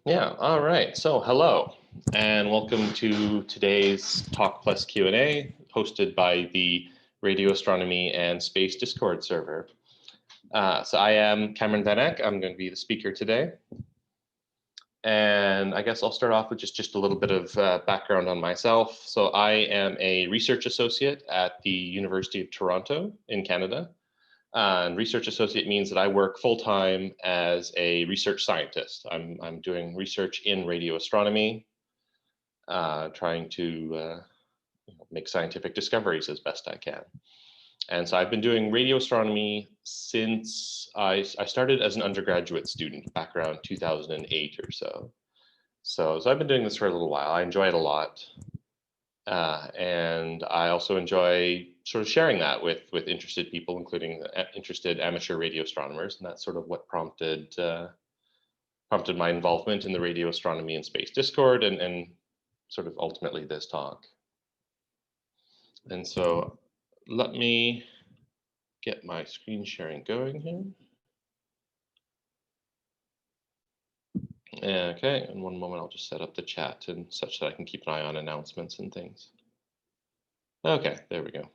Yeah, all right. So hello and welcome to today's Talk Plus Q&A hosted by the Radio Astronomy and Space Discord server. So I am Cameron Van Eck. I'm going to be the speaker today. And I guess I'll start off with just a little bit of background on myself. So I am a research associate at the University of Toronto in Canada. And research associate means that I work full-time as a research scientist. I'm doing research in radio astronomy, trying to make scientific discoveries as best I can. And so I've been doing radio astronomy since I started as an undergraduate student back around 2008 or so. So I've been doing this for a little while. I enjoy it a lot. And I also enjoy sort of sharing that with interested people, including interested amateur radio astronomers, and that's sort of what prompted my involvement in the Radio Astronomy and Space Discord, and sort of ultimately this talk. And so let me get my screen sharing going here. Okay, in one moment I'll just set up the chat and such that I can keep an eye on announcements and things. Okay, there we go.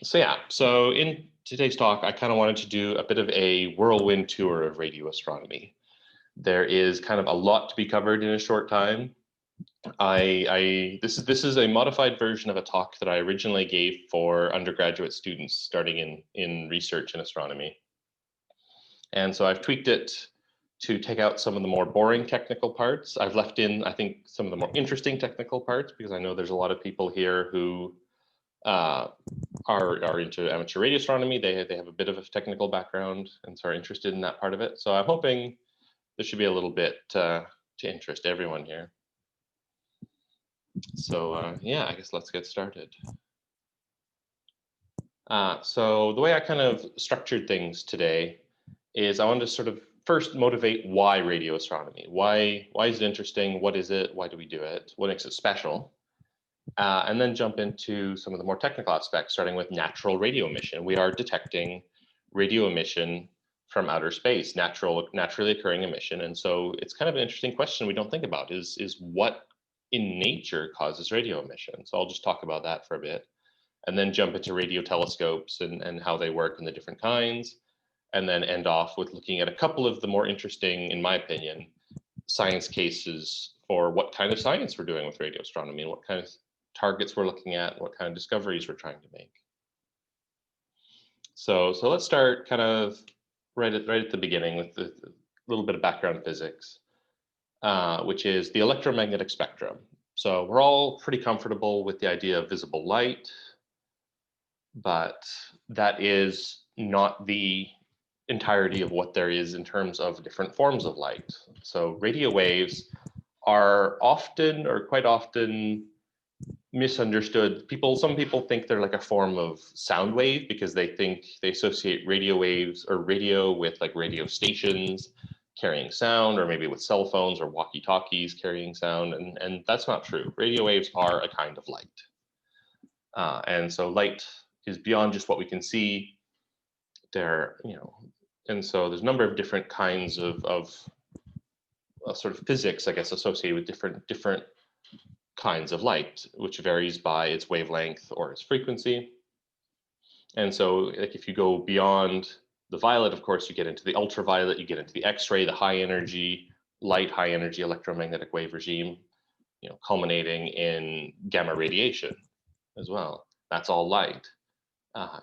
So yeah, so in today's talk, I kind of wanted to do a bit of a whirlwind tour of radio astronomy. There is kind of a lot to be covered in a short time. This is a modified version of a talk that I originally gave for undergraduate students starting in research in astronomy. And so I've tweaked it to take out some of the more boring technical parts. I've left in, I think, some of the more interesting technical parts because I know there's a lot of people here who are into amateur radio astronomy. They have a bit of a technical background and so are interested in that part of it. So I'm hoping this should be a little bit to interest everyone here. So yeah, I guess let's get started. So the way I kind of structured things today is I wanted to sort of first motivate why radio astronomy. Why is it interesting? What is it? Why do we do it? What makes it special? And then jump into some of the more technical aspects, starting with natural radio emission. We are detecting radio emission from outer space, naturally occurring emission. And so it's kind of an interesting question we don't think about is what in nature causes radio emission. So I'll just talk about that for a bit and then jump into radio telescopes and how they work and the different kinds. And then end off with looking at a couple of the more interesting, in my opinion, science cases for what kind of science we're doing with radio astronomy and what kind of targets we're looking at, what kind of discoveries we're trying to make. So let's start kind of right at the beginning with a little bit of background physics, which is the electromagnetic spectrum. So we're all pretty comfortable with the idea of visible light, but that is not the entirety of what there is in terms of different forms of light. So radio waves are often, or quite often, misunderstood. Some people think they're like a form of sound wave because they associate radio waves or radio with like radio stations carrying sound, or maybe with cell phones or walkie-talkies carrying sound, and that's not true. Radio waves are a kind of light. And so light is beyond just what we can see. And so there's a number of different kinds of sort of physics, I guess, associated with different kinds of light, which varies by its wavelength or its frequency. And so like if you go beyond the violet, of course, you get into the ultraviolet, you get into the X-ray, the high energy electromagnetic wave regime, culminating in gamma radiation as well. That's all light.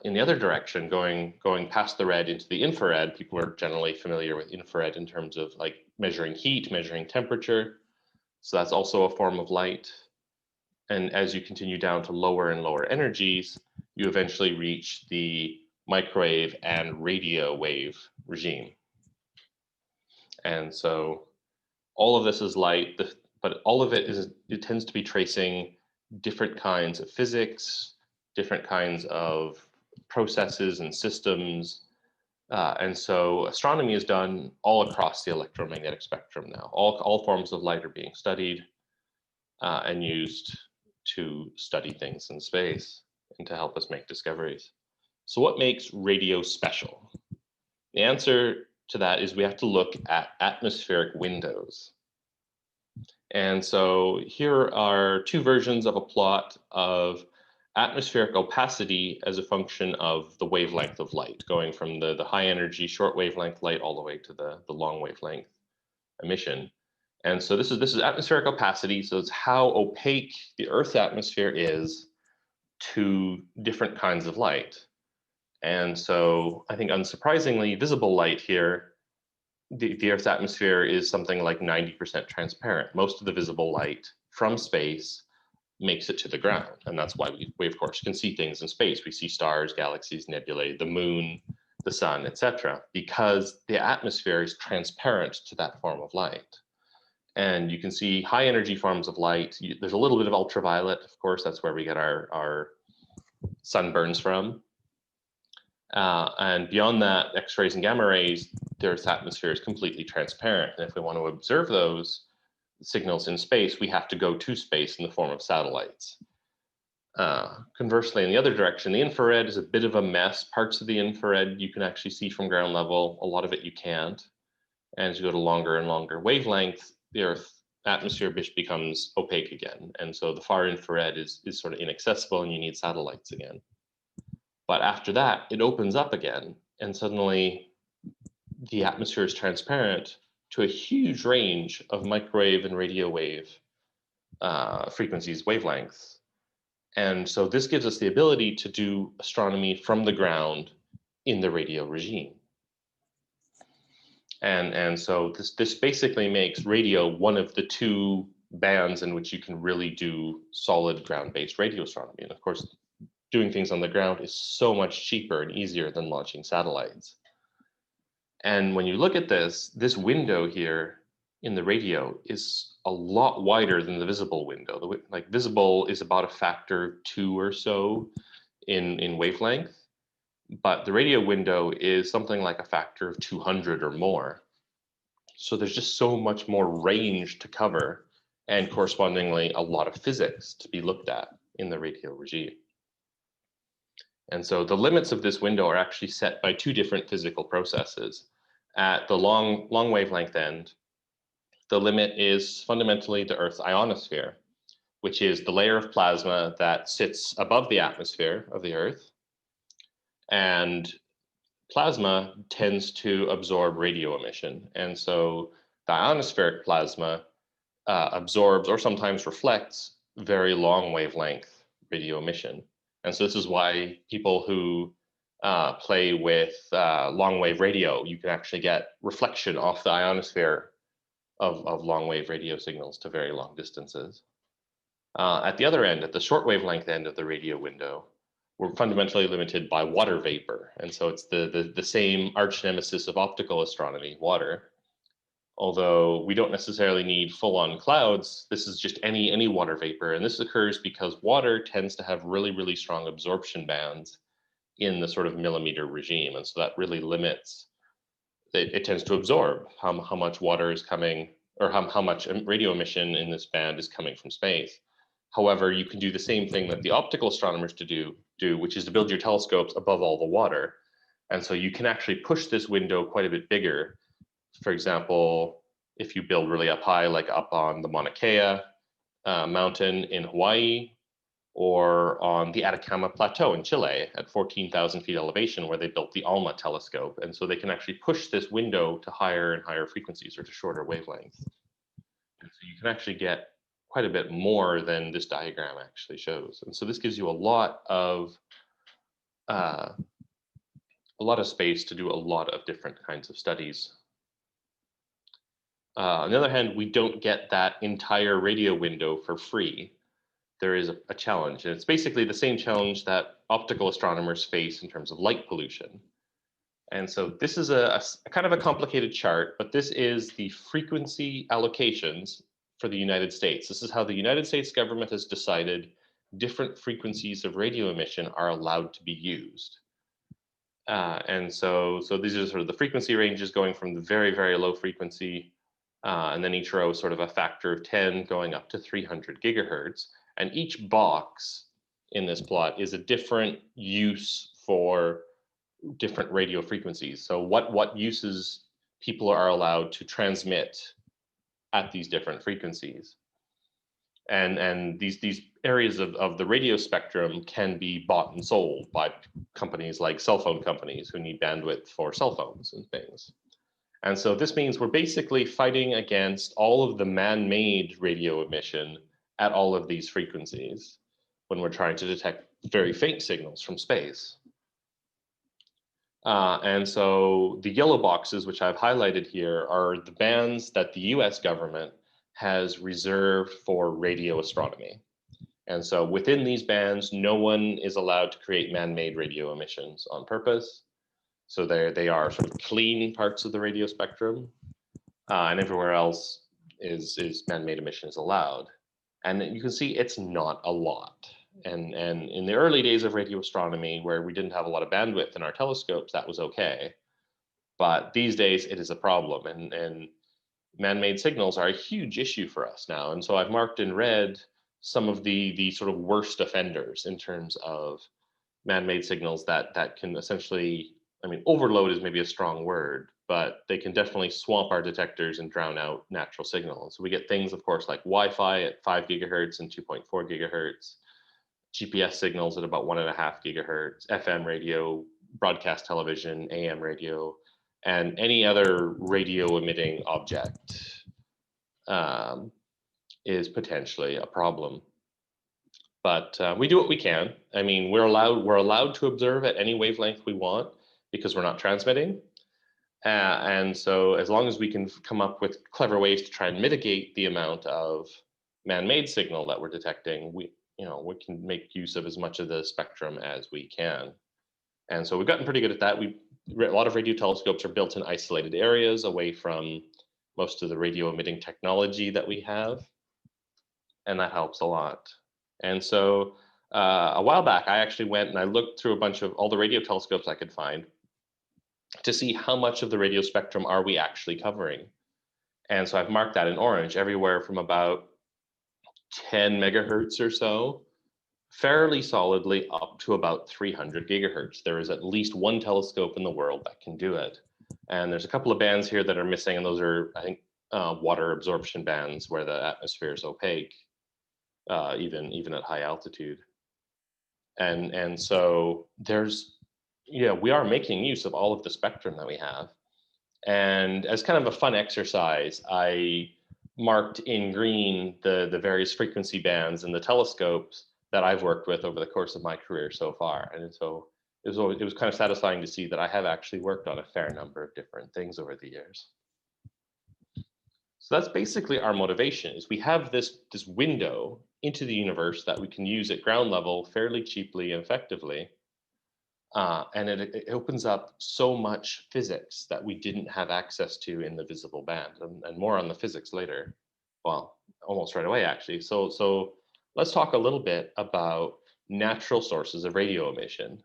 In the other direction, going past the red into the infrared, people are generally familiar with infrared in terms of like measuring heat, measuring temperature. So that's also a form of light. And as you continue down to lower and lower energies, you eventually reach the microwave and radio wave regime. And so all of this is light, but all of it tends to be tracing different kinds of physics, different kinds of processes and systems. And so astronomy is done all across the electromagnetic spectrum now. All forms of light are being studied and used to study things in space and to help us make discoveries. So what makes radio special? The answer to that is we have to look at atmospheric windows. And so here are two versions of a plot of atmospheric opacity as a function of the wavelength of light, going from the high energy short wavelength light all the way to the long wavelength emission. And so this is atmospheric opacity. So it's how opaque the Earth's atmosphere is to different kinds of light. And so I think unsurprisingly, visible light here, the Earth's atmosphere is something like 90% transparent. Most of the visible light from space makes it to the ground. And that's why we of course can see things in space. We see stars, galaxies, nebulae, the moon, the sun, etc., because the atmosphere is transparent to that form of light. And you can see high energy forms of light. There's a little bit of ultraviolet, of course, that's where we get our sunburns from. And beyond that, X-rays and gamma rays, the Earth's atmosphere is completely transparent. And if we want to observe those signals in space, we have to go to space in the form of satellites. Conversely, in the other direction, the infrared is a bit of a mess. Parts of the infrared you can actually see from ground level, a lot of it you can't. And as you go to longer and longer wavelengths, the Earth's atmosphere becomes opaque again. And so the far infrared is sort of inaccessible and you need satellites again. But after that, it opens up again, and suddenly the atmosphere is transparent to a huge range of microwave and radio wave frequencies, wavelengths. And so this gives us the ability to do astronomy from the ground in the radio regime. And so this basically makes radio one of the two bands in which you can really do solid ground-based radio astronomy. And of course, doing things on the ground is so much cheaper and easier than launching satellites. And when you look at this window here in the radio is a lot wider than the visible window. Like visible is about a factor 2 or so in wavelength, but the radio window is something like a factor of 200 or more. So there's just so much more range to cover, and correspondingly a lot of physics to be looked at in the radio regime. And so the limits of this window are actually set by two different physical processes. At the long wavelength end, the limit is fundamentally the Earth's ionosphere, which is the layer of plasma that sits above the atmosphere of the Earth. And plasma tends to absorb radio emission. And so the ionospheric plasma absorbs or sometimes reflects very long wavelength radio emission. And so this is why people who play with long wave radio, you can actually get reflection off the ionosphere of long wave radio signals to very long distances. At the other end, at the short wavelength end of the radio window, we're fundamentally limited by water vapor. And so it's the same arch nemesis of optical astronomy, water. Although we don't necessarily need full-on clouds, this is just any water vapor. And this occurs because water tends to have really, really strong absorption bands in the sort of millimeter regime. And so that really limits, it tends to absorb how much water is coming, or how much radio emission in this band is coming from space. However, you can do the same thing that the optical astronomers do, which is to build your telescopes above all the water. And so you can actually push this window quite a bit bigger. For example, if you build really up high, like up on the Mauna Kea mountain in Hawaii, or on the Atacama Plateau in Chile at 14,000 feet elevation, where they built the ALMA telescope. And so they can actually push this window to higher and higher frequencies, or to shorter wavelengths. And so you can actually get quite a bit more than this diagram actually shows. And so this gives you a lot of space to do a lot of different kinds of studies. On the other hand, we don't get that entire radio window for free. There is a challenge, and it's basically the same challenge that optical astronomers face in terms of light pollution. And so this is a kind of a complicated chart, but this is the frequency allocations for the United States. This is how the United States government has decided different frequencies of radio emission are allowed to be used. And so these are sort of the frequency ranges going from the very, very low frequency, and then each row is sort of a factor of 10 going up to 300 gigahertz. And each box in this plot is a different use for different radio frequencies. So what uses people are allowed to transmit at these different frequencies. And these areas of the radio spectrum can be bought and sold by companies like cell phone companies who need bandwidth for cell phones and things. And so this means we're basically fighting against all of the man-made radio emission at all of these frequencies when we're trying to detect very faint signals from space. And so the yellow boxes, which I've highlighted here, are the bands that the US government has reserved for radio astronomy. And so within these bands, no one is allowed to create man-made radio emissions on purpose. So they are sort of clean parts of the radio spectrum, and everywhere else is man-made emissions allowed. And you can see it's not a lot. And in the early days of radio astronomy, where we didn't have a lot of bandwidth in our telescopes, that was okay. But these days it is a problem, and man-made signals are a huge issue for us now. And so I've marked in red some of the sort of worst offenders in terms of man-made signals that can essentially, I mean, overload is maybe a strong word, but they can definitely swamp our detectors and drown out natural signals. So we get things, of course, like Wi-Fi at 5 gigahertz and 2.4 gigahertz, GPS signals at about 1.5 gigahertz, FM radio, broadcast television, AM radio, and any other radio emitting object is potentially a problem. But we do what we can. I mean, we're allowed to observe at any wavelength we want because we're not transmitting. And so as long as we can come up with clever ways to try and mitigate the amount of man-made signal that we're detecting, we can make use of as much of the spectrum as we can. And so we've gotten pretty good at that. A lot of radio telescopes are built in isolated areas away from most of the radio emitting technology that we have. And that helps a lot. And so a while back, I actually went and I looked through a bunch of all the radio telescopes I could find to see how much of the radio spectrum are we actually covering. And so I've marked that in orange, everywhere from about 10 megahertz or so, fairly solidly up to about 300 gigahertz. There is at least one telescope in the world that can do it. And there's a couple of bands here that are missing, and those are, I think, water absorption bands where the atmosphere is opaque, even at high altitude. And so we are making use of all of the spectrum that we have. And as kind of a fun exercise, I marked in green the various frequency bands and the telescopes that I've worked with over the course of my career so far. And so it was kind of satisfying to see that I have actually worked on a fair number of different things over the years. So that's basically our motivation, is we have this window into the universe that we can use at ground level fairly cheaply and effectively. And it opens up so much physics that we didn't have access to in the visible band, and more on the physics later. Well, almost right away, actually. So let's talk a little bit about natural sources of radio emission.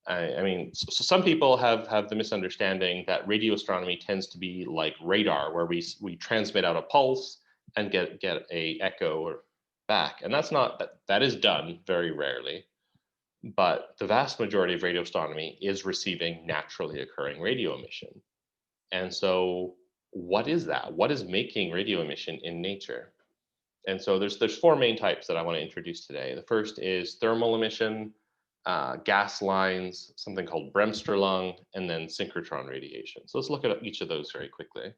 I mean, so some people have the misunderstanding that radio astronomy tends to be like radar, where we transmit out a pulse and get a echo or back, and that's not that is done very rarely. But the vast majority of radio astronomy is receiving naturally occurring radio emission. And so what is that? What is making radio emission in nature? And so there's four main types that I want to introduce today. The first is thermal emission, gas lines, something called Bremsstrahlung, and then synchrotron radiation. So let's look at each of those very quickly.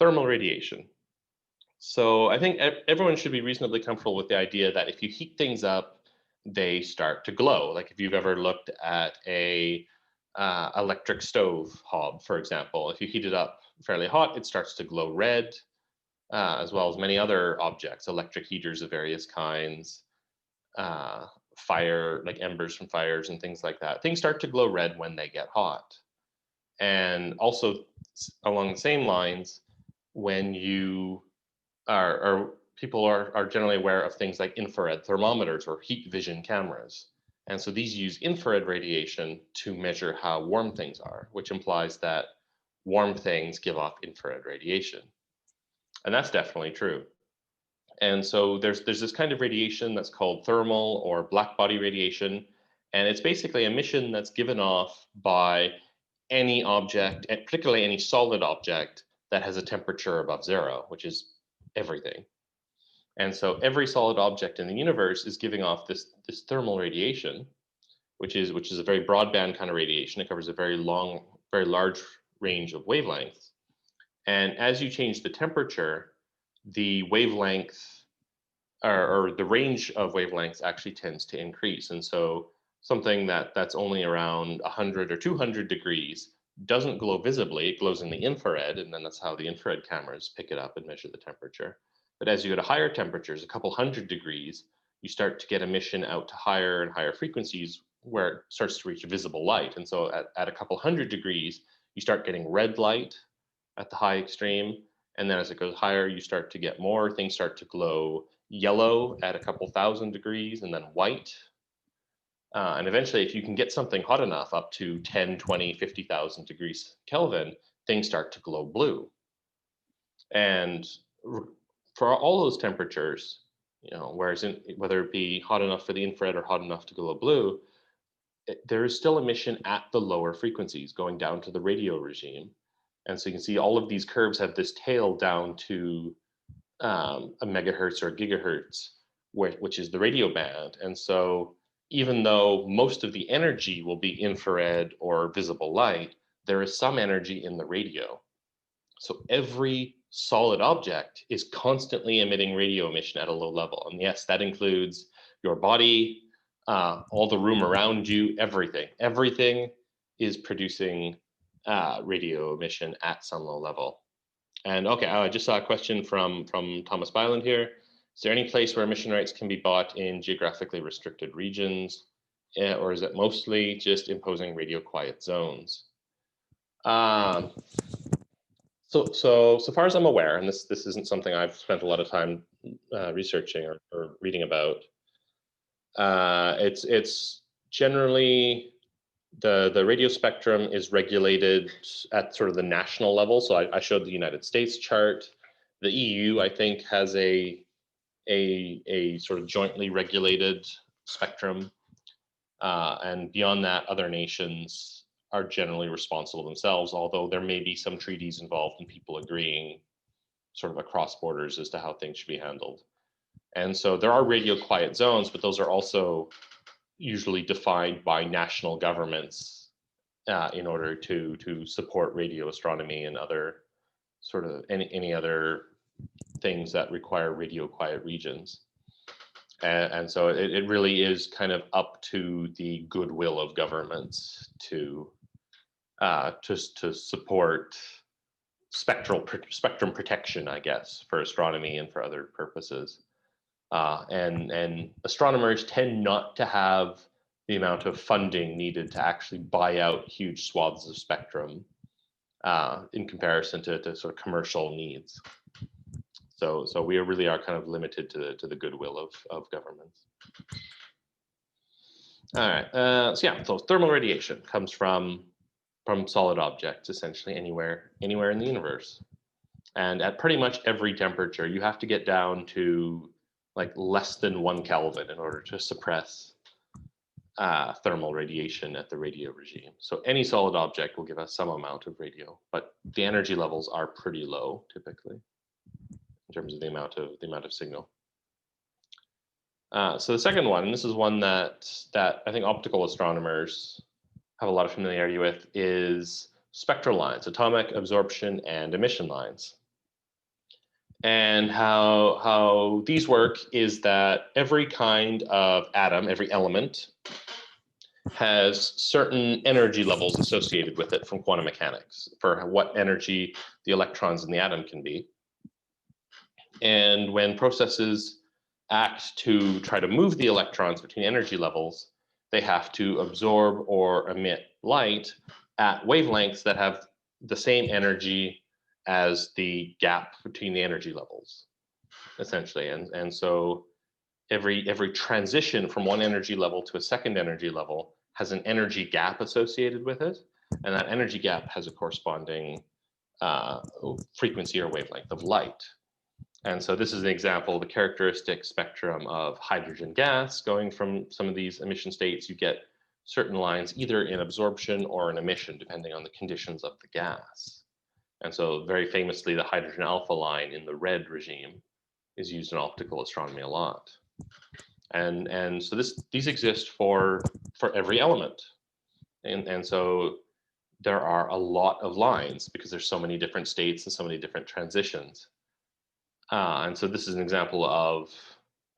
Thermal radiation. So I think everyone should be reasonably comfortable with the idea that if you heat things up, they start to glow. Like if you've ever looked at a electric stove hob, for example, if you heat it up fairly hot, it starts to glow red, as well as many other objects, electric heaters of various kinds, fire, like embers from fires and things like that. Things start to glow red when they get hot. And also along the same lines, when you people are generally aware of things like infrared thermometers or heat vision cameras. And so these use infrared radiation to measure how warm things are, which implies that warm things give off infrared radiation. And that's definitely true. And so there's this kind of radiation that's called thermal or black body radiation. And it's basically emission that's given off by any object, and particularly any solid object that has a temperature above 0, which is everything. And so every solid object in the universe is giving off this thermal radiation, which is a very broadband kind of radiation. It covers a very large range of wavelengths. And as you change the temperature, the wavelength or the range of wavelengths actually tends to increase. And so something that's only around 100 or 200 degrees doesn't glow visibly. It glows in the infrared, and then that's how the infrared cameras pick it up and measure the temperature. But as you go to higher temperatures, a couple hundred degrees, you start to get emission out to higher and higher frequencies where it starts to reach visible light. And so at a couple hundred degrees, you start getting red light at the high extreme. And then as it goes higher, you start to get more. Things start to glow yellow at a couple thousand degrees, and then white. And eventually, if you can get something hot enough up to 10, 20, 50,000 degrees Kelvin, things start to glow blue. And for all those temperatures, whether it be hot enough for the infrared or hot enough to glow blue, there is still emission at the lower frequencies going down to the radio regime. And so you can see all of these curves have this tail down to a megahertz or gigahertz, which is the radio band. And so even though most of the energy will be infrared or visible light, there is some energy in the radio. So every solid object is constantly emitting radio emission at a low level. And yes, that includes your body, all the room around you, everything. Everything is producing radio emission at some low level. And okay, I just saw a question from Thomas Byland here. Is there any place where emission rights can be bought in geographically restricted regions, or is it mostly just imposing radio quiet zones? So far as I'm aware, and this isn't something I've spent a lot of time researching or reading about, it's generally the radio spectrum is regulated at sort of the national level. So I showed the United States chart. The EU, I think, has a sort of jointly regulated spectrum. And beyond that, other nations are generally responsible themselves, although there may be some treaties involved and people agreeing sort of across borders as to how things should be handled. And so there are radio quiet zones, but those are also usually defined by national governments in order to support radio astronomy and other sort of any other things that require radio quiet regions. And so it really is kind of up to the goodwill of governments to support spectrum protection, I guess, for astronomy and for other purposes. And astronomers tend not to have the amount of funding needed to actually buy out huge swaths of spectrum in comparison to sort of commercial needs. So we really are kind of limited to the goodwill of governments. All right. So thermal radiation comes from solid objects, essentially anywhere in the universe. And at pretty much every temperature, you have to get down to like less than 1 Kelvin in order to suppress thermal radiation at the radio regime. So any solid object will give us some amount of radio, but the energy levels are pretty low typically in terms of the amount of signal. So the second one, and this is one that I think optical astronomers have a lot of familiarity with, is spectral lines, atomic absorption and emission lines. And how these work is that every kind of atom, every element, has certain energy levels associated with it from quantum mechanics for what energy the electrons in the atom can be. And when processes act to try to move the electrons between energy levels, they have to absorb or emit light at wavelengths that have the same energy as the gap between the energy levels, essentially. And so every transition from one energy level to a second energy level has an energy gap associated with it. And that energy gap has a corresponding frequency or wavelength of light. And so this is an example of the characteristic spectrum of hydrogen gas. Going from some of these emission states, you get certain lines either in absorption or in emission, depending on the conditions of the gas. And so very famously, the hydrogen alpha line in the red regime is used in optical astronomy a lot. And so these exist for every element. And so there are a lot of lines because there's so many different states and so many different transitions. And so this is an example of,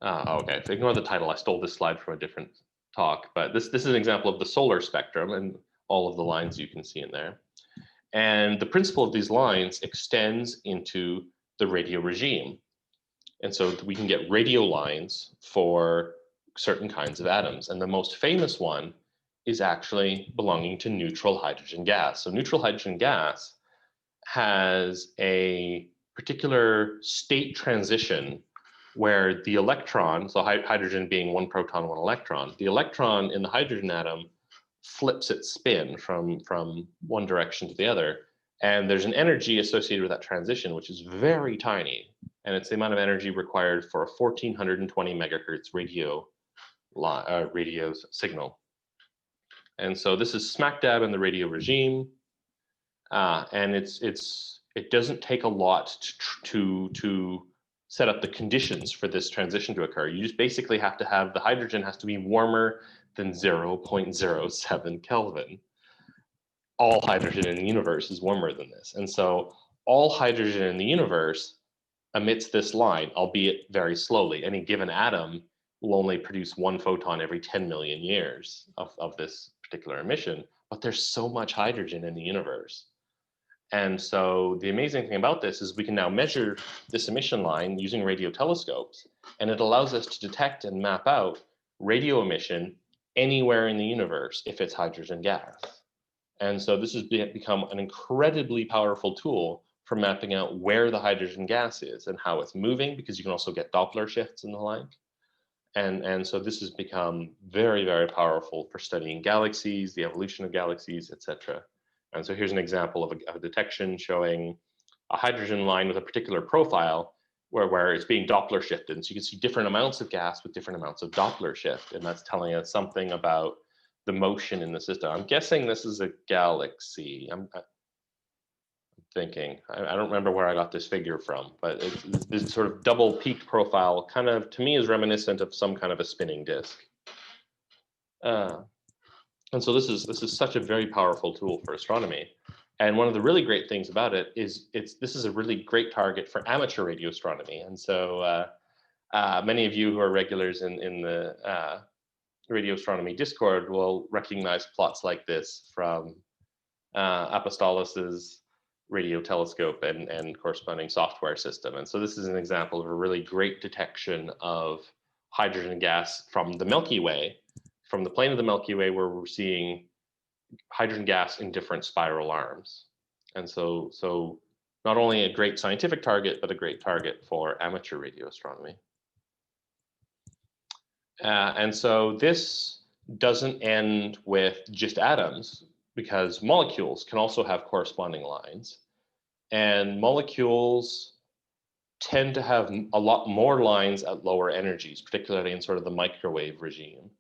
okay, so ignore the title. I stole this slide from a different talk, but this is an example of the solar spectrum and all of the lines you can see in there. And the principle of these lines extends into the radio regime. And so we can get radio lines for certain kinds of atoms. And the most famous one is actually belonging to neutral hydrogen gas. So neutral hydrogen gas has a particular state transition where the electron, so hydrogen being one proton, one electron, the electron in the hydrogen atom flips its spin from one direction to the other. And there's an energy associated with that transition, which is very tiny. And it's the amount of energy required for a 1420 megahertz radio signal. And so this is smack dab in the radio regime. And it doesn't take a lot to set up the conditions for this transition to occur. You just basically have to have the hydrogen has to be warmer than 0.07 Kelvin. All hydrogen in the universe is warmer than this. And so all hydrogen in the universe emits this line, albeit very slowly. Any given atom will only produce one photon every 10 million years of this particular emission, but there's so much hydrogen in the universe. And so the amazing thing about this is we can now measure this emission line using radio telescopes, and it allows us to detect and map out radio emission anywhere in the universe if it's hydrogen gas. And so this has become an incredibly powerful tool for mapping out where the hydrogen gas is and how it's moving, because you can also get Doppler shifts and the like. And so this has become very, very powerful for studying galaxies, the evolution of galaxies, etc. And so here's an example of a detection showing a hydrogen line with a particular profile where it's being Doppler shifted. And so you can see different amounts of gas with different amounts of Doppler shift. And that's telling us something about the motion in the system. I'm guessing this is a galaxy. I'm thinking, I don't remember where I got this figure from, but this sort of double peak profile kind of, to me, is reminiscent of some kind of a spinning disk. And so this is such a very powerful tool for astronomy. And one of the really great things about it is this is a really great target for amateur radio astronomy. And so many of you who are regulars in the Radio Astronomy Discord will recognize plots like this from Apostolis's radio telescope and corresponding software system. And so this is an example of a really great detection of hydrogen gas from the Milky Way, from the plane of the Milky Way, where we're seeing hydrogen gas in different spiral arms. And so not only a great scientific target, but a great target for amateur radio astronomy. And so this doesn't end with just atoms, because molecules can also have corresponding lines. And molecules tend to have a lot more lines at lower energies, particularly in sort of the microwave regime,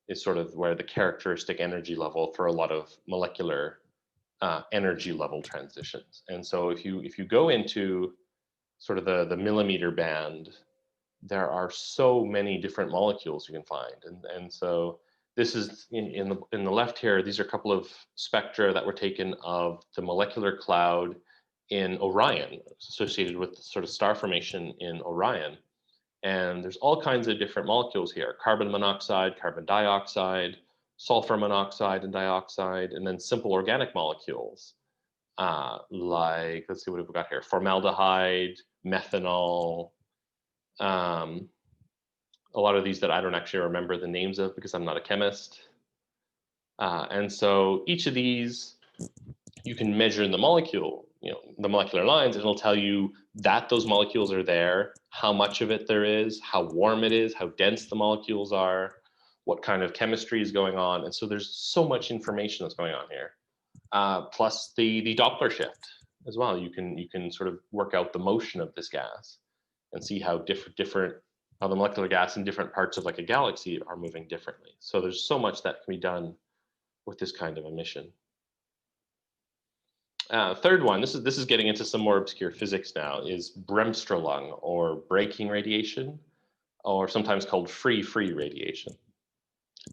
is sort of where the characteristic energy level for a lot of molecular energy level transitions. And so if you go into sort of the millimeter band, there are so many different molecules you can find. And so this is in the left here, these are a couple of spectra that were taken of the molecular cloud in Orion, associated with sort of star formation in Orion. And there's all kinds of different molecules here: carbon monoxide, carbon dioxide, sulfur monoxide and dioxide, and then simple organic molecules like, let's see what we've got here: formaldehyde, methanol, a lot of these that I don't actually remember the names of because I'm not a chemist. And so each of these, you can measure in the molecule, the molecular lines, and it'll tell you that those molecules are there, how much of it there is, how warm it is, how dense the molecules are, what kind of chemistry is going on. And so there's so much information that's going on here. Plus the Doppler shift as well. You can sort of work out the motion of this gas and see how how the molecular gas in different parts of like a galaxy are moving differently. So there's so much that can be done with this kind of emission. Third one, this is getting into some more obscure physics now, is Bremsstrahlung, or braking radiation, or sometimes called free radiation.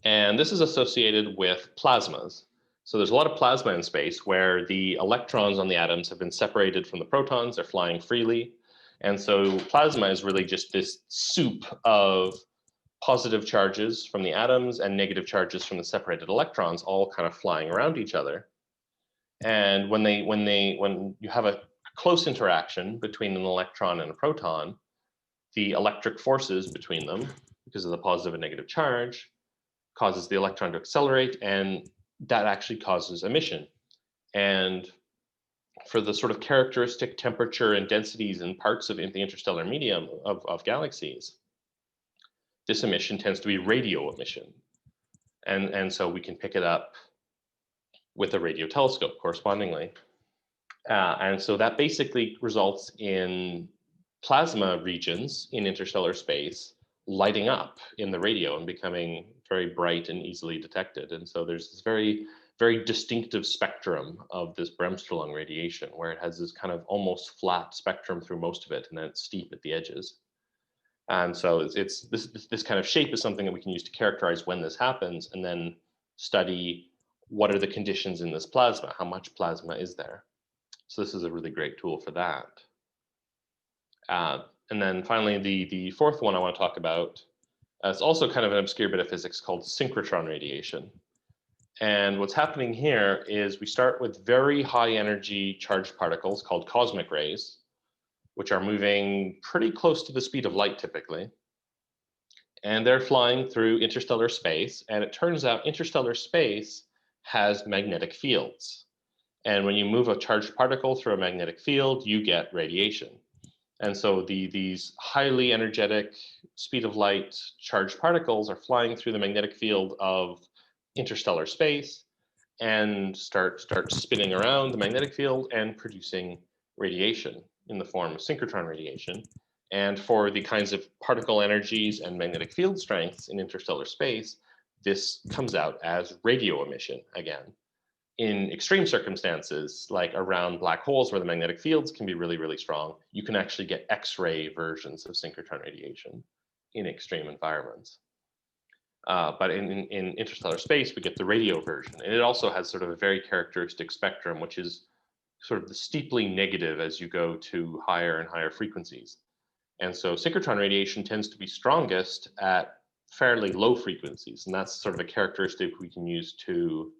And this is associated with plasmas. So there's a lot of plasma in space where the electrons on the atoms have been separated from the protons, they're flying freely. And so plasma is really just this soup of positive charges from the atoms and negative charges from the separated electrons, all kind of flying around each other. And when you have a close interaction between an electron and a proton, the electric forces between them, because of the positive and negative charge, causes the electron to accelerate, and that actually causes emission. And for the sort of characteristic temperature and densities in parts of the interstellar medium of galaxies, this emission tends to be radio emission. And so we can pick it up with a radio telescope correspondingly. And so that basically results in plasma regions in interstellar space lighting up in the radio and becoming very bright and easily detected. And so there's this very, very distinctive spectrum of this Bremsstrahlung radiation, where it has this kind of almost flat spectrum through most of it, and then it's steep at the edges. And so this kind of shape is something that we can use to characterize when this happens, and then study what are the conditions in this plasma, how much plasma is there. So this is a really great tool for that. And then finally, the fourth one I want to talk about, it's also kind of an obscure bit of physics called synchrotron radiation. And what's happening here is we start with very high energy charged particles called cosmic rays, which are moving pretty close to the speed of light typically. And they're flying through interstellar space. And it turns out interstellar space has magnetic fields. And when you move a charged particle through a magnetic field, you get radiation. And so these highly energetic speed of light charged particles are flying through the magnetic field of interstellar space and start spinning around the magnetic field and producing radiation in the form of synchrotron radiation. And for the kinds of particle energies and magnetic field strengths in interstellar space, this comes out as radio emission again. In extreme circumstances, like around black holes where the magnetic fields can be really, really strong, you can actually get X-ray versions of synchrotron radiation in extreme environments. But in interstellar space, we get the radio version. And it also has sort of a very characteristic spectrum, which is sort of the steeply negative as you go to higher and higher frequencies. And so synchrotron radiation tends to be strongest at fairly low frequencies. And that's sort of a characteristic we can use to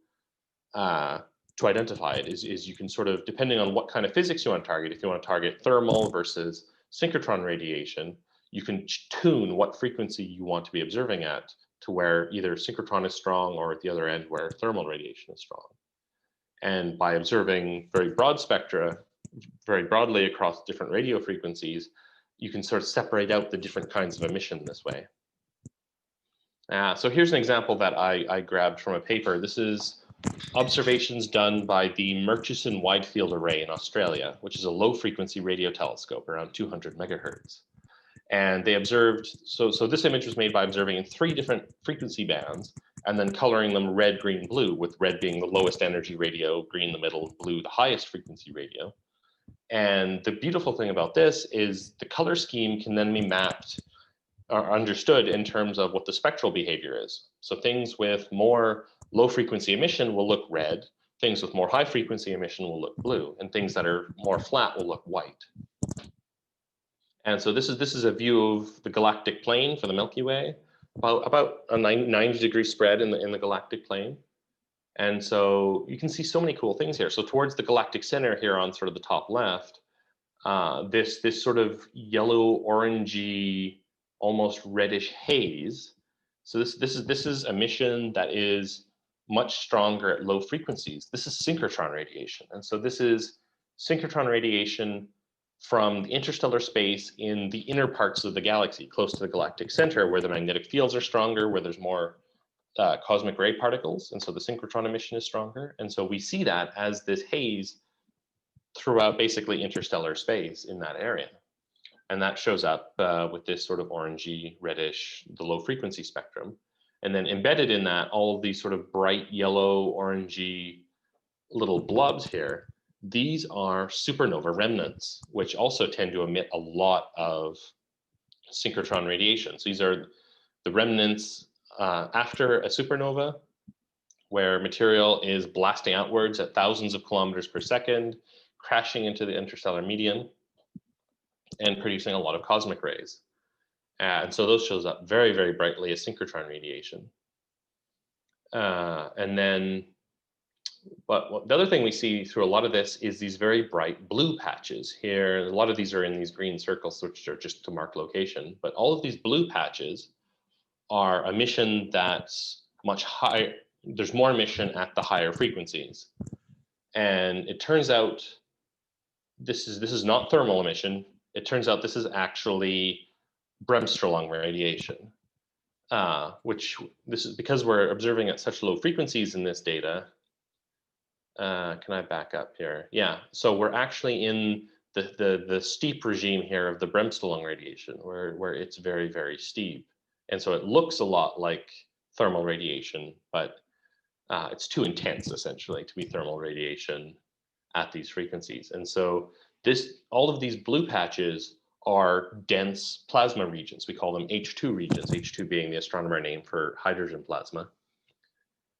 identify it, is you can sort of, depending on what kind of physics you want to target, if you want to target thermal versus synchrotron radiation, you can tune what frequency you want to be observing at to where either synchrotron is strong or at the other end where thermal radiation is strong. And by observing very broad spectra, very broadly across different radio frequencies, you can sort of separate out the different kinds of emission this way. So here's an example that I grabbed from a paper. This is observations done by the Murchison Wide Field Array in Australia, which is a low frequency radio telescope around 200 megahertz. And they observed, so this image was made by observing in 3 different frequency bands and then coloring them red, green, blue, with red being the lowest energy radio, green the middle, blue the highest frequency radio. And the beautiful thing about this is the color scheme can then be mapped or understood in terms of what the spectral behavior is. So things with more low frequency emission will look red, things with more high frequency emission will look blue, and things that are more flat will look white. And so this is a view of the galactic plane for the Milky Way, about a 90-degree spread in the galactic plane. And so you can see so many cool things here. So towards the galactic center here on sort of the top left, this sort of yellow orangey, almost reddish haze. So this is emission that is much stronger at low frequencies. This is synchrotron radiation. And so this is synchrotron radiation from the interstellar space in the inner parts of the galaxy, close to the galactic center, where the magnetic fields are stronger, where there's more cosmic ray particles. And so the synchrotron emission is stronger. And so we see that as this haze throughout basically interstellar space in that area. And that shows up with this sort of orangey, reddish, the low frequency spectrum. And then embedded in that, all of these sort of bright yellow, orangey little blobs here, these are supernova remnants, which also tend to emit a lot of synchrotron radiation. So these are the remnants after a supernova, where material is blasting outwards at thousands of kilometers per second, crashing into the interstellar median, and producing a lot of cosmic rays. And so those shows up very, very brightly as synchrotron radiation. And then, but the other thing we see through a lot of this is these very bright blue patches here. A lot of these are in these green circles, which are just to mark location. But all of these blue patches are emission that's much higher. There's more emission at the higher frequencies. And it turns out this is not thermal emission. It turns out this is actually Bremsstrahlung radiation, which this is because we're observing at such low frequencies in this data. Can I back up here? Yeah, so we're actually in the steep regime here of the Bremsstrahlung radiation, where it's very, very steep. And so it looks a lot like thermal radiation, but it's too intense essentially to be thermal radiation at these frequencies. And so all of these blue patches are dense plasma regions. We call them H2 regions, H2 being the astronomer name for hydrogen plasma.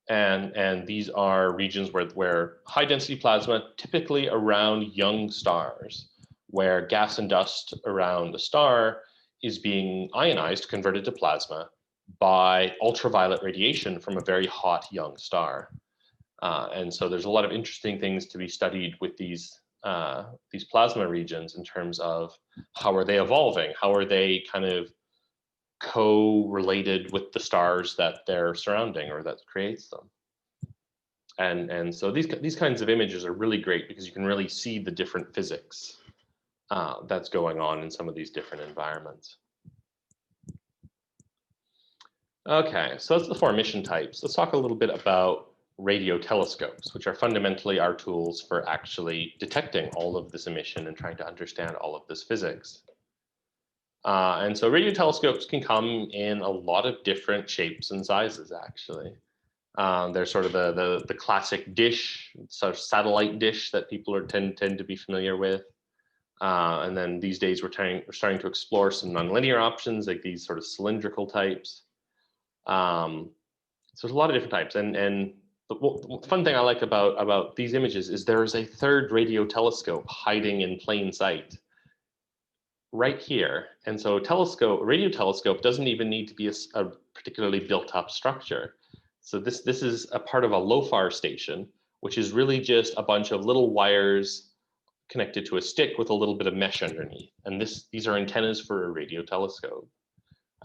And these are regions where high density plasma, typically around young stars, where gas and dust around a star is being ionized, converted to plasma by ultraviolet radiation from a very hot young star. And so there's a lot of interesting things to be studied with these plasma regions in terms of how are they evolving? How are they kind of co-related with the stars that they're surrounding or that creates them? And so these kinds of images are really great because you can really see the different physics that's going on in some of these different environments. Okay, so that's the four emission types. Let's talk a little bit about radio telescopes, which are fundamentally our tools for actually detecting all of this emission and trying to understand all of this physics. And so radio telescopes can come in a lot of different shapes and sizes, actually. They're sort of the classic dish, sort of satellite dish that people tend to be familiar with. And then these days we're starting to explore some nonlinear options, like these sort of cylindrical types. So there's a lot of different types. And the fun thing I like about these images is there is a third radio telescope hiding in plain sight right here. And so radio telescope doesn't even need to be a particularly built up structure. So this is a part of a Lofar station, which is really just a bunch of little wires connected to a stick with a little bit of mesh underneath. And these are antennas for a radio telescope.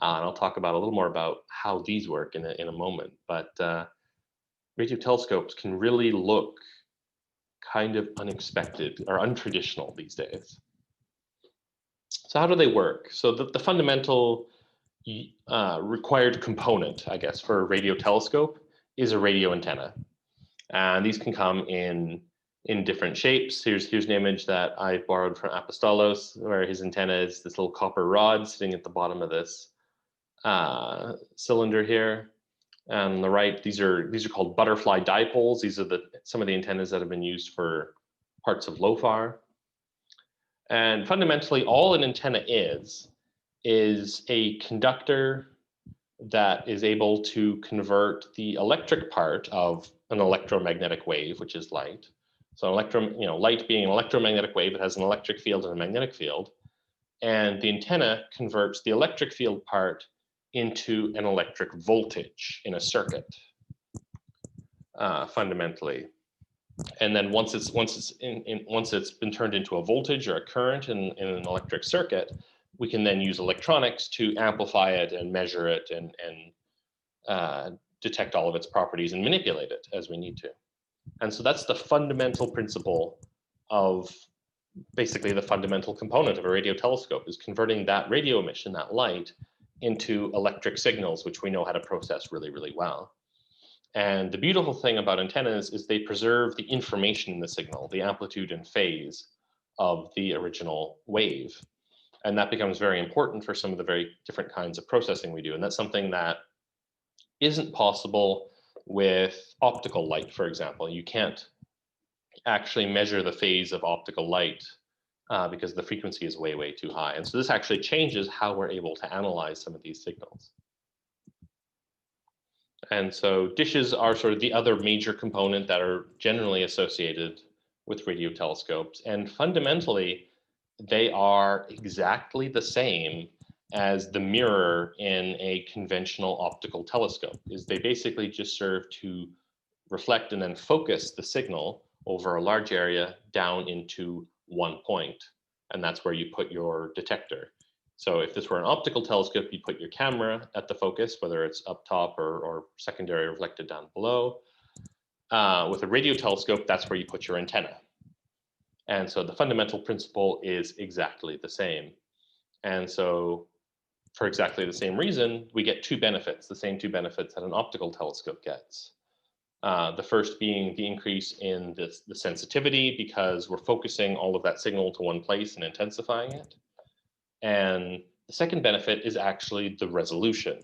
And I'll talk about a little more about how these work in a moment. But radio telescopes can really look kind of unexpected or untraditional these days. So how do they work? So the fundamental required component, I guess, for a radio telescope is a radio antenna. And these can come in different shapes. Here's an image that I borrowed from Apostolos, where his antenna is this little copper rod sitting at the bottom of this cylinder here. And on the right, these are called butterfly dipoles. These are some of the antennas that have been used for parts of Lofar. And fundamentally, all an antenna is a conductor that is able to convert the electric part of an electromagnetic wave, which is light. So light being an electromagnetic wave, it has an electric field and a magnetic field. And the antenna converts the electric field part into an electric voltage in a circuit, fundamentally. And then once it's been turned into a voltage or a current in an electric circuit, we can then use electronics to amplify it and measure it and detect all of its properties and manipulate it as we need to. And so that's the fundamental principle of basically the fundamental component of a radio telescope, is converting that radio emission, that light, into electric signals, which we know how to process really, really well. And the beautiful thing about antennas is they preserve the information in the signal, the amplitude and phase of the original wave. And that becomes very important for some of the very different kinds of processing we do. And that's something that isn't possible with optical light, for example. You can't actually measure the phase of optical light because the frequency is way, way too high. And so this actually changes how we're able to analyze some of these signals. And so dishes are sort of the other major component that are generally associated with radio telescopes. And fundamentally, they are exactly the same as the mirror in a conventional optical telescope. Is they basically just serve to reflect and then focus the signal over a large area down into one point. And that's where you put your detector. So if this were an optical telescope, you'd put your camera at the focus, whether it's up top or secondary reflected down below. With a radio telescope, that's where you put your antenna. And so the fundamental principle is exactly the same. And so for exactly the same reason, we get two benefits, the same two benefits that an optical telescope gets. The first being the increase in the sensitivity, because we're focusing all of that signal to one place and intensifying it. And the second benefit is actually the resolution.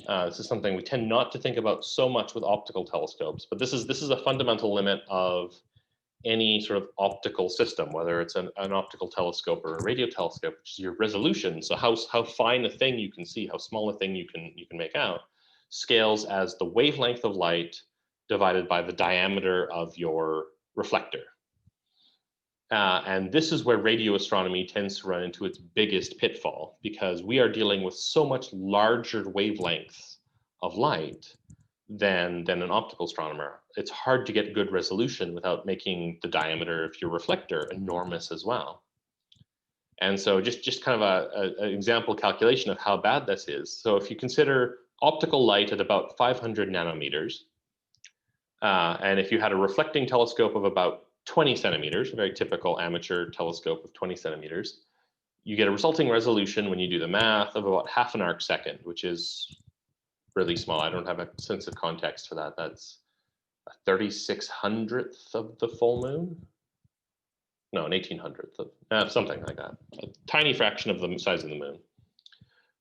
This is something we tend not to think about so much with optical telescopes, but this is a fundamental limit of any sort of optical system, whether it's an optical telescope or a radio telescope, which is your resolution. So how fine a thing you can see, how small a thing you can make out, scales as the wavelength of light divided by the diameter of your reflector. And this is where radio astronomy tends to run into its biggest pitfall, because we are dealing with so much larger wavelengths of light than an optical astronomer. It's hard to get good resolution without making the diameter of your reflector enormous as well. And so just kind of an example calculation of how bad this is. So if you consider optical light at about 500 nanometers, and if you had a reflecting telescope of about 20 centimeters, a very typical amateur telescope of 20 centimeters, you get a resulting resolution when you do the math of about half an arc second, which is really small. I don't have a sense of context for that. That's a 3600th of the full moon. No, an 1800th of something like that. A tiny fraction of the size of the moon.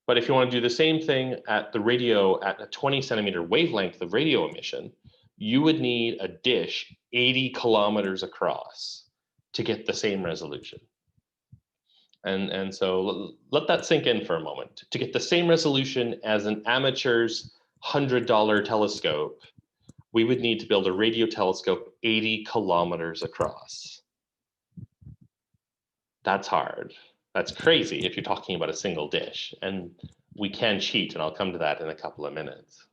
But if you want to do the same thing at the radio at a 20 centimeter wavelength of radio emission, you would need a dish 80 kilometers across to get the same resolution. And so let that sink in for a moment. To get the same resolution as an amateur's $100 telescope, we would need to build a radio telescope 80 kilometers across. That's hard. That's crazy if you're talking about a single dish. And we can cheat, and I'll come to that in a couple of minutes.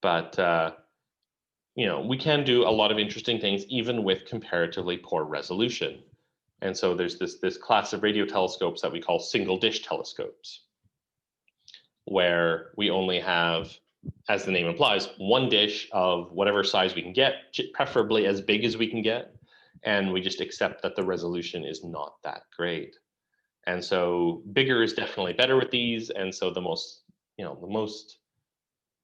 But we can do a lot of interesting things even with comparatively poor resolution. And so there's this class of radio telescopes that we call single dish telescopes, where we only have, as the name implies, one dish of whatever size we can get, preferably as big as we can get, and we just accept that the resolution is not that great. And so bigger is definitely better with these, and so the most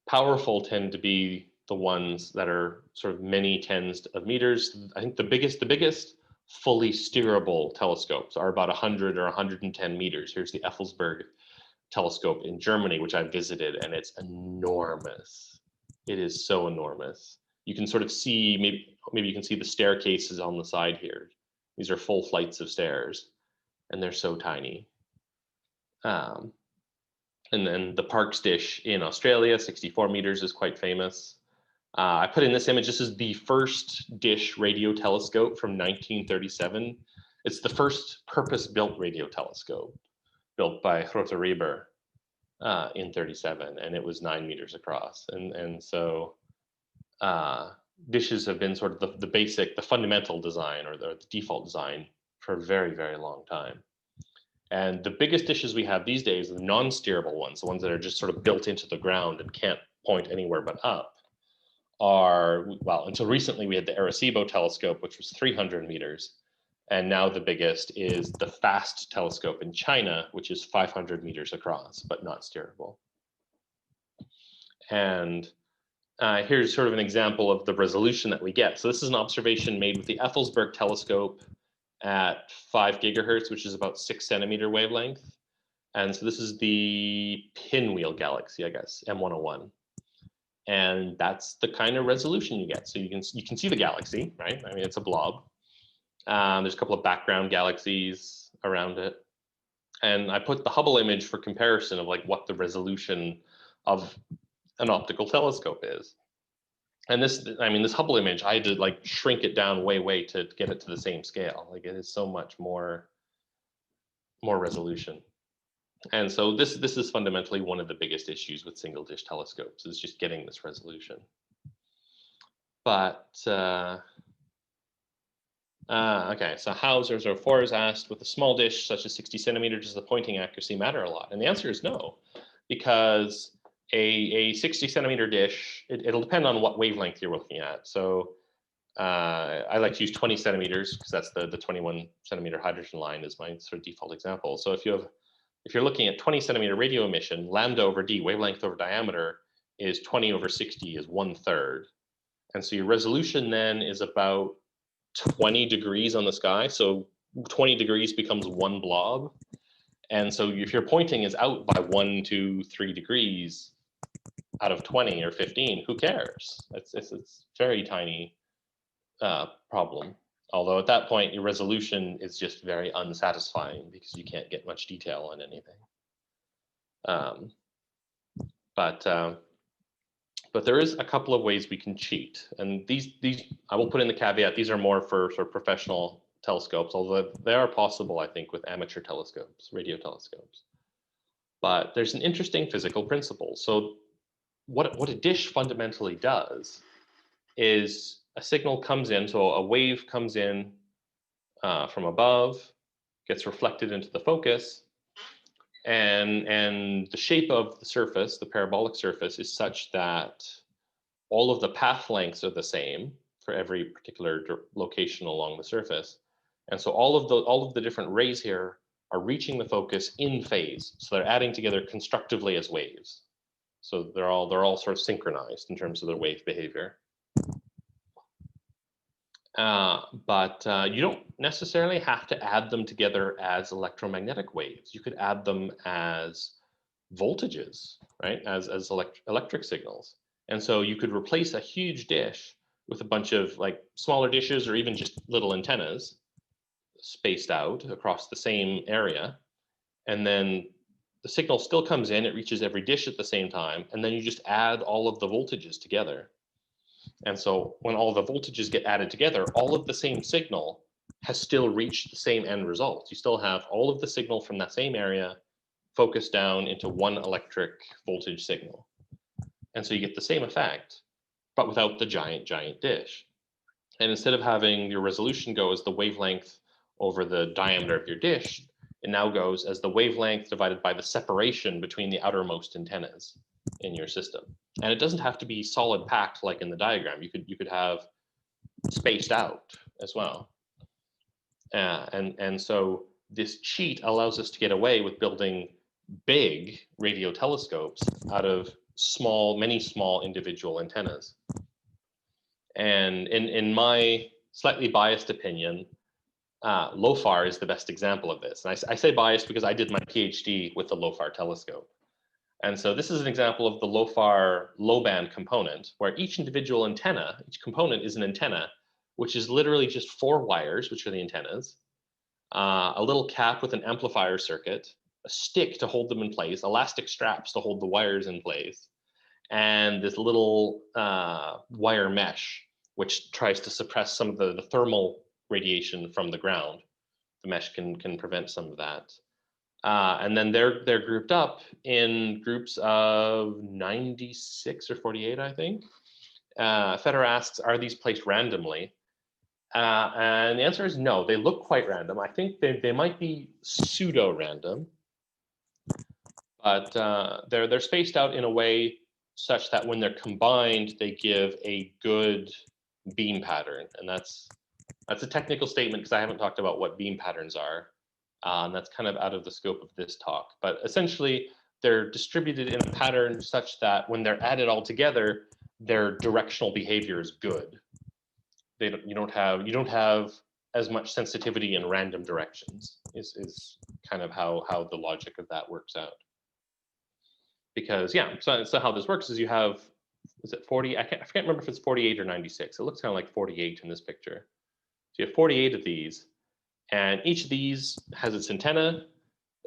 powerful tend to be the ones that are sort of many tens of meters. I think the biggest fully steerable telescopes are about 100 or 110 meters. Here's the Effelsburg telescope in Germany, which I visited, and it's enormous. It is so enormous. You can sort of see, maybe you can see the staircases on the side here. These are full flights of stairs, and they're so tiny. And then the Parkes dish in Australia, 64 meters, is quite famous. I put in this image. This is the first dish radio telescope from 1937. It's the first purpose-built radio telescope built by Roter in 37, and it was 9 meters across. And so dishes have been sort of the fundamental design or the default design for a very, very long time. And the biggest dishes we have these days, the non-steerable ones, the ones that are just sort of built into the ground and can't point anywhere but up, are, well, until recently we had the Arecibo telescope, which was 300 meters. And now the biggest is the FAST telescope in China, which is 500 meters across, but not steerable. And here's sort of an example of the resolution that we get. So this is an observation made with the Effelsburg telescope at 5 gigahertz, which is about 6 centimeter wavelength. And so this is the pinwheel galaxy, I guess, M101. And that's the kind of resolution you get. So you can see the galaxy, right? I mean, it's a blob. There's a couple of background galaxies around it. And I put the Hubble image for comparison of like what the resolution of an optical telescope is. And this, I mean, this Hubble image, I had to like shrink it down way to get it to the same scale. Like it is so much more resolution. And so this is fundamentally one of the biggest issues with single dish telescopes, is just getting this resolution. But okay, so Hauser's or Fourier asked, with a small dish such as 60 centimeters, does the pointing accuracy matter a lot? And the answer is no, because a 60 centimeter dish, it'll depend on what wavelength you're looking at. So I like to use 20 centimeters because that's the 21 centimeter hydrogen line is my sort of default example. So if you're looking at 20 centimeter radio emission, lambda over d, wavelength over diameter, is 20 over 60 is 1/3. And so your resolution then is about 20 degrees on the sky. So 20 degrees becomes one blob. And so if your pointing is out by 1, 2, 3 degrees out of 20 or 15, who cares? It's very tiny problem. Although at that point, your resolution is just very unsatisfying because you can't get much detail on anything. But there is a couple of ways we can cheat. And these I will put in the caveat, these are more for sort of professional telescopes, although they are possible, I think, with amateur telescopes, radio telescopes. But there's an interesting physical principle. So what a dish fundamentally does is a signal comes in, so a wave comes in from above, gets reflected into the focus, and the shape of the surface, the parabolic surface, is such that all of the path lengths are the same for every particular location along the surface. And so all of the different rays here are reaching the focus in phase. So they're adding together constructively as waves. So they're all sort of synchronized in terms of their wave behavior. But you don't necessarily have to add them together as electromagnetic waves. You could add them as voltages, right? As electric signals. And so you could replace a huge dish with a bunch of like smaller dishes or even just little antennas spaced out across the same area. And then the signal still comes in, it reaches every dish at the same time, and then you just add all of the voltages together. And so when all the voltages get added together, all of the same signal has still reached the same end result. You still have all of the signal from that same area focused down into one electric voltage signal. And so you get the same effect, but without the giant dish. And instead of having your resolution go as the wavelength over the diameter of your dish, it now goes as the wavelength divided by the separation between the outermost antennas in your system. And it doesn't have to be solid packed like in the diagram. You could have spaced out as well. And so this cheat allows us to get away with building big radio telescopes out of many small individual antennas. And in my slightly biased opinion, Lofar is the best example of this. And I say biased because I did my PhD with the Lofar telescope. And so this is an example of the Lofar low band component, where each individual antenna, each component is an antenna, which is literally just 4 wires, which are the antennas, a little cap with an amplifier circuit, a stick to hold them in place, elastic straps to hold the wires in place, and this little wire mesh, which tries to suppress some of the thermal radiation from the ground. The mesh can prevent some of that. And then they're grouped up in groups of 96 or 48, I think. Feder asks, are these placed randomly? And the answer is no, they look quite random. I think they might be pseudo-random, but they're spaced out in a way such that when they're combined, they give a good beam pattern. And that's a technical statement because I haven't talked about what beam patterns are. And that's kind of out of the scope of this talk. But essentially, they're distributed in a pattern such that when they're added all together, their directional behavior is good. You don't have as much sensitivity in random directions. Is kind of how the logic of that works out. Because yeah, so how this works is you have is it 40? I can't remember if it's 48 or 96. It looks kind of like 48 in this picture. So you have 48 of these, and each of these has its antenna.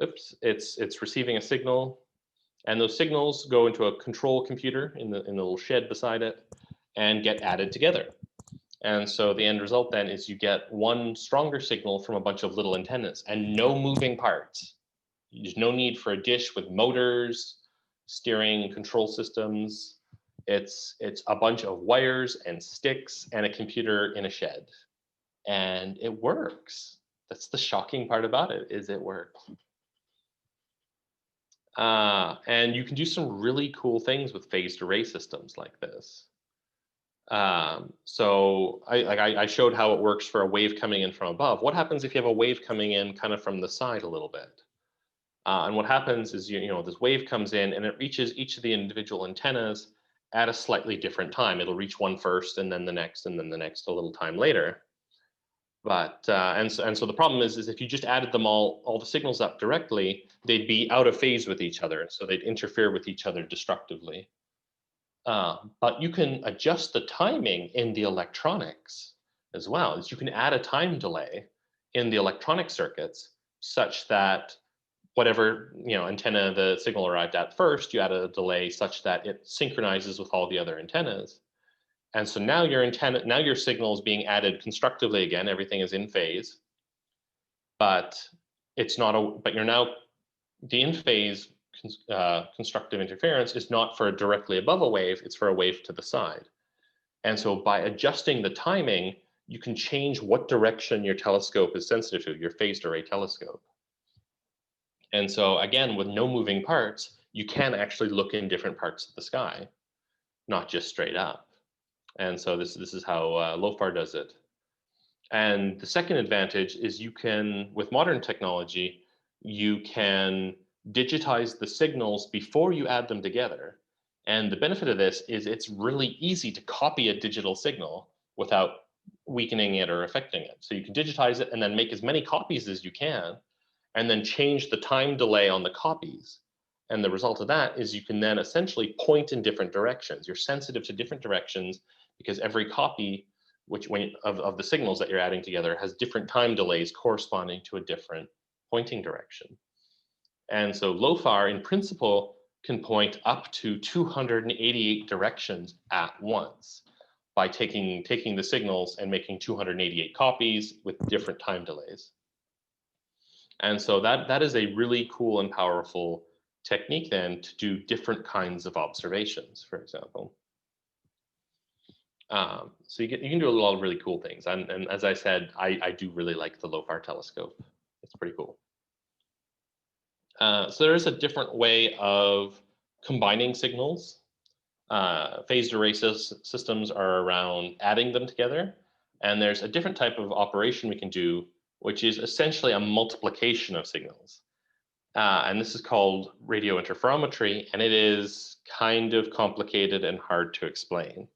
Oops, it's receiving a signal, and those signals go into a control computer in the little shed beside it and get added together. And so the end result then is you get one stronger signal from a bunch of little antennas and no moving parts. There's no need for a dish with motors, steering, control systems. It's a bunch of wires and sticks and a computer in a shed. And it works. That's the shocking part about it, is it works. And you can do some really cool things with phased array systems like this. So I showed how it works for a wave coming in from above. What happens if you have a wave coming in kind of from the side a little bit? And what happens is, you know, this wave comes in and it reaches each of the individual antennas at a slightly different time. It'll reach one first and then the next and then the next a little time later. But, and so the problem is if you just added them all the signals up directly, they'd be out of phase with each other. So they'd interfere with each other destructively. But you can adjust the timing in the electronics as well. You can add a time delay in the electronic circuits such that whatever, you know, antenna the signal arrived at first, you add a delay such that it synchronizes with all the other antennas. And so now your signal is being added constructively again. Everything is in phase, but you're now the in phase constructive interference is not for directly above a wave, it's for a wave to the side. And so by adjusting the timing, you can change what direction your telescope is sensitive to, your phased array telescope. And so again, with no moving parts, you can actually look in different parts of the sky, not just straight up. And so this is how Lofar does it. And the second advantage is you can, with modern technology, you can digitize the signals before you add them together. And the benefit of this is it's really easy to copy a digital signal without weakening it or affecting it. So you can digitize it and then make as many copies as you can, and then change the time delay on the copies. And the result of that is you can then essentially point in different directions. You're sensitive to different directions because every copy of the signals that you're adding together has different time delays corresponding to a different pointing direction. And so Lofar, in principle, can point up to 288 directions at once by taking the signals and making 288 copies with different time delays. And so that is a really cool and powerful technique then to do different kinds of observations, for example. So you can do a lot of really cool things. And as I said, I do really like the Lofar telescope. It's pretty cool. So there is a different way of combining signals. Phased array systems are around adding them together. And there's a different type of operation we can do, which is essentially a multiplication of signals. And this is called radio interferometry, and it is kind of complicated and hard to explain.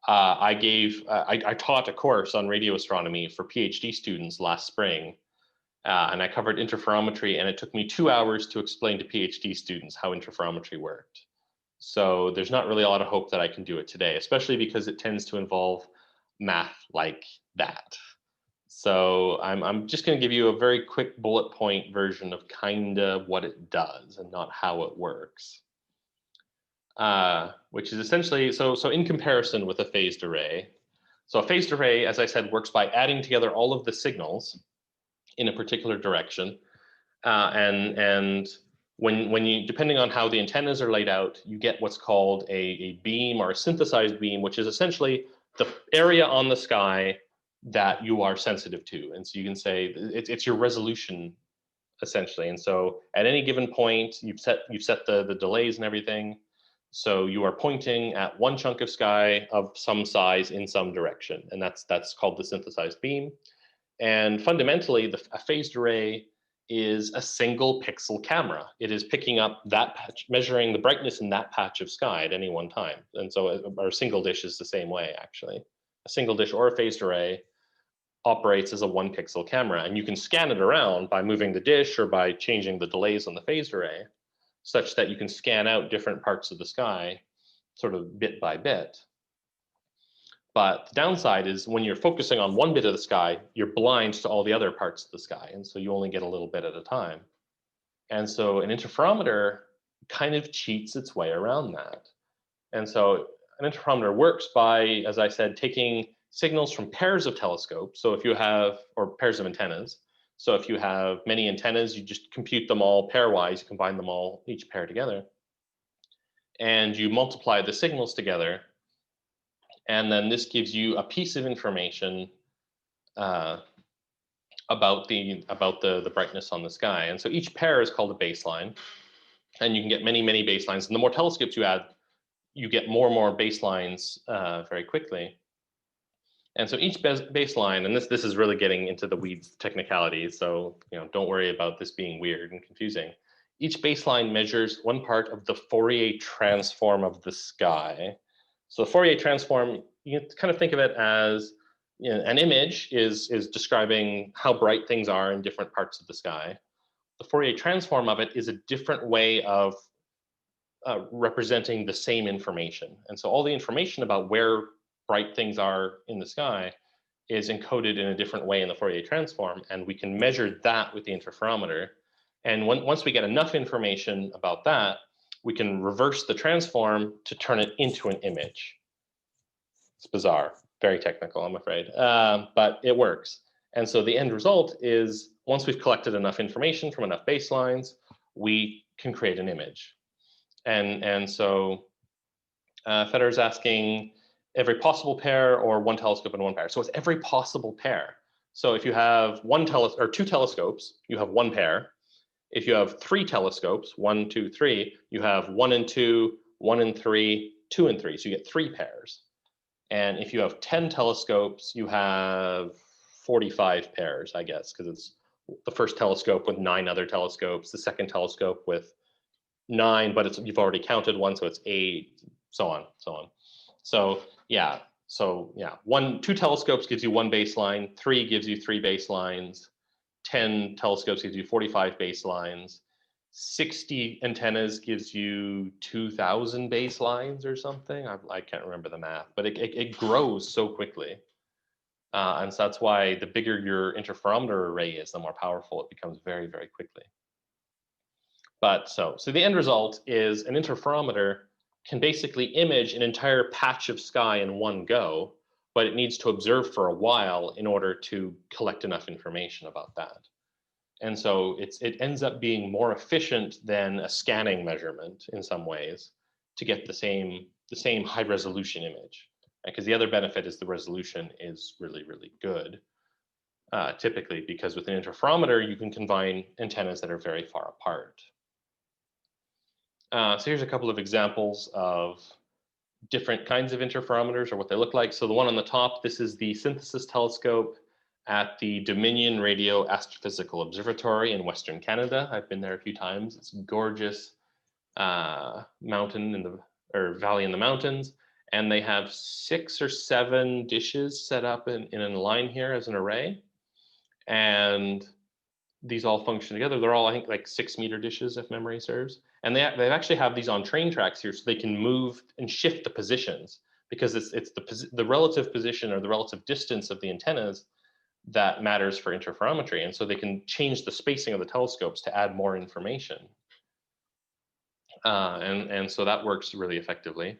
I taught a course on radio astronomy for PhD students last spring, and I covered interferometry, and it took me 2 hours to explain to PhD students how interferometry worked. So there's not really a lot of hope that I can do it today, especially because it tends to involve math like that. So I'm just going to give you a very quick bullet point version of kind of what it does and not how it works. Which is essentially, so in comparison with a phased array. So a phased array, as I said, works by adding together all of the signals in a particular direction. And when you, depending on how the antennas are laid out, you get what's called a beam or a synthesized beam, which is essentially the area on the sky that you are sensitive to. And so you can say it's your resolution essentially. And so at any given point, you've set the delays and everything. So you are pointing at one chunk of sky of some size in some direction, and that's called the synthesized beam. And fundamentally, a phased array is a single pixel camera. It is picking up that patch, measuring the brightness in that patch of sky at any one time. And so our single dish is the same way, actually. A single dish or a phased array operates as a 1 pixel camera, and you can scan it around by moving the dish or by changing the delays on the phased array, such that you can scan out different parts of the sky sort of bit by bit. But the downside is when you're focusing on one bit of the sky, you're blind to all the other parts of the sky. And so you only get a little bit at a time. And so an interferometer kind of cheats its way around that. And so an interferometer works by, as I said, taking signals from pairs of telescopes. So if you have, or pairs of antennas. So if you have many antennas, you just compute them all pairwise, you combine them all, each pair together. And you multiply the signals together. And then this gives you a piece of information about the brightness on the sky. And so each pair is called a baseline. And you can get many, many baselines. And the more telescopes you add, you get more and more baselines very quickly. And so each baseline, and this is really getting into the weeds technicalities, so don't worry about this being weird and confusing. Each baseline measures one part of the Fourier transform of the sky. So the Fourier transform, you can kind of think of it as an image is describing how bright things are in different parts of the sky. The Fourier transform of it is a different way of representing the same information. And so all the information about where bright things are in the sky is encoded in a different way in the Fourier transform, and we can measure that with the interferometer. And once we get enough information about that, we can reverse the transform to turn it into an image. It's bizarre, very technical, I'm afraid, but it works. And so the end result is, once we've collected enough information from enough baselines, we can create an image. And so Federer's asking every possible pair or one telescope and one pair. So it's every possible pair. So if you have two telescopes, you have one pair. If you have three telescopes, 1, 2, 3, you have 1 and 2, 1 and 3, 2 and 3. So you get 3 pairs. And if you have 10 telescopes, you have 45 pairs, I guess, because it's the first telescope with 9 other telescopes, the second telescope with 9, but you've already counted one, so it's 8, so on, so on. So yeah, 2 telescopes gives you 1 baseline, 3 gives you 3 baselines, 10 telescopes gives you 45 baselines, 60 antennas gives you 2,000 baselines or something. I can't remember the math, but it grows so quickly. And so that's why the bigger your interferometer array is, the more powerful it becomes very, very quickly. But so the end result is an interferometer can basically image an entire patch of sky in one go, but it needs to observe for a while in order to collect enough information about that. And so it ends up being more efficient than a scanning measurement in some ways to get the same high resolution image. Because the other benefit is the resolution is really, really good, typically, because with an interferometer, you can combine antennas that are very far apart. So here's a couple of examples of different kinds of interferometers or what they look like. So the one on the top, this is the Synthesis telescope at the Dominion Radio Astrophysical Observatory in Western Canada. I've been there a few times. It's a gorgeous mountain valley in the mountains. And they have 6 or 7 dishes set up in a line here as an array. And these all function together. They're all, I think, like 6-meter dishes, if memory serves. And they actually have these on train tracks here, so they can move and shift the positions, because it's the relative position or the relative distance of the antennas that matters for interferometry. And so they can change the spacing of the telescopes to add more information. And so that works really effectively.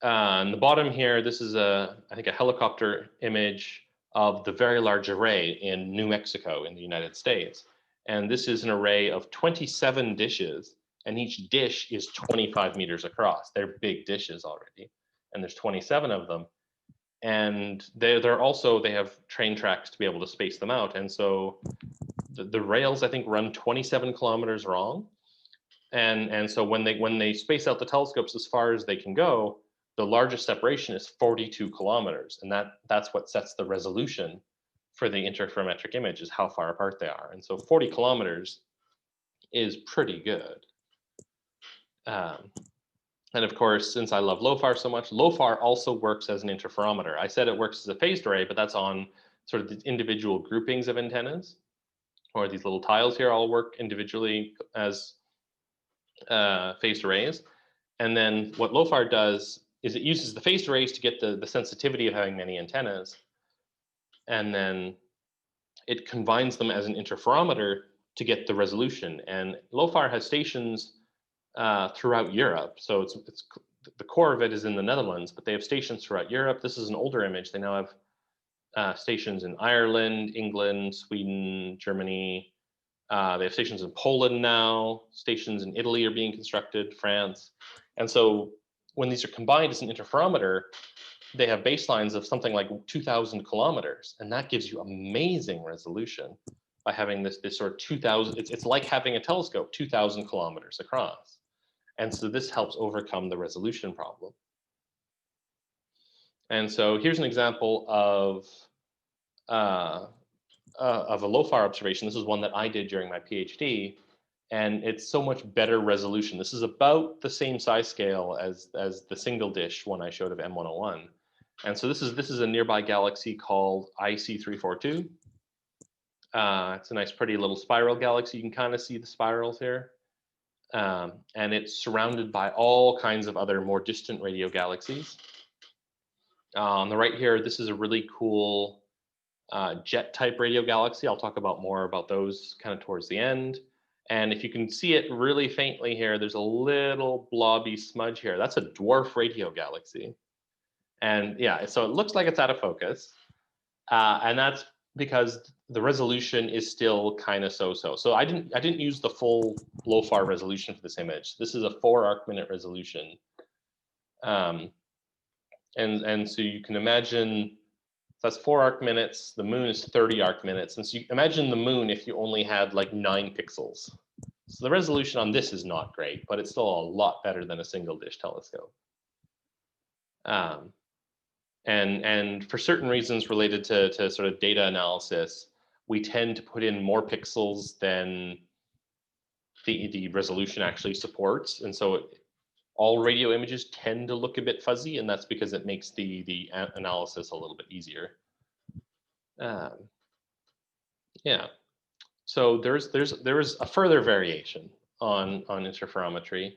On the bottom here, this is I think a helicopter image of the Very Large Array in New Mexico in the United States. And this is an array of 27 dishes, and each dish is 25 meters across. They're big dishes already, and there's 27 of them. And they have train tracks to be able to space them out. And so the rails, I think, run 27 kilometers long. And so when they space out the telescopes as far as they can go, the largest separation is 42 kilometers. And that's what sets the resolution for the interferometric image, is how far apart they are. And so 40 kilometers is pretty good. And of course, since I love Lofar so much, Lofar also works as an interferometer. I said it works as a phased array, but that's on sort of the individual groupings of antennas, or these little tiles here all work individually as phased arrays. And then what Lofar does is it uses the phased arrays to get the sensitivity of having many antennas. And then it combines them as an interferometer to get the resolution. And Lofar has stations throughout Europe. So it's the core of it is in the Netherlands, but they have stations throughout Europe. This is an older image. They now have stations in Ireland, England, Sweden, Germany. They have stations in Poland now. Stations in Italy are being constructed, France. And so when these are combined as an interferometer, they have baselines of something like 2,000 kilometers, and that gives you amazing resolution by having this sort of 2,000. It's like having a telescope 2,000 kilometers across, and so this helps overcome the resolution problem. And so here's an example of a Lofar observation. This is one that I did during my PhD, and it's so much better resolution. This is about the same size scale as the single dish one I showed of M101. And so this is a nearby galaxy called IC342. It's a nice, pretty little spiral galaxy. You can kind of see the spirals here. And it's surrounded by all kinds of other more distant radio galaxies. On the right here, this is a really cool jet type radio galaxy. I'll talk about more about those kind of towards the end. And if you can see it really faintly here, there's a little blobby smudge here. That's a dwarf radio galaxy. And yeah, so it looks like it's out of focus. And that's because the resolution is still kind of so-so. So I didn't use the full Lofar resolution for this image. This is a 4 arc-minute resolution. And so you can imagine, that's 4 arc-minutes. The moon is 30 arc-minutes. And so you imagine the moon if you only had like 9 pixels. So the resolution on this is not great, but it's still a lot better than a single dish telescope. And for certain reasons related to sort of data analysis, we tend to put in more pixels than the resolution actually supports. And so all radio images tend to look a bit fuzzy, and that's because it makes the analysis a little bit easier. Yeah, so there is a further variation on interferometry,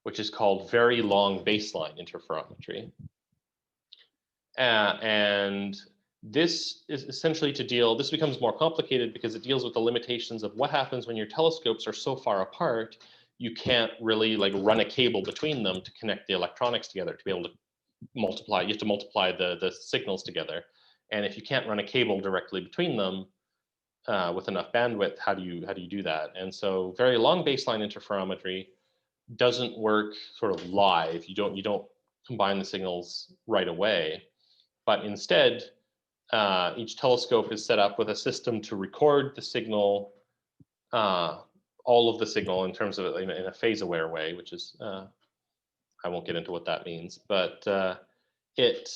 which is called very long baseline interferometry. And this is essentially this becomes more complicated because it deals with the limitations of what happens when your telescopes are so far apart, you can't really like run a cable between them to connect the electronics together to be able to multiply. You have to multiply the signals together. And if you can't run a cable directly between them with enough bandwidth, how do you do that? And so very long baseline interferometry doesn't work sort of live. You don't combine the signals right away. But instead, each telescope is set up with a system to record the signal, all of the signal in terms of in a phase-aware way, which is, I won't get into what that means, but it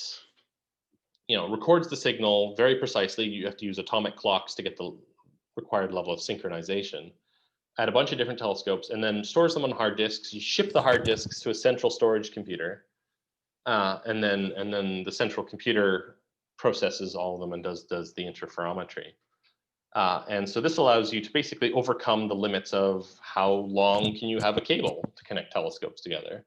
records the signal very precisely. You have to use atomic clocks to get the required level of synchronization at a bunch of different telescopes, and then stores them on hard disks. You ship the hard disks to a central storage computer. And then the central computer processes all of them and does the interferometry. And so this allows you to basically overcome the limits of how long can you have a cable to connect telescopes together.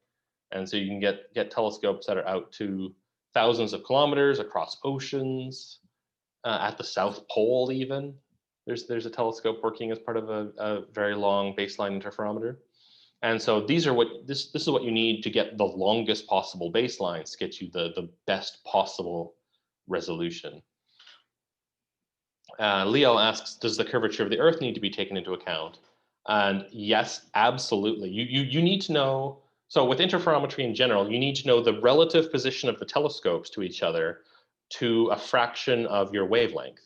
And so you can get telescopes that are out to thousands of kilometers across oceans, at the South Pole even. There's a telescope working as part of a very long baseline interferometer. And so this is what you need to get the longest possible baselines to get you the best possible resolution. Leo asks, does the curvature of the Earth need to be taken into account? And yes, absolutely. You need to know, so with interferometry in general, you need to know the relative position of the telescopes to each other to a fraction of your wavelength.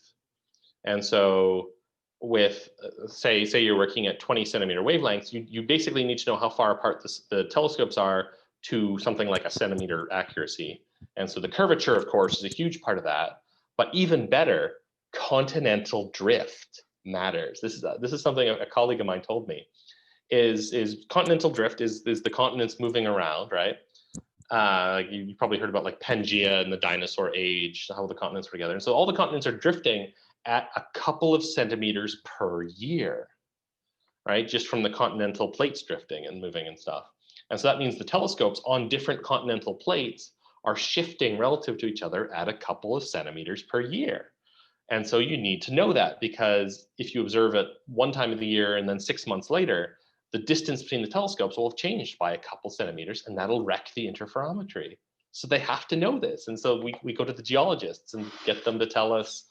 And so with, say you're working at 20 centimeter wavelengths, you basically need to know how far apart the telescopes are to something like a centimeter accuracy. And so the curvature, of course, is a huge part of that. But even better, continental drift matters. This is something a colleague of mine told me. Is continental drift is the continents moving around, right? You probably heard about like Pangea and the dinosaur age, how the continents were together. And so all the continents are drifting at a couple of centimeters per year, right? Just from the continental plates drifting and moving and stuff. And so that means the telescopes on different continental plates are shifting relative to each other at a couple of centimeters per year. And so you need to know that, because if you observe it one time of the year and then 6 months later, the distance between the telescopes will have changed by a couple centimeters, and that'll wreck the interferometry. So they have to know this. And so we go to the geologists and get them to tell us,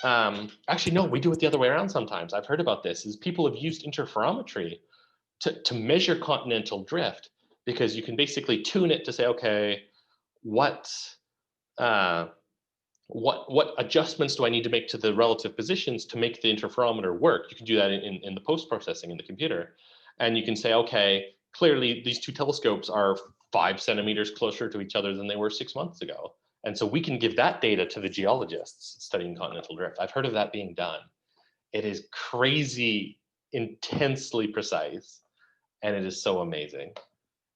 actually, no, we do it the other way around sometimes. I've heard about this, is people have used interferometry to measure continental drift, because you can basically tune it to say, okay, what adjustments do I need to make to the relative positions to make the interferometer work? You can do that in the post-processing in the computer. And you can say, okay, clearly these two telescopes are 5 centimeters closer to each other than they were 6 months ago. And so we can give that data to the geologists studying continental drift. I've heard of that being done. It is crazy, intensely precise, and it is so amazing.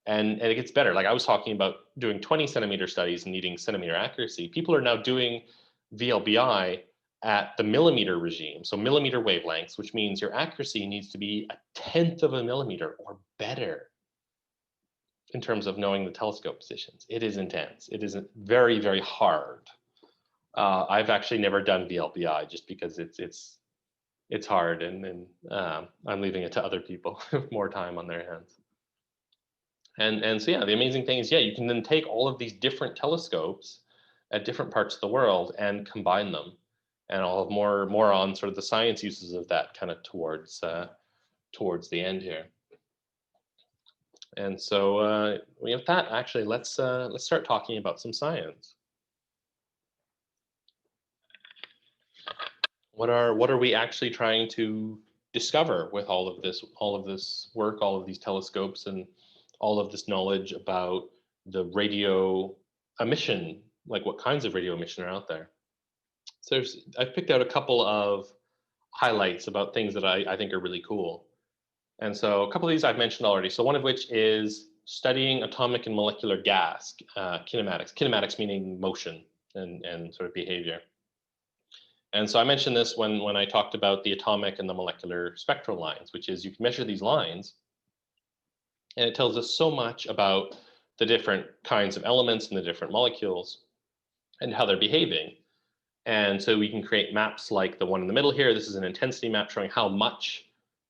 And it gets better. Like I was talking about doing 20 centimeter studies and needing centimeter accuracy. People are now doing VLBI at the millimeter regime. So millimeter wavelengths, which means your accuracy needs to be 1/10 of a millimeter or better in terms of knowing the telescope positions. It is intense. It is very, very hard. I've actually never done VLBI just because it's hard, and I'm leaving it to other people with more time on their hands. And so yeah, the amazing thing is, yeah, you can then take all of these different telescopes at different parts of the world and combine them. And I'll have more on sort of the science uses of that kind of towards the end here. And so with that, actually, let's start talking about some science. What are we actually trying to discover with all of this work, all of these telescopes, and all of this knowledge about the radio emission, like what kinds of radio emission are out there? So I've picked out a couple of highlights about things that I think are really cool. And so a couple of these I've mentioned already. So one of which is studying atomic and molecular gas kinematics. Kinematics meaning motion and sort of behavior. And so I mentioned this when I talked about the atomic and the molecular spectral lines, which is you can measure these lines, and it tells us so much about the different kinds of elements and the different molecules and how they're behaving. And so we can create maps like the one in the middle here. This is an intensity map showing how much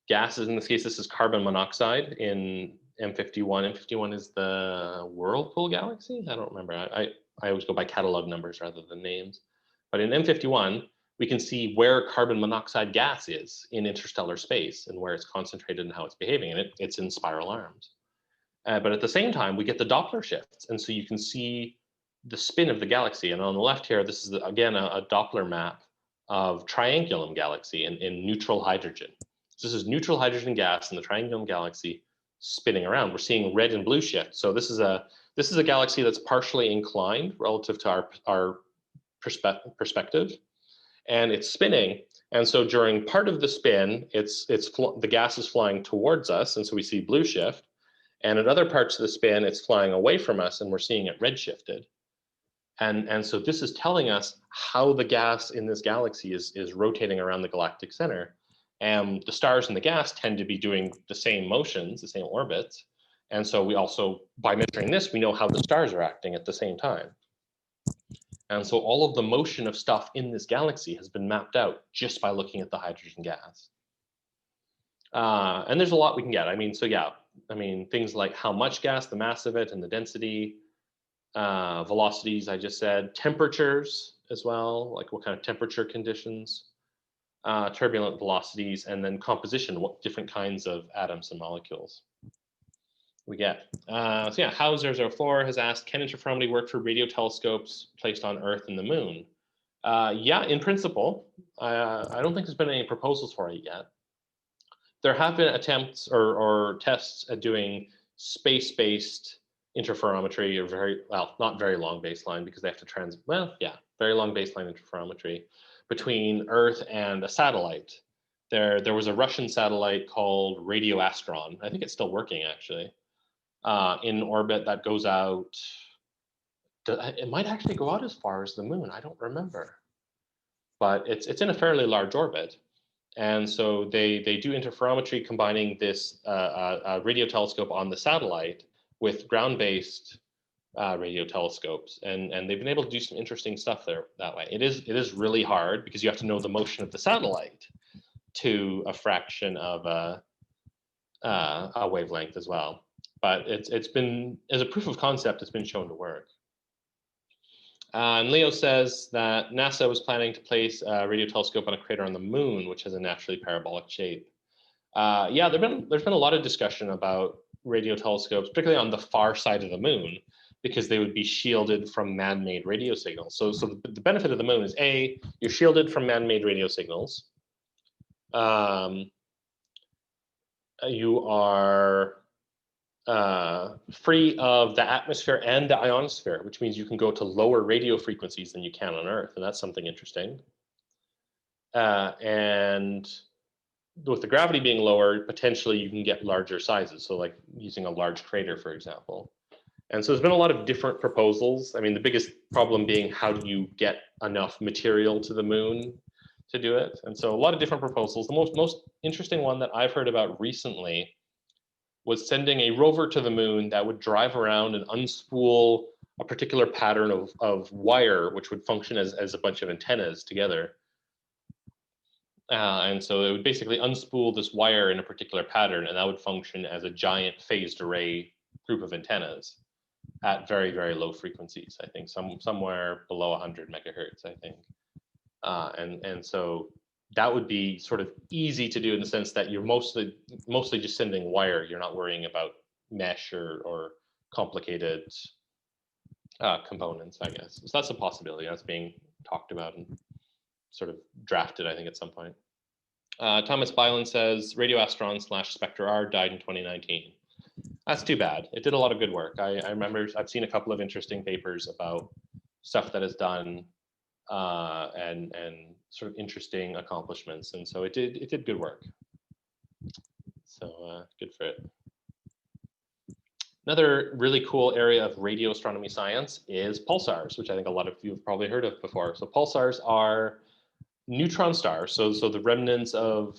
gases. In this case, this is carbon monoxide in M51. M51 is the Whirlpool galaxy? I don't remember. I always go by catalog numbers rather than names. But in M51, we can see where carbon monoxide gas is in interstellar space and where it's concentrated and how it's behaving. And it's in spiral arms. But at the same time, we get the Doppler shifts. And so you can see the spin of the galaxy. And on the left here, this is, again, a Doppler map of Triangulum galaxy in neutral hydrogen. So this is neutral hydrogen gas in the Triangulum galaxy spinning around. We're seeing red and blue shifts. So this is a galaxy that's partially inclined relative to our perspective. And it's spinning, and so during part of the spin, the gas is flying towards us, and so we see blue shift. And at other parts of the spin, it's flying away from us, and we're seeing it red shifted. And so this is telling us how the gas in this galaxy is rotating around the galactic center. And the stars and the gas tend to be doing the same motions, the same orbits. And so we also, by measuring this, we know how the stars are acting at the same time. And so all of the motion of stuff in this galaxy has been mapped out just by looking at the hydrogen gas. And there's a lot we can get. I mean, so yeah, things like how much gas, the mass of it, and the density, velocities, I just said, temperatures as well, like what kind of temperature conditions, turbulent velocities, and then composition, what different kinds of atoms and molecules we get. So yeah, How004 has asked, can interferometry work for radio telescopes placed on Earth and the Moon? Yeah, in principle. I don't think there's been any proposals for it yet. There have been attempts or tests at doing space-based interferometry, or not very long baseline, because they have to very long baseline interferometry between Earth and a satellite. There was a Russian satellite called Radio Astronomy. I think it's still working, actually. In orbit that goes out, it might actually go out as far as the moon, I don't remember. But it's in a fairly large orbit. And so they do interferometry combining this radio telescope on the satellite with ground-based radio telescopes, and they've been able to do some interesting stuff there that way. It is really hard because you have to know the motion of the satellite to a fraction of a wavelength as well. But it's been, as a proof of concept, it's been shown to work. And Leo says that NASA was planning to place a radio telescope on a crater on the moon, which has a naturally parabolic shape. Yeah, there's been a lot of discussion about radio telescopes, particularly on the far side of the moon, because they would be shielded from man-made radio signals. So the benefit of the moon is A, you're shielded from man-made radio signals. You are free of the atmosphere and the ionosphere, which means you can go to lower radio frequencies than you can on Earth, and that's something interesting. And with the gravity being lower, potentially you can get larger sizes. So like using a large crater, for example. And so there's been a lot of different proposals. I mean, the biggest problem being how do you get enough material to the moon to do it? And so a lot of different proposals. The most interesting one that I've heard about recently was sending a rover to the moon that would drive around and unspool a particular pattern of wire, which would function as a bunch of antennas together. And so it would basically unspool this wire in a particular pattern, and that would function as a giant phased array group of antennas at very, very low frequencies. I think somewhere below 100 megahertz, I think. And so that would be sort of easy to do in the sense that you're mostly just sending wire. You're not worrying about mesh or complicated components, I guess. So that's a possibility that's being talked about and sort of drafted, I think, at some point. Thomas Byland says, Radio Astron / Spectral R died in 2019. That's too bad. It did a lot of good work. I remember I've seen a couple of interesting papers about stuff that is done and sort of interesting accomplishments. And so it did good work. So good for it. Another really cool area of radio astronomy science is pulsars, which I think a lot of you have probably heard of before. So pulsars are neutron stars. So the remnants of,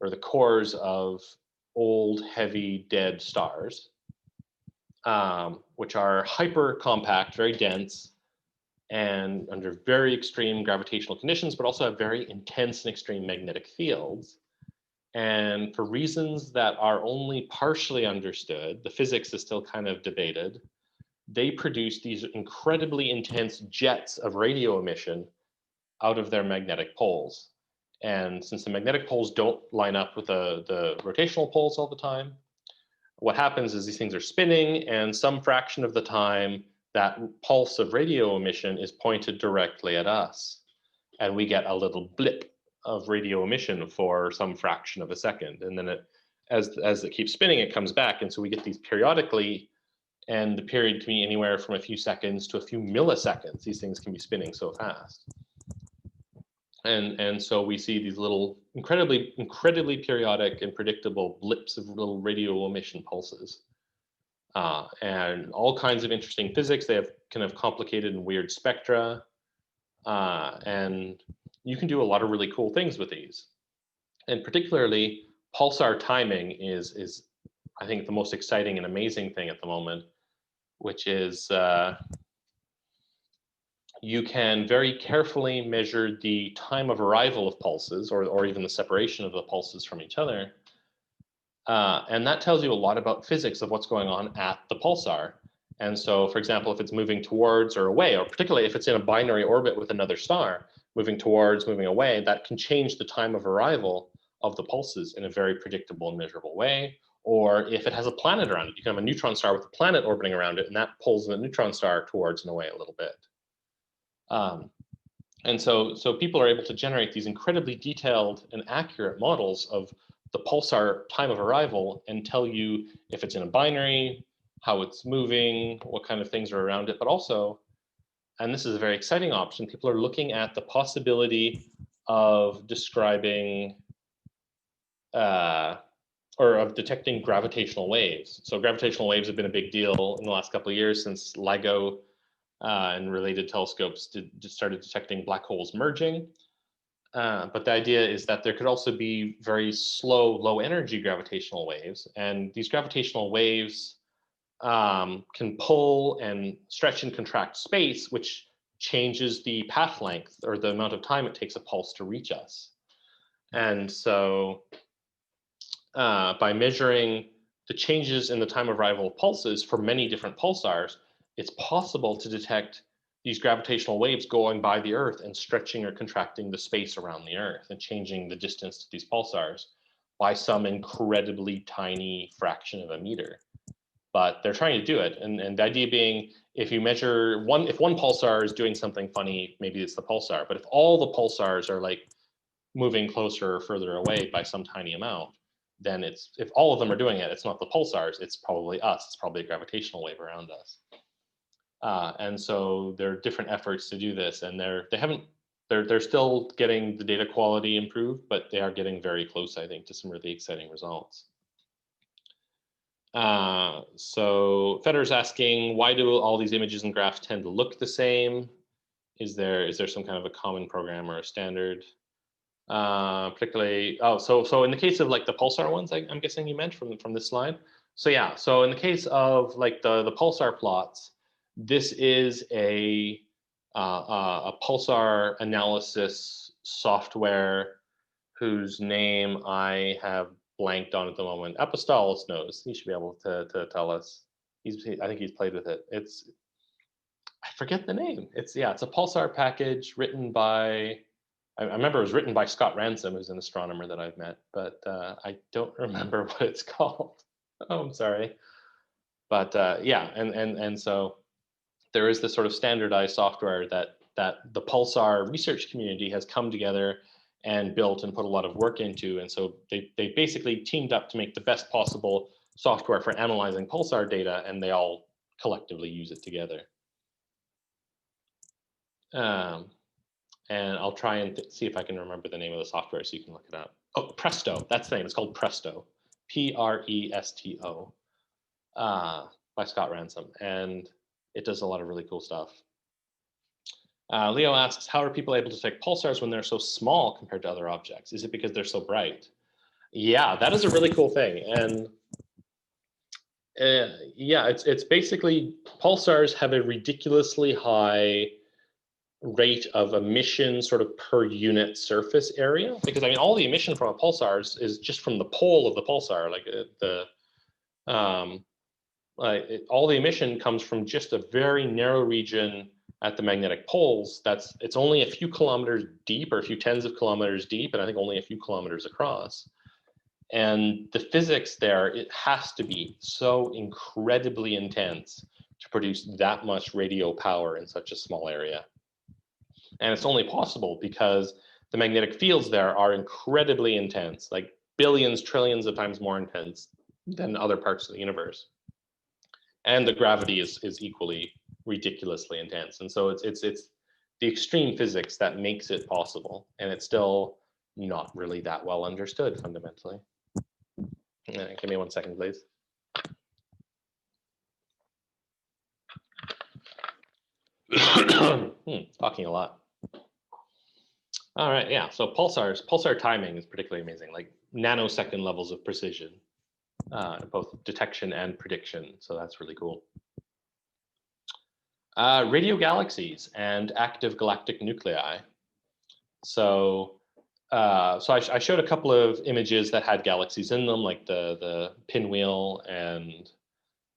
or the cores of old, heavy, dead stars, which are hyper compact, very dense, and under very extreme gravitational conditions, but also have very intense and extreme magnetic fields. And for reasons that are only partially understood, the physics is still kind of debated, they produce these incredibly intense jets of radio emission out of their magnetic poles. And since the magnetic poles don't line up with the rotational poles all the time, what happens is these things are spinning, and some fraction of the time, that pulse of radio emission is pointed directly at us. And we get a little blip of radio emission for some fraction of a second. And then as it keeps spinning, it comes back. And so we get these periodically, and the period can be anywhere from a few seconds to a few milliseconds. These things can be spinning so fast. And so we see these little incredibly periodic and predictable blips of little radio emission pulses. And all kinds of interesting physics. They have kind of complicated and weird spectra. And you can do a lot of really cool things with these. And particularly, pulsar timing is I think, the most exciting and amazing thing at the moment, which is you can very carefully measure the time of arrival of pulses, or even the separation of the pulses from each other. And that tells you a lot about physics of what's going on at the pulsar. And so, for example, if it's moving towards or away, or particularly if it's in a binary orbit with another star, moving towards, moving away, that can change the time of arrival of the pulses in a very predictable and measurable way. Or if it has a planet around it, you can have a neutron star with a planet orbiting around it, and that pulls the neutron star towards and away a little bit. And so people are able to generate these incredibly detailed and accurate models of the pulsar time of arrival and tell you if it's in a binary, how it's moving, what kind of things are around it, but also, and this is a very exciting option, people are looking at the possibility of describing or of detecting gravitational waves. So gravitational waves have been a big deal in the last couple of years since LIGO and related telescopes started detecting black holes merging. But the idea is that there could also be very slow, low energy gravitational waves. And these gravitational waves can pull and stretch and contract space, which changes the path length or the amount of time it takes a pulse to reach us. And so by measuring the changes in the time of arrival of pulses for many different pulsars, it's possible to detect these gravitational waves going by the Earth and stretching or contracting the space around the Earth and changing the distance to these pulsars by some incredibly tiny fraction of a meter. But they're trying to do it. And the idea being, if you measure if one pulsar is doing something funny, maybe it's the pulsar. But if all the pulsars are like moving closer or further away by some tiny amount, then if all of them are doing it, it's not the pulsars, it's probably us. It's probably a gravitational wave around us. And so there are different efforts to do this, and they're still getting the data quality improved, but they are getting very close, I think, to some really exciting results. So Federer's asking, why do all these images and graphs tend to look the same? Is there some kind of a common program or a standard? Particularly, so in the case of like the pulsar ones, I'm guessing you meant from this slide. So yeah, so in the case of like the pulsar plots, this is a pulsar analysis software whose name I have blanked on at the moment. Apostolos knows. He should be able to tell us. I think he's played with it. I forget the name. It's a pulsar package written by, I remember it was written by Scott Ransom, who's an astronomer that I've met, but I don't remember what it's called. Oh, I'm sorry. But yeah, and so there is this sort of standardized software that the pulsar research community has come together and built and put a lot of work into. And so they basically teamed up to make the best possible software for analyzing pulsar data, and they all collectively use it together. And I'll try and see if I can remember the name of the software so you can look it up. Oh, Presto, that's the name. It's called Presto, Presto, by Scott Ransom. And it does a lot of really cool stuff. Leo asks, how are people able to detect pulsars when they're so small compared to other objects? Is it because they're so bright? Yeah, that is a really cool thing. And yeah, it's basically, pulsars have a ridiculously high rate of emission sort of per unit surface area, because I mean all the emission from a pulsar is just from the pole of the pulsar. All the emission comes from just a very narrow region at the magnetic poles. It's only a few kilometers deep, or a few tens of kilometers deep, and I think only a few kilometers across. And the physics there, it has to be so incredibly intense to produce that much radio power in such a small area. And it's only possible because the magnetic fields there are incredibly intense, like billions, trillions of times more intense than other parts of the universe. And the gravity is equally ridiculously intense. And so it's the extreme physics that makes it possible. And it's still not really that well understood fundamentally. Give me 1 second, please. Talking a lot. All right, yeah, so pulsar timing is particularly amazing, like nanosecond levels of precision, both detection and prediction, so that's really cool. Radio galaxies and active galactic nuclei. So I showed a couple of images that had galaxies in them, like the pinwheel and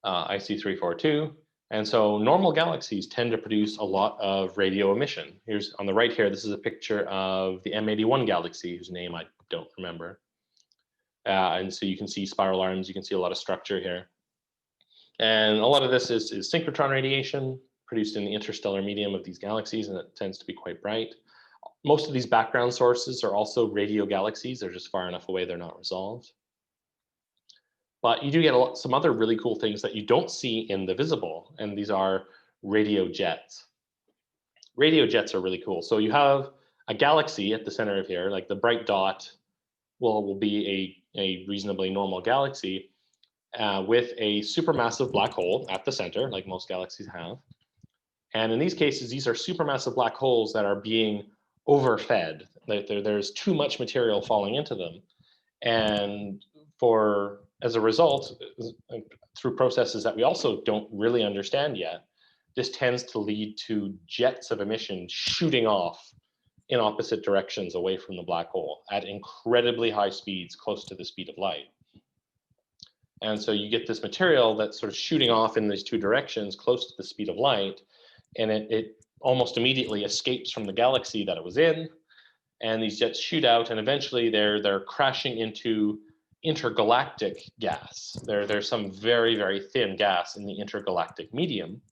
IC342. And so normal galaxies tend to produce a lot of radio emission. Here's on the right here, this is a picture of the M81 galaxy, whose name I don't remember. And so you can see spiral arms, you can see a lot of structure here. And a lot of this is synchrotron radiation produced in the interstellar medium of these galaxies, and it tends to be quite bright. Most of these background sources are also radio galaxies. They're just far enough away, they're not resolved. But you do get some other really cool things that you don't see in the visible, and these are radio jets. Radio jets are really cool. So you have a galaxy at the center of here, like the bright dot will be a reasonably normal galaxy with a supermassive black hole at the center, like most galaxies have. And in these cases, these are supermassive black holes that are being overfed. There's too much material falling into them. And for as a result, through processes that we also don't really understand yet, this tends to lead to jets of emission shooting off in opposite directions away from the black hole at incredibly high speeds, close to the speed of light. And so you get this material that's sort of shooting off in these two directions, close to the speed of light, and it almost immediately escapes from the galaxy that it was in, and these jets shoot out, and eventually they're crashing into intergalactic gas. There's some very, very thin gas in the intergalactic medium,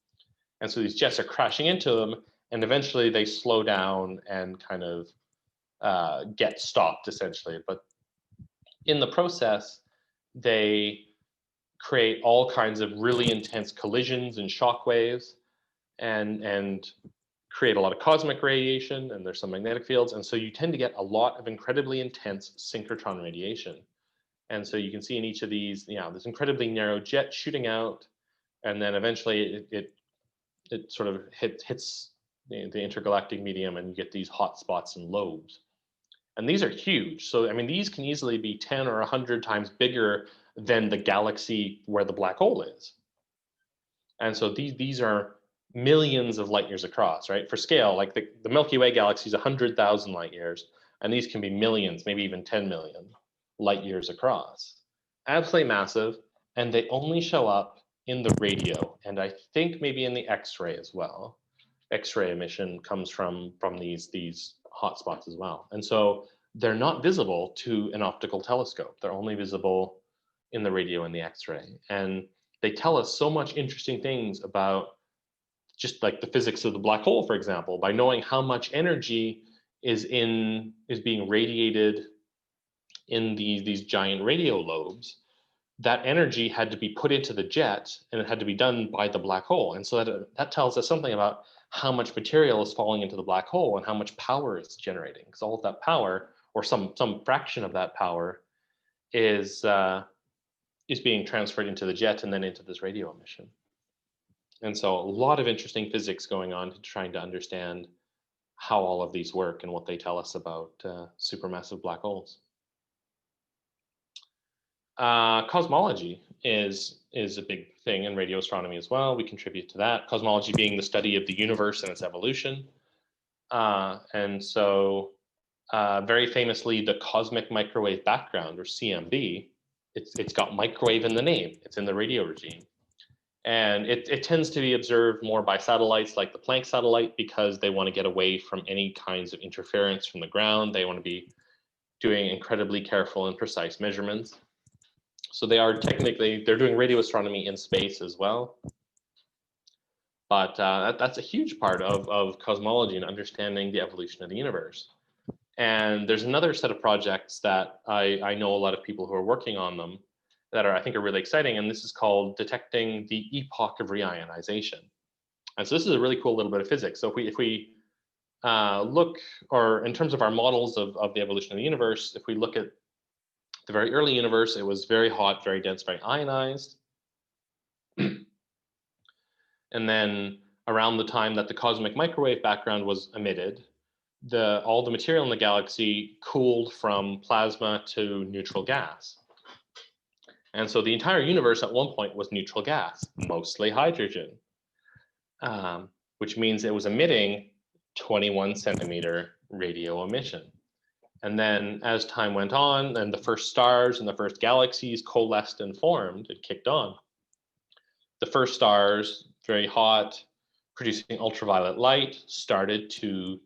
and so these jets are crashing into them, and eventually they slow down and kind of get stopped, essentially. But in the process, they create all kinds of really intense collisions and shock waves, and create a lot of cosmic radiation, and there's some magnetic fields, and so you tend to get a lot of incredibly intense synchrotron radiation. And so you can see in each of these, this incredibly narrow jet shooting out, and then eventually it sort of hits the intergalactic medium, and you get these hot spots and lobes. And these are huge. So I mean, these can easily be 10 or 100 times bigger than the galaxy where the black hole is. And so these are millions of light years across, right? For scale, like the Milky Way galaxy is 100,000 light years, and these can be millions, maybe even 10 million light years across. Absolutely massive, and they only show up in the radio, and I think maybe in the X-ray as well. X-ray emission comes from these hotspots as well. And so they're not visible to an optical telescope. They're only visible in the radio and the X-ray. And they tell us so much interesting things about just like the physics of the black hole, for example, by knowing how much energy is being radiated in these giant radio lobes. That energy had to be put into the jet, and it had to be done by the black hole. And so that tells us something about how much material is falling into the black hole and how much power it's generating. Because all of that power, or some fraction of that power, is being transferred into the jet and then into this radio emission. And so a lot of interesting physics going on to trying to understand how all of these work and what they tell us about supermassive black holes. Cosmology is a big thing in radio astronomy as well. We contribute to that. Cosmology being the study of the universe and its evolution. And so very famously, the cosmic microwave background, or CMB, it's got microwave in the name. It's in the radio regime. And it tends to be observed more by satellites like the Planck satellite, because they want to get away from any kinds of interference from the ground. They want to be doing incredibly careful and precise measurements. So they're doing radio astronomy in space as well. But that's a huge part of cosmology and understanding the evolution of the universe. And there's another set of projects that I know a lot of people who are working on them that I think are really exciting, and this is called detecting the epoch of reionization. And so this is a really cool little bit of physics. So if we look, or in terms of our models of the evolution of the universe, if we look at the very early universe, it was very hot, very dense, very ionized. And then around the time that the cosmic microwave background was emitted, all the material in the galaxy cooled from plasma to neutral gas. And so the entire universe at one point was neutral gas, mostly hydrogen, which means it was emitting 21 centimeter radio emission. And then as time went on, and the first stars and the first galaxies coalesced and formed, it kicked on. The first stars, very hot, producing ultraviolet light, started to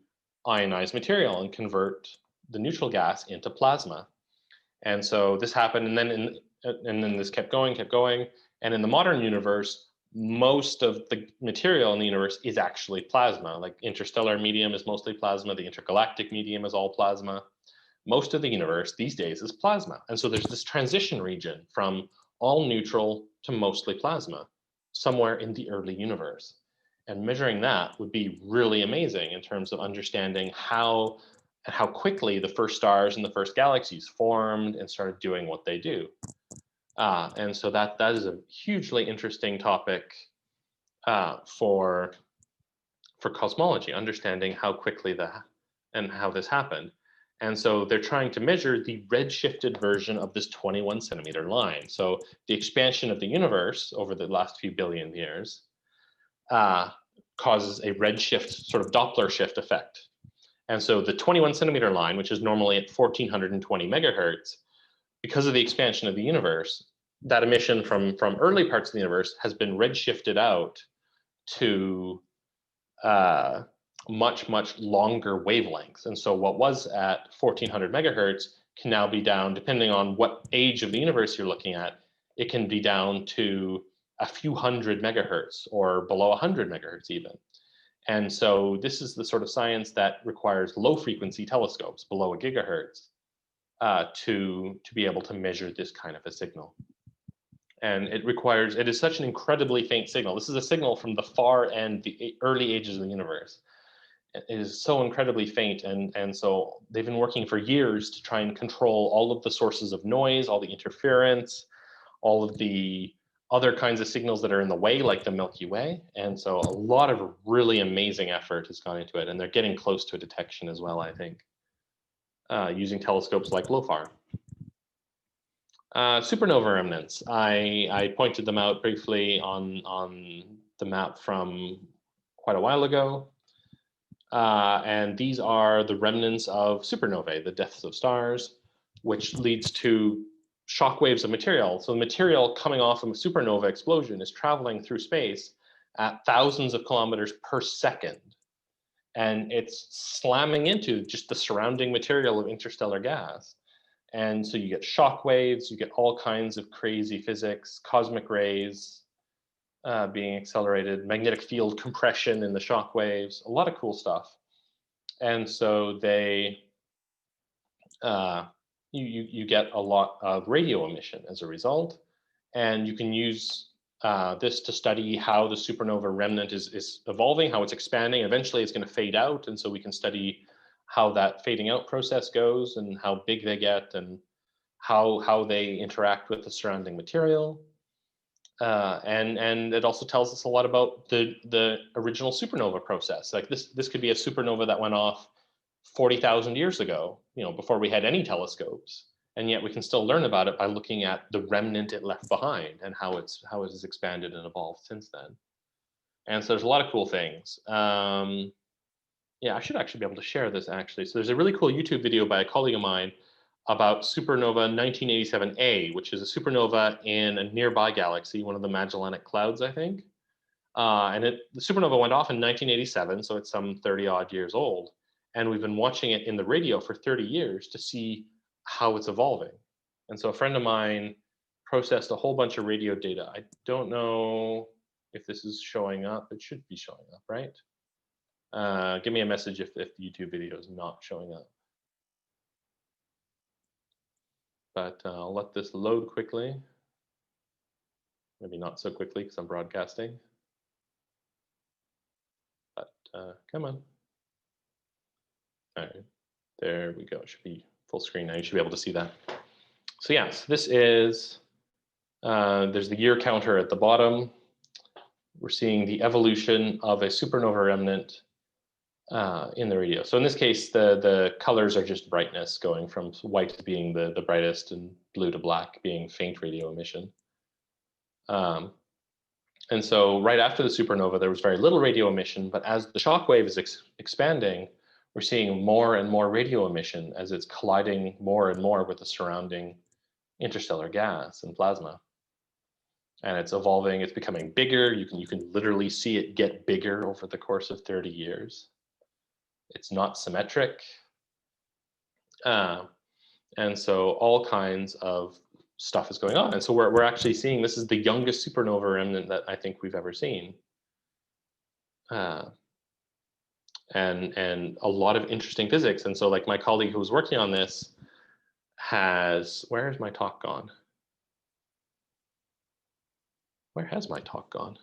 ionize material and convert the neutral gas into plasma. And so this happened, and then this kept going. And in the modern universe, most of the material in the universe is actually plasma. Like interstellar medium is mostly plasma. The intergalactic medium is all plasma. Most of the universe these days is plasma. And so there's this transition region from all neutral to mostly plasma somewhere in the early universe. And measuring that would be really amazing in terms of understanding how quickly the first stars and the first galaxies formed and started doing what they do. And so that is a hugely interesting topic for cosmology, understanding how quickly and how this happened. And so they're trying to measure the redshifted version of this 21 centimeter line. So the expansion of the universe over the last few billion years causes a redshift, sort of Doppler shift effect. And so the 21 centimeter line, which is normally at 1420 megahertz, because of the expansion of the universe, that emission from early parts of the universe has been redshifted out to much, much longer wavelengths. And so what was at 1400 megahertz can now be down, depending on what age of the universe you're looking at, it can be down to a few hundred megahertz or below 100 megahertz even. And so this is the sort of science that requires low frequency telescopes below a gigahertz to be able to measure this kind of a signal. And it is such an incredibly faint signal. This is a signal from the far end, the early ages of the universe. It is so incredibly faint. And so they've been working for years to try and control all of the sources of noise, all the interference, all of the other kinds of signals that are in the way, like the Milky Way. And so a lot of really amazing effort has gone into it. And they're getting close to a detection as well, I think, using telescopes like Lofar. Supernova remnants. I pointed them out briefly on the map from quite a while ago. And these are the remnants of supernovae, the deaths of stars, which leads to shock waves of material. So the material coming off of a supernova explosion is traveling through space at thousands of kilometers per second. And it's slamming into just the surrounding material of interstellar gas. And so you get shock waves, you get all kinds of crazy physics, cosmic rays being accelerated, magnetic field compression in the shock waves, a lot of cool stuff. And so they, you get a lot of radio emission as a result. And you can use this to study how the supernova remnant is evolving, how it's expanding. Eventually it's going to fade out. And so we can study how that fading out process goes and how big they get and how they interact with the surrounding material. And it also tells us a lot about the original supernova process. Like this could be a supernova that went off 40,000 years ago, before we had any telescopes. And yet we can still learn about it by looking at the remnant it left behind and how it has expanded and evolved since then. And so there's a lot of cool things. Yeah, I should actually be able to share this actually. So there's a really cool YouTube video by a colleague of mine about supernova 1987A, which is a supernova in a nearby galaxy, one of the Magellanic Clouds, I think. And the supernova went off in 1987, so it's some 30 odd years old. And we've been watching it in the radio for 30 years to see how it's evolving. And so a friend of mine processed a whole bunch of radio data. I don't know if this is showing up. It should be showing up, right? Give me a message if the YouTube video is not showing up. But I'll let this load quickly. Maybe not so quickly because I'm broadcasting. But come on. All right, there we go. It should be full screen now. You should be able to see that. So yes, this is, there's the year counter at the bottom. We're seeing the evolution of a supernova remnant in the radio. So in this case, the colors are just brightness, going from white being the brightest and blue to black being faint radio emission. And so right after the supernova, there was very little radio emission, but as the shock wave is expanding, we're seeing more and more radio emission as it's colliding more and more with the surrounding interstellar gas and plasma. And it's evolving, it's becoming bigger. You can literally see it get bigger over the course of 30 years. It's not symmetric. And so all kinds of stuff is going on. And so we're actually seeing, this is the youngest supernova remnant that I think we've ever seen. And a lot of interesting physics. And so like my colleague who was working on this has, where has my talk gone? Where has my talk gone?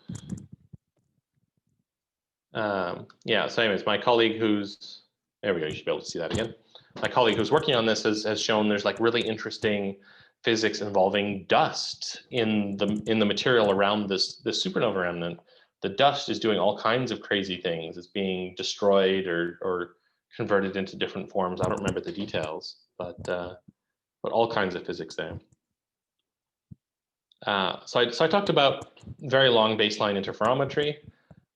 Yeah, so anyways, my colleague who's, there we go, you should be able to see that again. My colleague who's working on this has shown there's like really interesting physics involving dust in the material around this supernova remnant. The dust is doing all kinds of crazy things. It's being destroyed or converted into different forms. I don't remember the details, but all kinds of physics there. So I talked about very long baseline interferometry,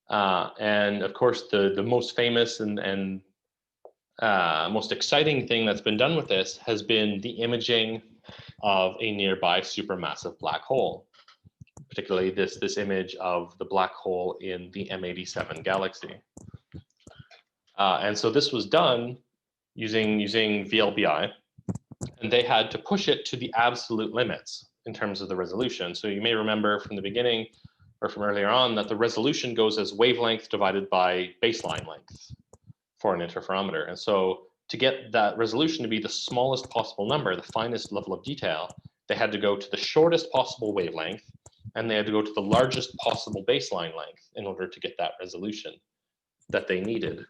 and of course the most famous and most exciting thing that's been done with this has been the imaging of a nearby supermassive black hole, particularly this image of the black hole in the M87 galaxy. And so this was done using VLBI, and they had to push it to the absolute limits in terms of the resolution. So you may remember from the beginning or from earlier on that the resolution goes as wavelength divided by baseline length for an interferometer. And so to get that resolution to be the smallest possible number, the finest level of detail, they had to go to the shortest possible wavelength, and they had to go to the largest possible baseline length in order to get that resolution that they needed.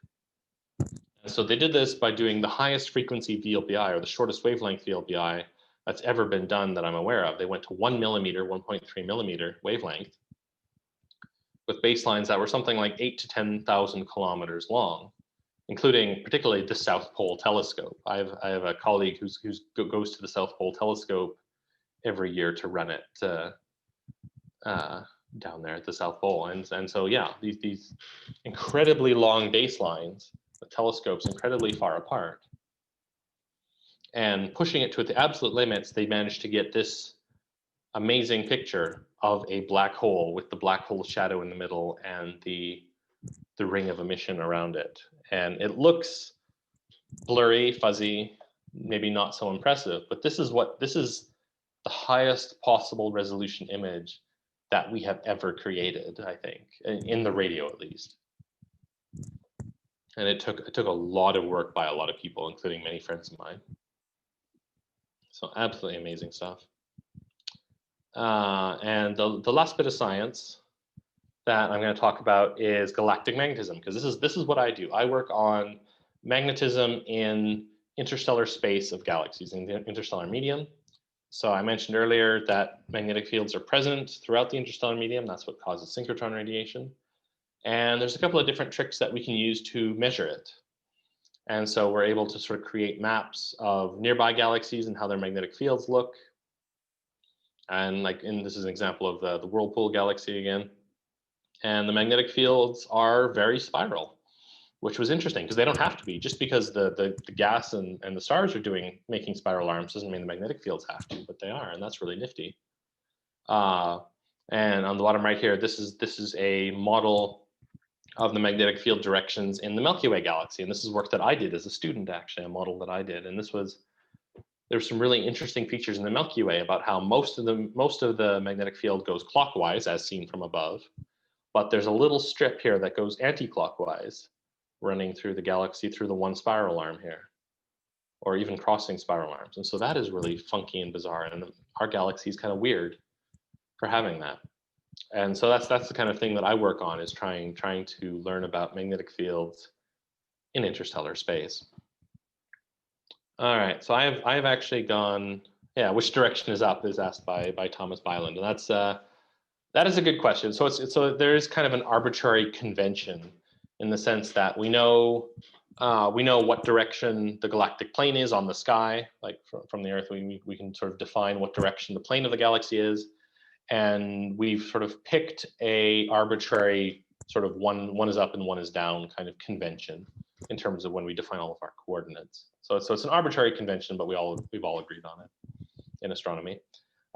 And so they did this by doing the highest frequency VLBI, or the shortest wavelength VLBI that's ever been done that I'm aware of. They went to 1 millimeter, 1.3 millimeter wavelength with baselines that were something like 8,000 to 10,000 kilometers long, including particularly the South Pole telescope. I have a colleague who goes to the South Pole telescope every year to run it down there at the South Pole. And so, yeah, these incredibly long baselines, the telescope's incredibly far apart. And pushing it to the absolute limits, they managed to get this amazing picture of a black hole with the black hole shadow in the middle and the ring of emission around it. And it looks blurry, fuzzy, maybe not so impressive, but this is the highest possible resolution image that we have ever created, I think, in the radio at least. And it took a lot of work by a lot of people, including many friends of mine. So absolutely amazing stuff. And the last bit of science that I'm going to talk about is galactic magnetism, because this is what I do. I work on magnetism in interstellar space of galaxies, in the interstellar medium. So I mentioned earlier that magnetic fields are present throughout the interstellar medium. That's what causes synchrotron radiation. And there's a couple of different tricks that we can use to measure it. And so we're able to sort of create maps of nearby galaxies and how their magnetic fields look. And this is an example of the Whirlpool galaxy again. And the magnetic fields are very spiral, which was interesting because they don't have to be. Just because the gas and the stars are making spiral arms doesn't mean the magnetic fields have to, but they are, and that's really nifty. And on the bottom right here, this is a model of the magnetic field directions in the Milky Way galaxy, and this is work that I did as a student, actually, a model that I did. And there's some really interesting features in the Milky Way about how most of the magnetic field goes clockwise, as seen from above, but there's a little strip here that goes anti-clockwise, running through the galaxy through the one spiral arm here, or even crossing spiral arms. And so that is really funky and bizarre, and our galaxy is kind of weird for having that. And so that's the kind of thing that I work on, is trying to learn about magnetic fields in interstellar space. All right, so I have actually gone, yeah, which direction is up is asked by Thomas Byland, and that is a good question. So there is kind of an arbitrary convention in the sense that we know what direction the galactic plane is on the sky, like from the Earth. We can sort of define what direction the plane of the galaxy is, and we've sort of picked a arbitrary sort of one is up and one is down kind of convention in terms of when we define all of our coordinates. So it's an arbitrary convention, but we've all agreed on it in astronomy.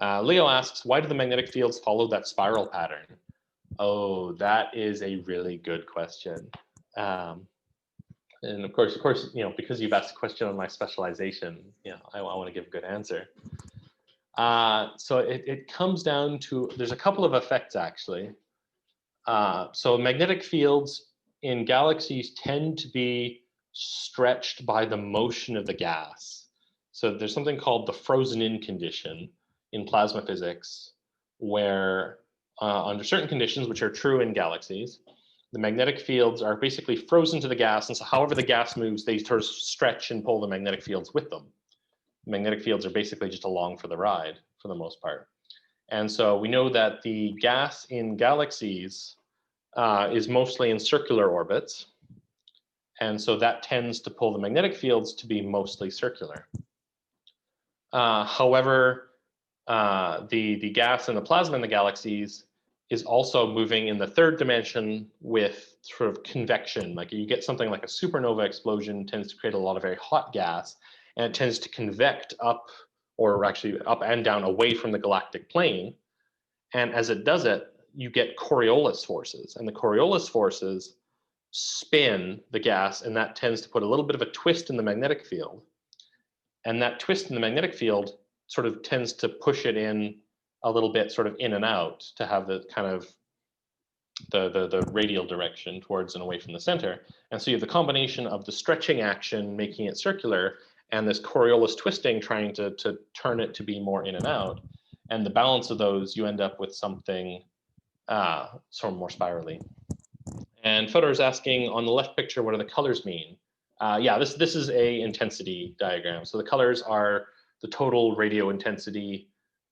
Leo asks, why do the magnetic fields follow that spiral pattern? Oh, that is a really good question. And of course, because you've asked a question on my specialization, I want to give a good answer. So it comes down to, there's a couple of effects actually. So magnetic fields in galaxies tend to be stretched by the motion of the gas. So there's something called the frozen-in condition in plasma physics, where under certain conditions, which are true in galaxies, the magnetic fields are basically frozen to the gas, and so however the gas moves, they sort of stretch and pull the magnetic fields with them. The magnetic fields are basically just along for the ride for the most part. And so we know that the gas in galaxies is mostly in circular orbits, And so that tends to pull the magnetic fields to be mostly circular. However, the gas and the plasma in the galaxies is also moving in the third dimension with sort of convection. Like you get something like a supernova explosion tends to create a lot of very hot gas, and it tends to convect up, or actually up and down away from the galactic plane. And as it does it, you get Coriolis forces, and the Coriolis forces spin the gas, and that tends to put a little bit of a twist in the magnetic field. And that twist in the magnetic field sort of tends to push it in a little bit sort of in and out to have the kind of the radial direction towards and away from the center. And so you have the combination of the stretching action making it circular and this Coriolis twisting trying to turn it to be more in and out. And the balance of those, you end up with something sort of more spirally. And Fodor is asking, on the left picture, what do the colors mean? Yeah, this is a intensity diagram. So the colors are the total radio intensity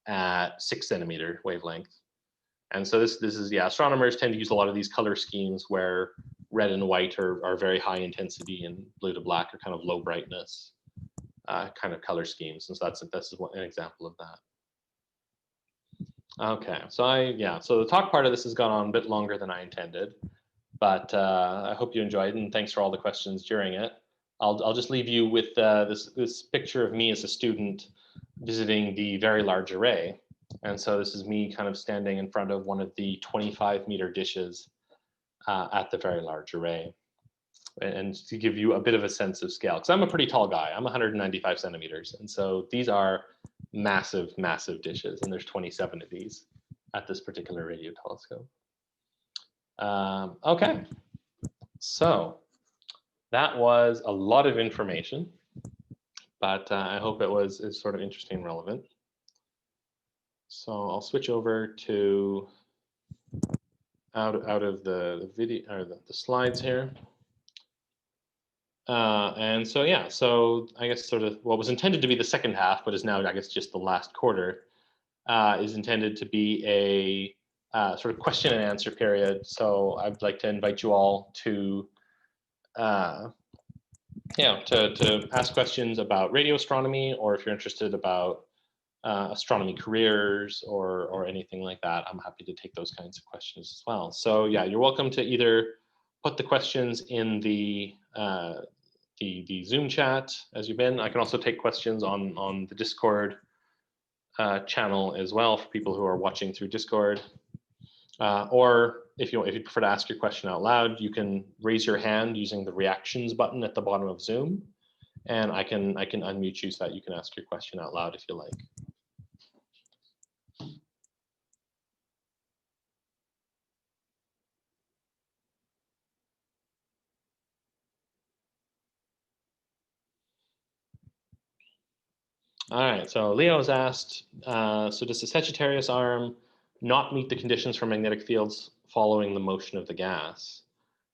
at 6 centimeter wavelength. And so this is, yeah, astronomers tend to use a lot of these color schemes where red and white are very high intensity and blue to black are kind of low brightness kind of color schemes. And so that's an example of that. Okay, so so the talk part of this has gone on a bit longer than I intended, but I hope you enjoyed, and thanks for all the questions during it. I'll just leave you with this picture of me as a student visiting the Very Large Array. And so this is me kind of standing in front of one of the 25-meter dishes at the Very Large Array. And to give you a bit of a sense of scale, because I'm a pretty tall guy, I'm 195 centimeters. And so these are massive, massive dishes, and there's 27 of these at this particular radio telescope. Okay, so that was a lot of information, but I hope it was sort of interesting and relevant. So I'll switch over to out of the video or the slides here. And so, yeah, so I guess sort of what was intended to be the second half, but is now, I guess, just the last quarter, is intended to be a sort of question and answer period. So I'd like to invite you all to to ask questions about radio astronomy, or if you're interested about astronomy careers or anything like that, I'm happy to take those kinds of questions as well. So yeah, you're welcome to either put the questions in the Zoom chat as you've been. I can also take questions on the Discord channel as well for people who are watching through Discord. Or if you prefer to ask your question out loud, you can raise your hand using the reactions button at the bottom of Zoom, and I can unmute you so that you can ask your question out loud if you like. All right, so Leo has asked, so does the Sagittarius arm not meet the conditions for magnetic fields following the motion of the gas?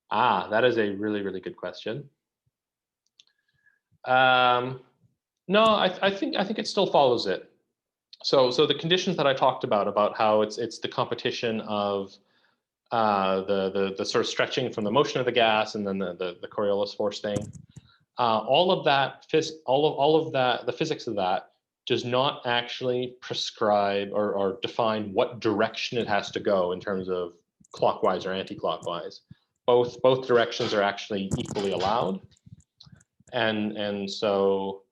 That is a really, really good question. No, I think it still follows it. So the conditions that I talked about how it's the competition of the sort of stretching from the motion of the gas and then the Coriolis force thing. All of that, the physics of that does not actually prescribe or define what direction it has to go in terms of clockwise or anti-clockwise. Both directions are actually equally allowed, and so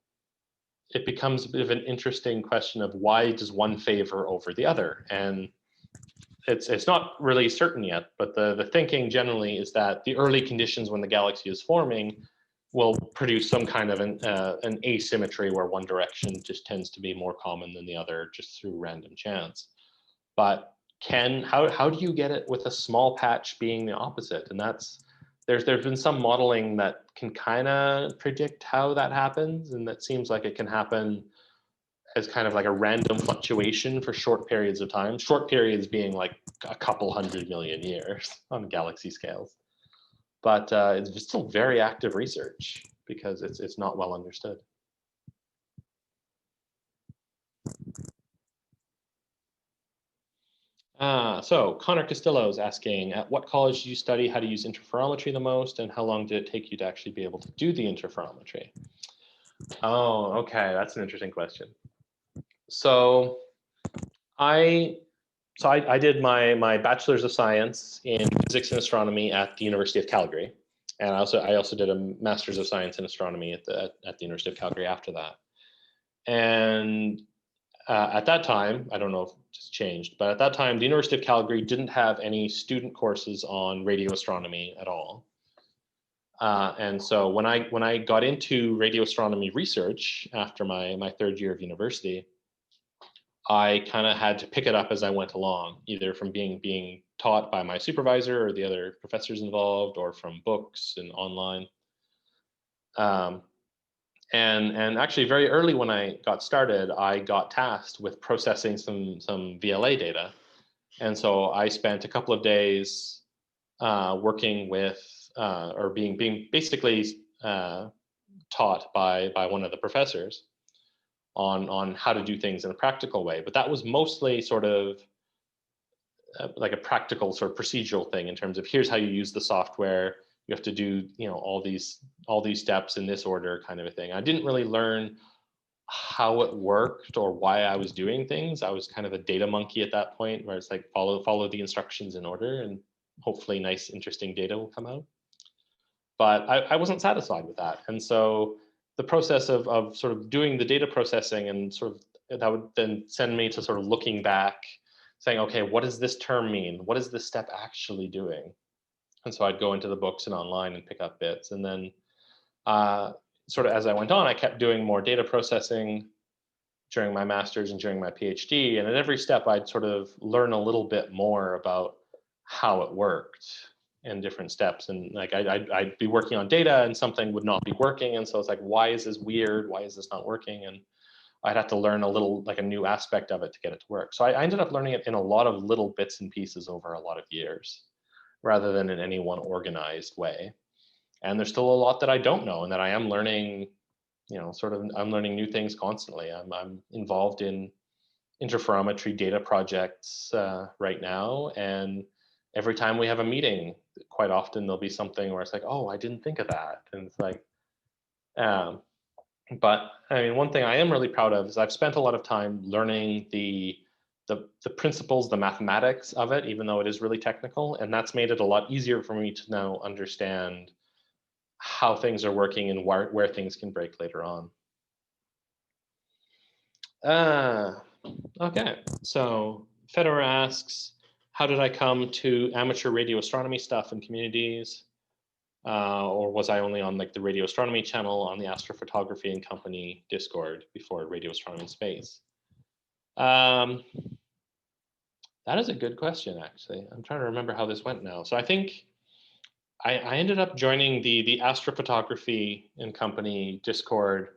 it becomes a bit of an interesting question of why does one favor over the other, and it's not really certain yet. But the thinking generally is that the early conditions when the galaxy is forming will produce some kind of an asymmetry where one direction just tends to be more common than the other just through random chance. But how do you get it with a small patch being the opposite? And there's been some modeling that can kind of predict how that happens, and that seems like it can happen as kind of like a random fluctuation for short periods of time. Short periods being like a couple 100 million years on galaxy scales. But it's still very active research because it's not well understood. So Connor Castillo is asking, at what college did you study how to use interferometry the most, and how long did it take you to actually be able to do the interferometry? Oh, okay, that's an interesting question. So I did my bachelor's of science in physics and astronomy at the University of Calgary, and I also did a master's of science in astronomy at the University of Calgary after that. And at that time, I don't know if it's changed, but at that time, the University of Calgary didn't have any student courses on radio astronomy at all. And so when I got into radio astronomy research after my third year of university, I kind of had to pick it up as I went along, either from being taught by my supervisor or the other professors involved, or from books and online. And actually, very early when I got started, I got tasked with processing some VLA data, and so I spent a couple of days working with or being basically taught by one of the professors on how to do things in a practical way. But that was mostly sort of like a practical sort of procedural thing in terms of here's how you use the software. You have to do, all these steps in this order, kind of a thing. I didn't really learn how it worked or why I was doing things. I was kind of a data monkey at that point, where it's like follow the instructions in order, and hopefully nice, interesting data will come out. But I wasn't satisfied with that, and so the process of sort of doing the data processing and sort of that would then send me to sort of looking back, saying, okay, what does this term mean? What is this step actually doing? And so I'd go into the books and online and pick up bits. And then sort of as I went on, I kept doing more data processing during my master's and during my PhD. And at every step, I'd sort of learn a little bit more about how it worked in different steps. And like I'd be working on data and something would not be working. And so it's like, why is this weird? Why is this not working? And I'd have to learn a little, like a new aspect of it to get it to work. So I ended up learning it in a lot of little bits and pieces over a lot of years, rather than in any one organized way. And there's still a lot that I don't know, and that I am learning, I'm learning new things constantly. I'm involved in interferometry data projects right now, and every time we have a meeting, quite often there'll be something where it's like, oh, I didn't think of that. And it's like, but I mean, one thing I am really proud of is I've spent a lot of time learning the principles, the mathematics of it, even though it is really technical. And that's made it a lot easier for me to now understand how things are working and where things can break later on. Okay, so Federer asks, how did I come to amateur radio astronomy stuff in communities? Or was I only on like the Radio Astronomy channel on the Astrophotography and Company Discord before Radio Astronomy and Space? That is a good question, actually. I'm trying to remember how this went now. So I think I ended up joining the Astrophotography and Company Discord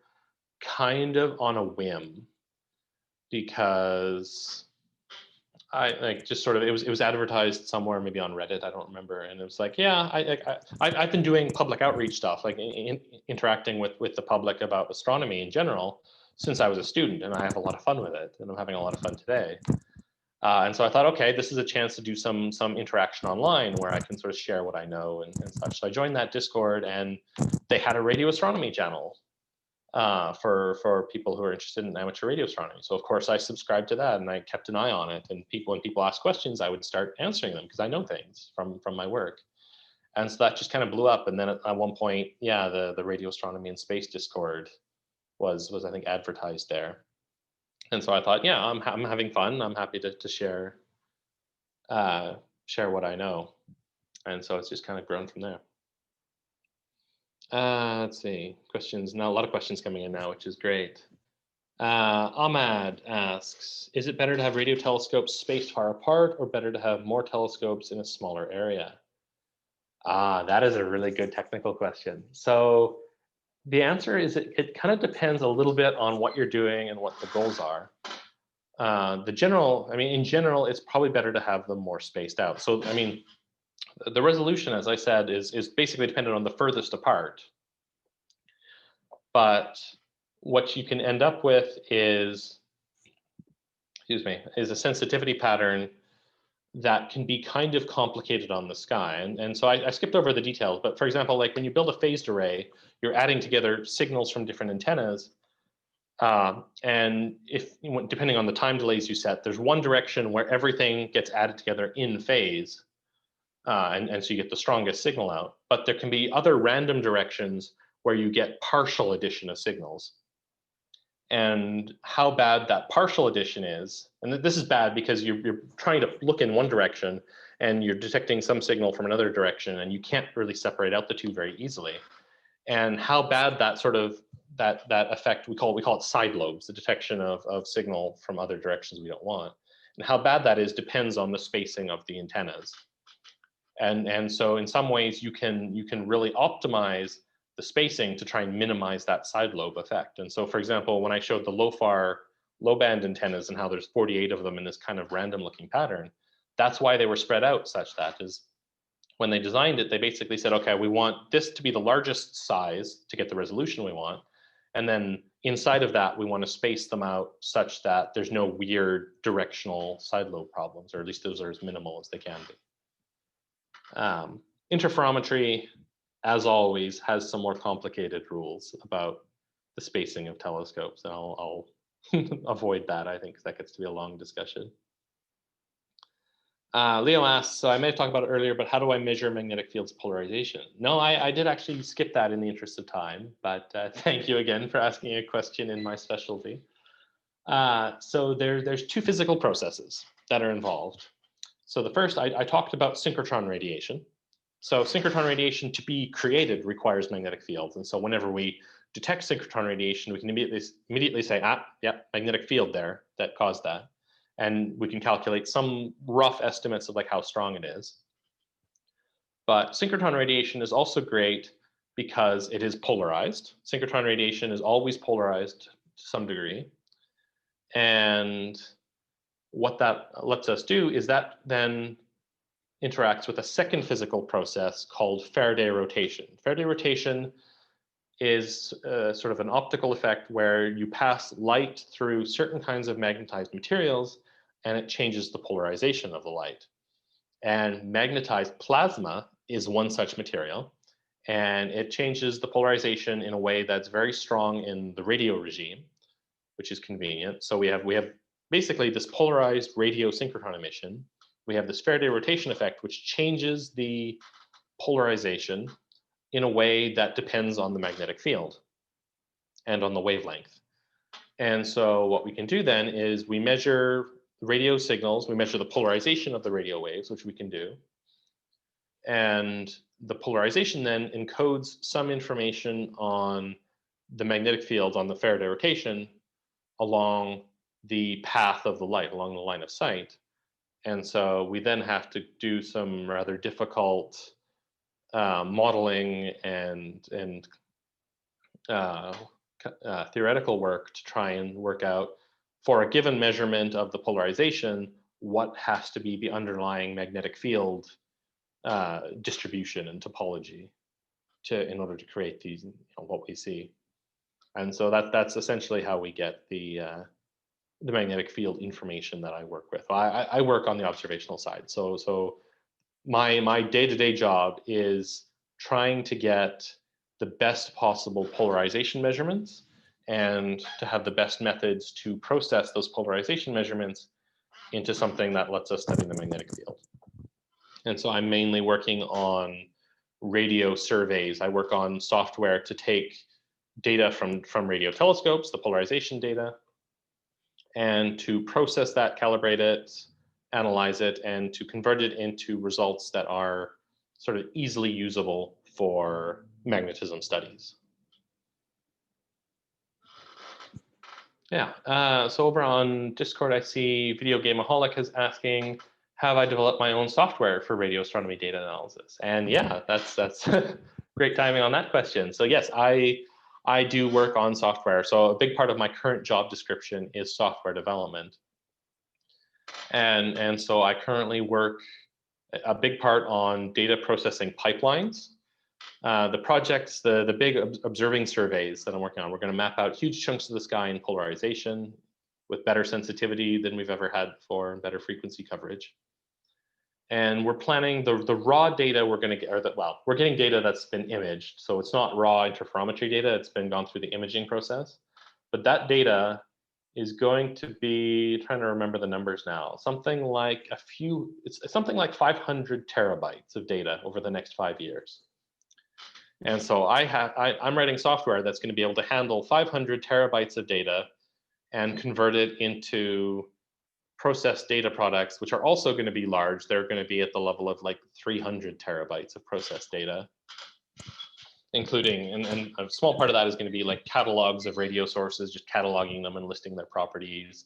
kind of on a whim, because I like just sort of it was advertised somewhere, maybe on Reddit, I don't remember, and it was like, yeah, I've been doing public outreach stuff, like interacting with the public about astronomy in general since I was a student, and I have a lot of fun with it, and I'm having a lot of fun today. And so I thought, okay, this is a chance to do some interaction online where I can sort of share what I know and such. So I joined that Discord, and they had a radio astronomy channel for people who are interested in amateur radio astronomy. So of course I subscribed to that, and I kept an eye on it. And when people asked questions, I would start answering them because I know things from my work. And so that just kind of blew up. And then at one point, yeah, the Radio Astronomy and Space Discord was I think advertised there. And so I thought, yeah, I'm having fun. I'm happy to share what I know. And so it's just kind of grown from there. Let's see, questions now. A lot of questions coming in now, which is great. Ahmad asks, is it better to have radio telescopes spaced far apart, or better to have more telescopes in a smaller area? That is a really good technical question. So the answer is it kind of depends a little bit on what you're doing and what the goals are. In general, it's probably better to have them more spaced out. So, I mean, the resolution, as I said, is basically dependent on the furthest apart. But what you can end up with is a sensitivity pattern that can be kind of complicated on the sky. And so I skipped over the details, but for example, like when you build a phased array, you're adding together signals from different antennas. And depending on the time delays you set, there's one direction where everything gets added together in phase. And so you get the strongest signal out. But there can be other random directions where you get partial addition of signals. And how bad that partial addition is, and this is bad because you're trying to look in one direction and you're detecting some signal from another direction, and you can't really separate out the two very easily. And how bad that sort of that effect, we call it side lobes, the detection of signal from other directions we don't want. And how bad that is depends on the spacing of the antennas. And so in some ways you can really optimize the spacing to try and minimize that side lobe effect. And so, for example, when I showed the Lofar low band antennas and how there's 48 of them in this kind of random looking pattern, that's why they were spread out such that is when they designed it, they basically said, okay, we want this to be the largest size to get the resolution we want. And then inside of that, we want to space them out such that there's no weird directional side lobe problems, or at least those are as minimal as they can be. Interferometry, as always, has some more complicated rules about the spacing of telescopes, and I'll avoid that, I think, because that gets to be a long discussion. Leo asks, so I may have talked about it earlier, but how do I measure magnetic field's polarization? No, I did actually skip that in the interest of time, but thank you again for asking a question in my specialty. So there's two physical processes that are involved. So the first, I talked about synchrotron radiation. So synchrotron radiation to be created requires magnetic fields. And so whenever we detect synchrotron radiation, we can immediately say, yeah, magnetic field there that caused that. And we can calculate some rough estimates of like how strong it is. But synchrotron radiation is also great because it is polarized. Synchrotron radiation is always polarized to some degree. And what that lets us do is that then interacts with a second physical process called Faraday rotation. Faraday rotation is sort of an optical effect where you pass light through certain kinds of magnetized materials and it changes the polarization of the light. And magnetized plasma is one such material, and it changes the polarization in a way that's very strong in the radio regime, which is convenient. So we have basically this polarized radio synchrotron emission. We have this Faraday rotation effect, which changes the polarization in a way that depends on the magnetic field and on the wavelength. And so what we can do then is we measure radio signals, we measure the polarization of the radio waves, which we can do. And the polarization then encodes some information on the magnetic field on the Faraday rotation along the path of the light, along the line of sight. And so we then have to do some rather difficult modeling and theoretical work to try and work out for a given measurement of the polarization, what has to be the underlying magnetic field distribution and topology in order to create these, what we see. And so that's essentially how we get the magnetic field information that I work with. I work on the observational side. So my day-to-day job is trying to get the best possible polarization measurements and to have the best methods to process those polarization measurements into something that lets us study the magnetic field. And so I'm mainly working on radio surveys. I work on software to take data from radio telescopes, the polarization data, and to process that, calibrate it, analyze it, and to convert it into results that are sort of easily usable for magnetism studies. Yeah, so over on Discord, I see Video Gameaholic is asking, have I developed my own software for radio astronomy data analysis? And yeah, that's great timing on that question. So yes, I do work on software. So a big part of my current job description is software development. And so I currently work a big part on data processing pipelines. The projects, the big observing surveys that I'm working on, we're going to map out huge chunks of the sky in polarization with better sensitivity than we've ever had before, and better frequency coverage. And we're planning the raw data we're going to get, we're getting data that's been imaged. So it's not raw interferometry data, it's been gone through the imaging process. But that data is going to be, trying to remember the numbers now, something like it's something like 500 terabytes of data over the next 5 years. And so I'm writing software that's going to be able to handle 500 terabytes of data and convert it into processed data products, which are also going to be large. They're going to be at the level of like 300 terabytes of processed data, including, and a small part of that is going to be like catalogs of radio sources, just cataloging them and listing their properties,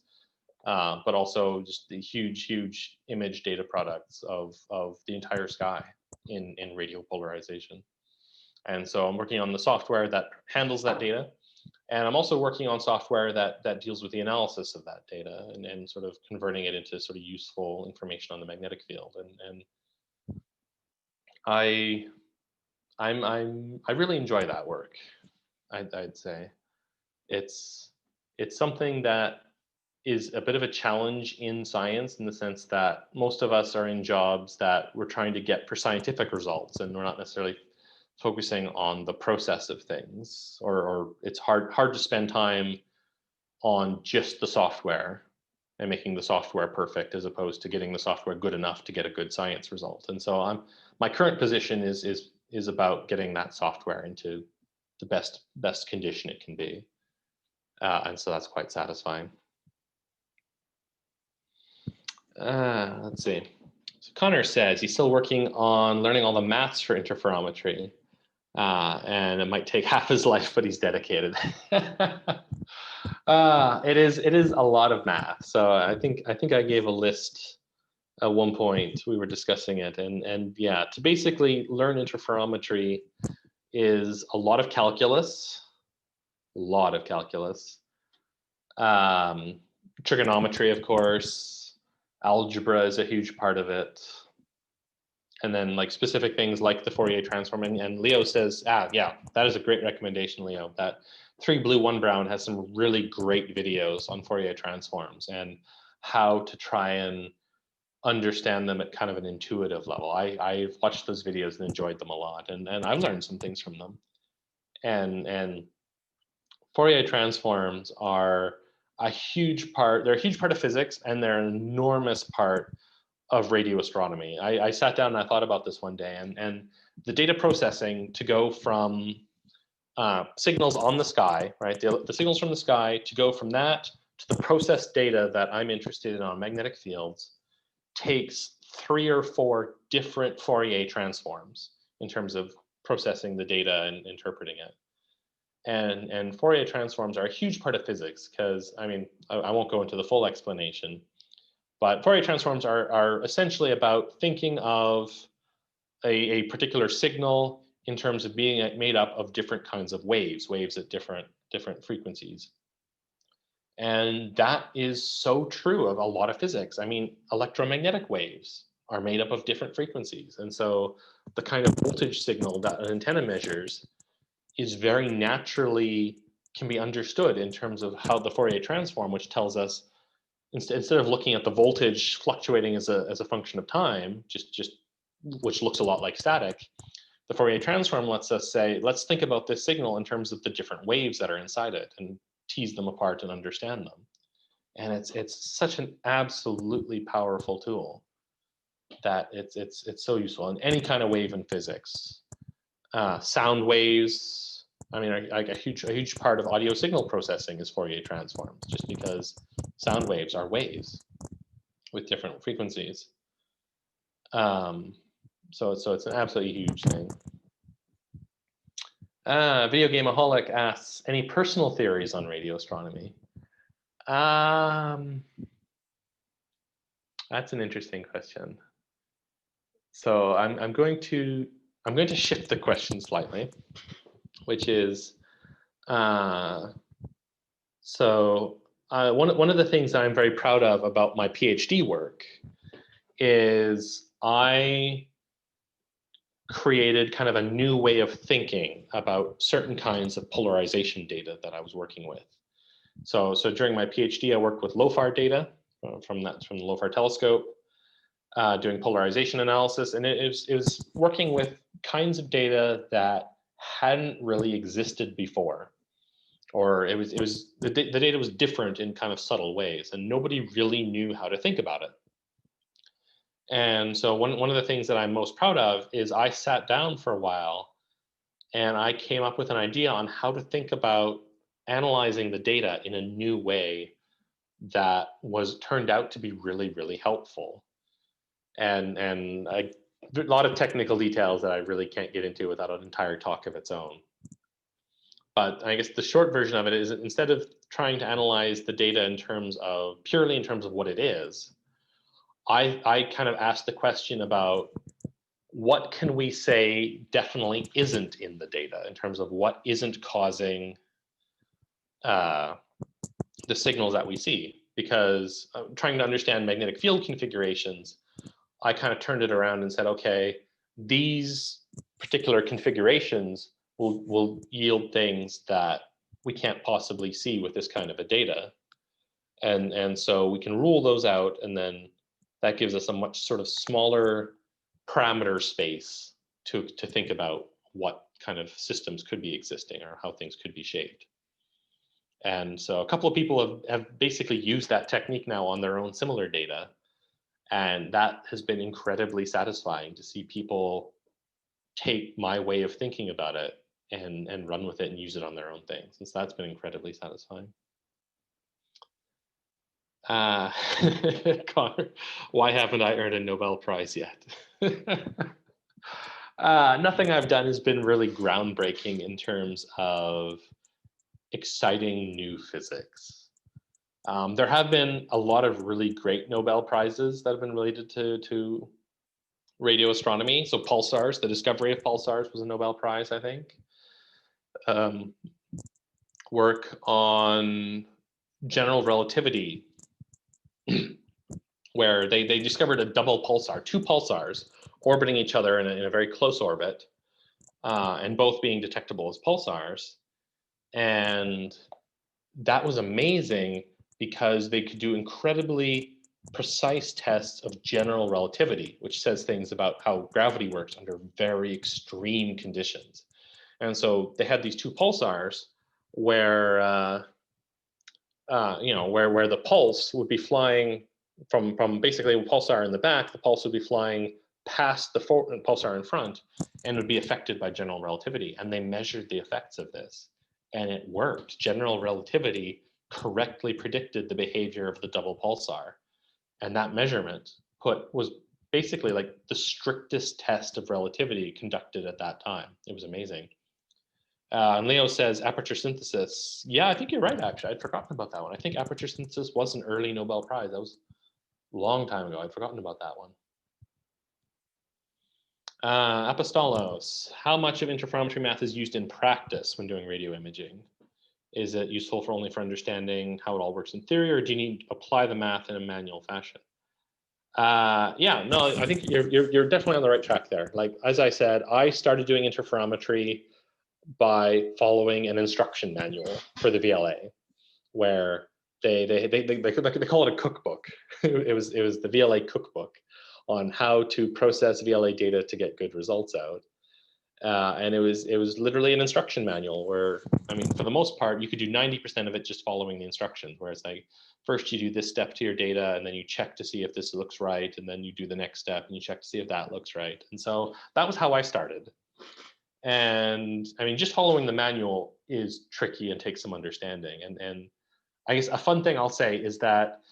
but also just the huge image data products of the entire sky in radio polarization. And so I'm working on the software that handles that data. And I'm also working on software that deals with the analysis of that data and sort of converting it into sort of useful information on the magnetic field. And I really enjoy that work. I'd say it's something that is a bit of a challenge in science, in the sense that most of us are in jobs that we're trying to get for scientific results, and we're not necessarily focusing on the process of things, or it's hard to spend time on just the software and making the software perfect, as opposed to getting the software good enough to get a good science result. And so my current position is about getting that software into the best condition it can be, and so that's quite satisfying. Let's see. So Connor says he's still working on learning all the maths for interferometry. And it might take half his life, but he's dedicated. It is a lot of math. So I think I gave a list at one point. We were discussing it, and yeah, to basically learn interferometry is a lot of calculus, trigonometry, of course, algebra is a huge part of it. And then like specific things like the Fourier transform. And Leo says, yeah, that is a great recommendation, Leo. That 3 Blue 1 Brown has some really great videos on Fourier transforms and how to try and understand them at kind of an intuitive level. I've watched those videos and enjoyed them a lot, and I've learned some things from them. And Fourier transforms are a huge part. They're a huge part of physics, and they're an enormous part of radio astronomy. I sat down and I thought about this one day, and the data processing to go from signals on the sky, right? The signals from the sky, to go from that to the processed data that I'm interested in on magnetic fields, takes 3 or 4 different Fourier transforms in terms of processing the data and interpreting it. And Fourier transforms are a huge part of physics, because I mean, I won't go into the full explanation, but Fourier transforms are essentially about thinking of a particular signal in terms of being made up of different kinds of waves at different frequencies. And that is so true of a lot of physics. I mean, electromagnetic waves are made up of different frequencies. And so the kind of voltage signal that an antenna measures is very naturally can be understood in terms of how the Fourier transform, which tells us, instead of looking at the voltage fluctuating as a function of time, which looks a lot like static, the Fourier transform lets us say, let's think about this signal in terms of the different waves that are inside it and tease them apart and understand them. And it's such an absolutely powerful tool that it's so useful in any kind of wave in physics. Sound waves, I mean, a huge part of audio signal processing is Fourier transforms, just because sound waves are waves with different frequencies. So it's an absolutely huge thing. Video Gameaholic asks, any personal theories on radio astronomy? That's an interesting question. So I'm going to shift the question slightly, which is, one of the things that I'm very proud of about my PhD work is I created kind of a new way of thinking about certain kinds of polarization data that I was working with. So during my PhD, I worked with Lofar data from the Lofar telescope. doing polarization analysis, and it was working with kinds of data that hadn't really existed before, or the data was different in kind of subtle ways, and nobody really knew how to think about it. And so one of the things that I'm most proud of is I sat down for a while and I came up with an idea on how to think about analyzing the data in a new way that turned out to be really, really helpful. And a lot of technical details that I really can't get into without an entire talk of its own. But I guess the short version of it is, instead of trying to analyze the data purely in terms of what it is, I kind of asked the question about what can we say definitely isn't in the data in terms of what isn't causing the signals that we see. Because trying to understand magnetic field configurations, I kind of turned it around and said, okay, these particular configurations will yield things that we can't possibly see with this kind of a data. And so we can rule those out, and then that gives us a much sort of smaller parameter space to think about what kind of systems could be existing or how things could be shaped. And so a couple of people have basically used that technique now on their own similar data. And that has been incredibly satisfying to see people take my way of thinking about it and run with it and use it on their own things. And so that's been incredibly satisfying. Connor, why haven't I earned a Nobel Prize yet? Nothing I've done has been really groundbreaking in terms of exciting new physics. There have been a lot of really great Nobel Prizes that have been related to radio astronomy. So pulsars, the discovery of pulsars was a Nobel Prize, I think. Work on general relativity, where they discovered a double pulsar, two pulsars orbiting each other in a very close orbit, and both being detectable as pulsars. And that was amazing because they could do incredibly precise tests of general relativity, which says things about how gravity works under very extreme conditions. And so they had these two pulsars where where the pulse would be flying from basically a pulsar in the back, the pulse would be flying past the pulsar in front and would be affected by general relativity. And they measured the effects of this, and it worked. General relativity correctly predicted the behavior of the double pulsar. And that measurement was basically like the strictest test of relativity conducted at that time. It was amazing. And Leo says aperture synthesis. Yeah, I think you're right, actually. I'd forgotten about that one. I think aperture synthesis was an early Nobel Prize. That was a long time ago. I'd forgotten about that one. Apostolos, how much of interferometry math is used in practice when doing radio imaging? Is it useful only for understanding how it all works in theory, or do you need to apply the math in a manual fashion? Yeah, no, I think you're definitely on the right track there. Like, as I said, I started doing interferometry by following an instruction manual for the VLA, where they call it a cookbook. it was the VLA cookbook on how to process VLA data to get good results out. And it was literally an instruction manual where, I mean, for the most part, you could do 90% of it just following the instructions, where it's like, first you do this step to your data, and then you check to see if this looks right, and then you do the next step, and you check to see if that looks right. And so that was how I started. And I mean, just following the manual is tricky and takes some understanding. And I guess a fun thing I'll say is that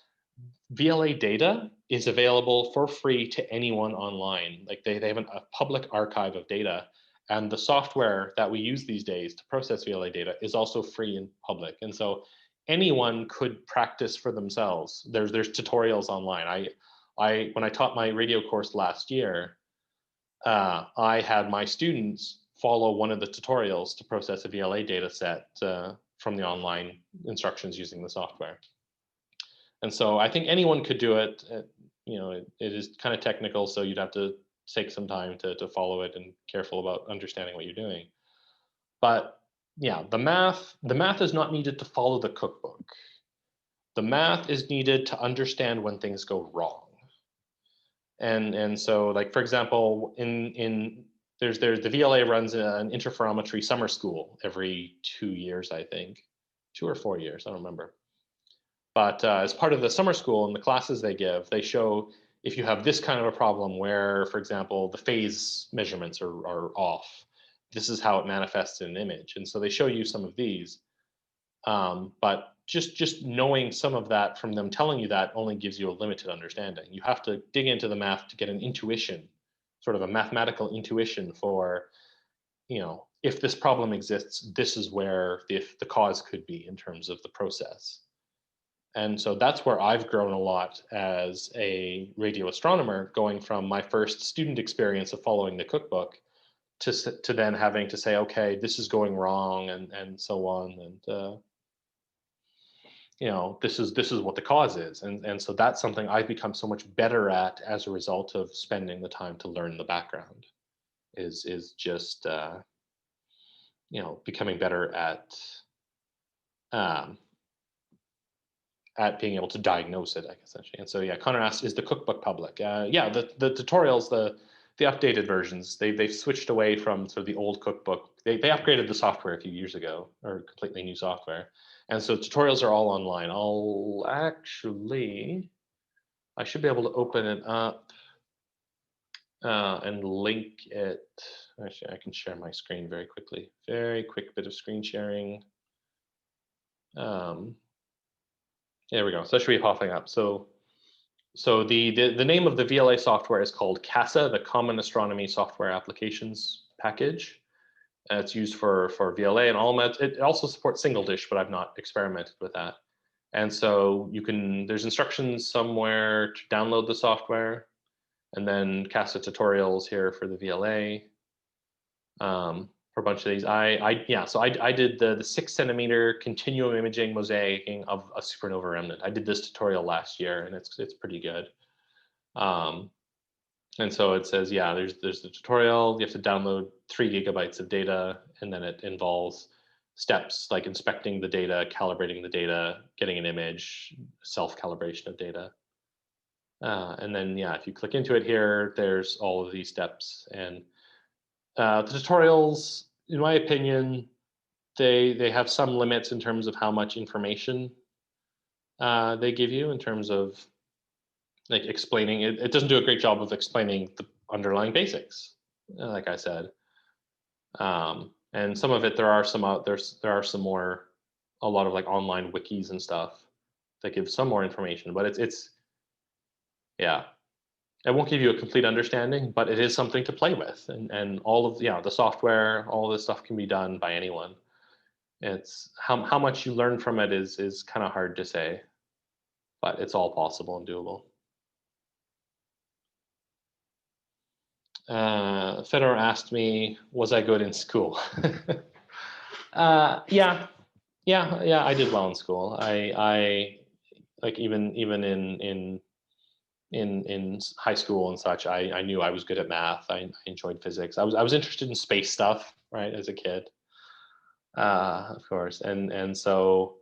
VLA data is available for free to anyone online. Like they have a public archive of data, and the software that we use these days to process VLA data is also free and public. And so anyone could practice for themselves. There's tutorials online. When I taught my radio course last year, I had my students follow one of the tutorials to process a VLA data set from the online instructions using the software. And so I think anyone could do it. It is kind of technical, so you'd have to take some time to follow it and careful about understanding what you're doing. But yeah, the math is not needed to follow the cookbook. The math is needed to understand when things go wrong. And so, like, for example, there's the VLA runs an interferometry summer school every 2 years, I think, 2 or 4 years, I don't remember. But as part of the summer school and the classes they give, they show if you have this kind of a problem where, for example, the phase measurements are off, this is how it manifests in an image. And so they show you some of these. But just knowing some of that from them telling you that only gives you a limited understanding. You have to dig into the math to get an intuition, sort of a mathematical intuition for, if this problem exists, this is where the cause could be in terms of the process. And so that's where I've grown a lot as a radio astronomer, going from my first student experience of following the cookbook to then having to say, okay, this is going wrong, and so on, and this is what the cause is, and so that's something I've become so much better at as a result of spending the time to learn the background. Is just becoming better at being able to diagnose it, I guess, essentially. And so, yeah, Connor asked, is the cookbook public? Yeah, the tutorials, the updated versions, they've switched away from sort of the old cookbook. They upgraded the software a few years ago, or completely new software. And so tutorials are all online. I should be able to open it up and link it. Actually, I can share my screen very quickly. Very quick bit of screen sharing. There we go. So that should be popping up. So the name of the VLA software is called CASA, the Common Astronomy Software Applications Package. It's used for VLA and ALMA. It also supports single dish, but I've not experimented with that. And so there's instructions somewhere to download the software, and then CASA tutorials here for the VLA. For a bunch of these, so I did the 6 centimeter continuum imaging mosaicing of a supernova remnant. I did this tutorial last year, and it's pretty good. And so it says, yeah, there's the tutorial. You have to download 3 gigabytes of data, and then it involves steps like inspecting the data, calibrating the data, getting an image, self-calibration of data. And then, yeah, if you click into it here, there's all of these steps. And the tutorials, in my opinion, they have some limits in terms of how much information they give you in terms of like explaining it. It doesn't do a great job of explaining the underlying basics, like I said. And some of it, there are some more, a lot of like online wikis and stuff that give some more information, but it's yeah. It won't give you a complete understanding, but it is something to play with, and all of the software, all this stuff can be done by anyone. It's how much you learn from it is kind of hard to say, but it's all possible and doable. Fedor asked me, was I good in school? Yeah, I did well in school. I like even in high school and such, I knew I was good at math. I enjoyed physics. I was interested in space stuff, right, as a kid, of course. And so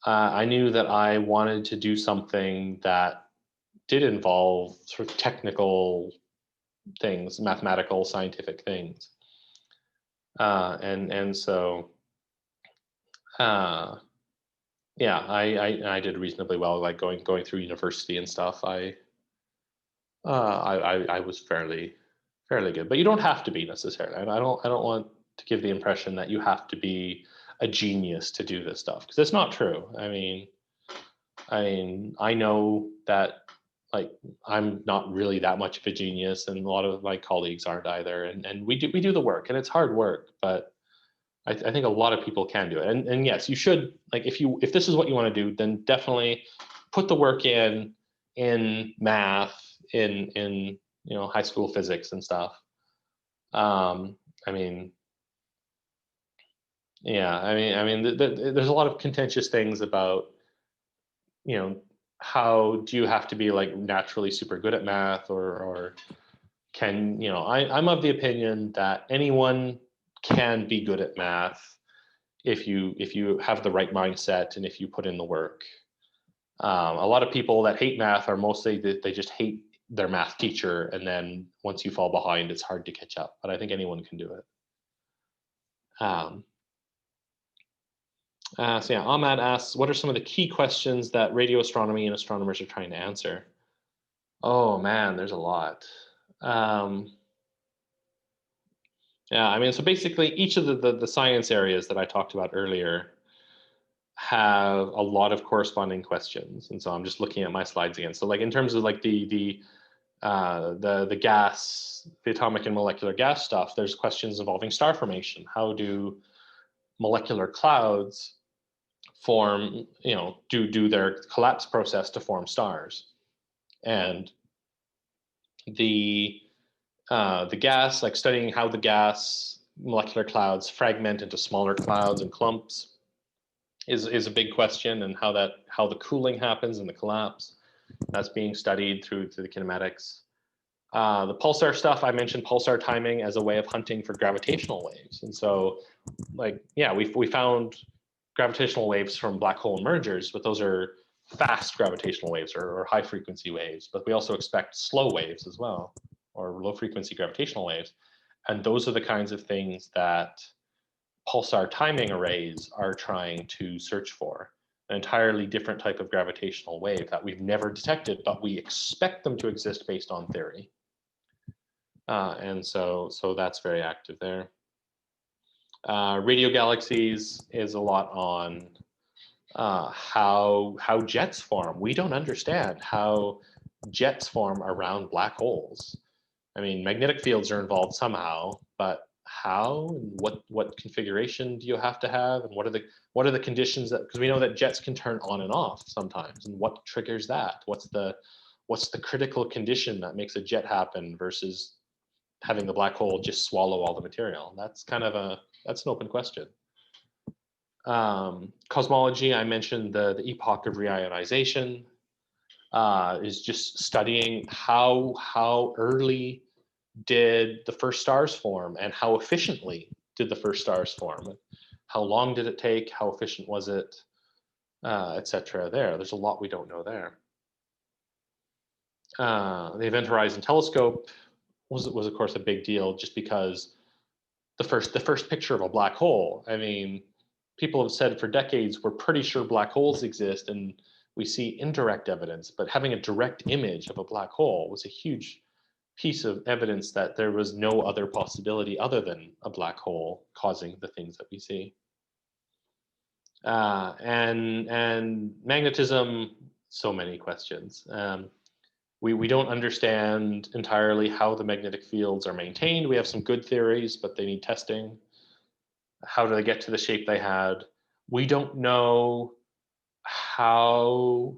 I knew that I wanted to do something that did involve sort of technical things, mathematical, scientific things. And so yeah, I did reasonably well, like going through university and stuff. I was fairly good, but you don't have to be necessarily. And I don't want to give the impression that you have to be a genius to do this stuff, because it's not true. I mean, I know that like I'm not really that much of a genius, and a lot of my colleagues aren't either. And we do the work, and it's hard work, but I think a lot of people can do it. And yes, you should, like, if this is what you want to do, then definitely put the work in math, in high school physics and stuff. I mean, yeah, I mean, there's a lot of contentious things about, how do you have to be like naturally super good at math, or can, I'm of the opinion that anyone can be good at math if you have the right mindset and if you put in the work. A lot of people that hate math are mostly that they just hate their math teacher, and then once you fall behind, it's hard to catch up. But I think anyone can do it. So yeah, Ahmad asks, what are some of the key questions that radio astronomy and astronomers are trying to answer? Oh man, there's a lot. Yeah, I mean, so basically each of the science areas that I talked about earlier have a lot of corresponding questions. And so I'm just looking at my slides again. So like in terms of like the gas, the atomic and molecular gas stuff, there's questions involving star formation. How do molecular clouds form, you know, do their collapse process to form stars? And the gas, like studying how the gas molecular clouds fragment into smaller clouds and clumps is a big question, and how the cooling happens in the collapse. That's being studied through the kinematics. The pulsar stuff, I mentioned pulsar timing as a way of hunting for gravitational waves. And so like, yeah, we found gravitational waves from black hole mergers, but those are fast gravitational waves or high frequency waves. But we also expect slow waves as well, or low frequency gravitational waves. And those are the kinds of things that pulsar timing arrays are trying to search for. An entirely different type of gravitational wave that we've never detected, but we expect them to exist based on theory. And so that's very active there. Radio galaxies is a lot on how jets form. We don't understand how jets form around black holes. I mean, magnetic fields are involved somehow, but how and what configuration do you have to have, and what are the conditions that, because we know that jets can turn on and off sometimes, and what triggers that? What's the critical condition that makes a jet happen versus having the black hole just swallow all the material? That's kind of that's an open question. Cosmology, I mentioned the epoch of reionization, is just studying how early did the first stars form, and how efficiently did the first stars form? How long did it take? How efficient was it? Etc. There's a lot we don't know there. The Event Horizon Telescope was of course a big deal, just because the first picture of a black hole. I mean, people have said for decades we're pretty sure black holes exist, and we see indirect evidence, but having a direct image of a black hole was a huge piece of evidence that there was no other possibility other than a black hole causing the things that we see. And magnetism, so many questions. We don't understand entirely how the magnetic fields are maintained. We have some good theories, but they need testing. How do they get to the shape they had? We don't know how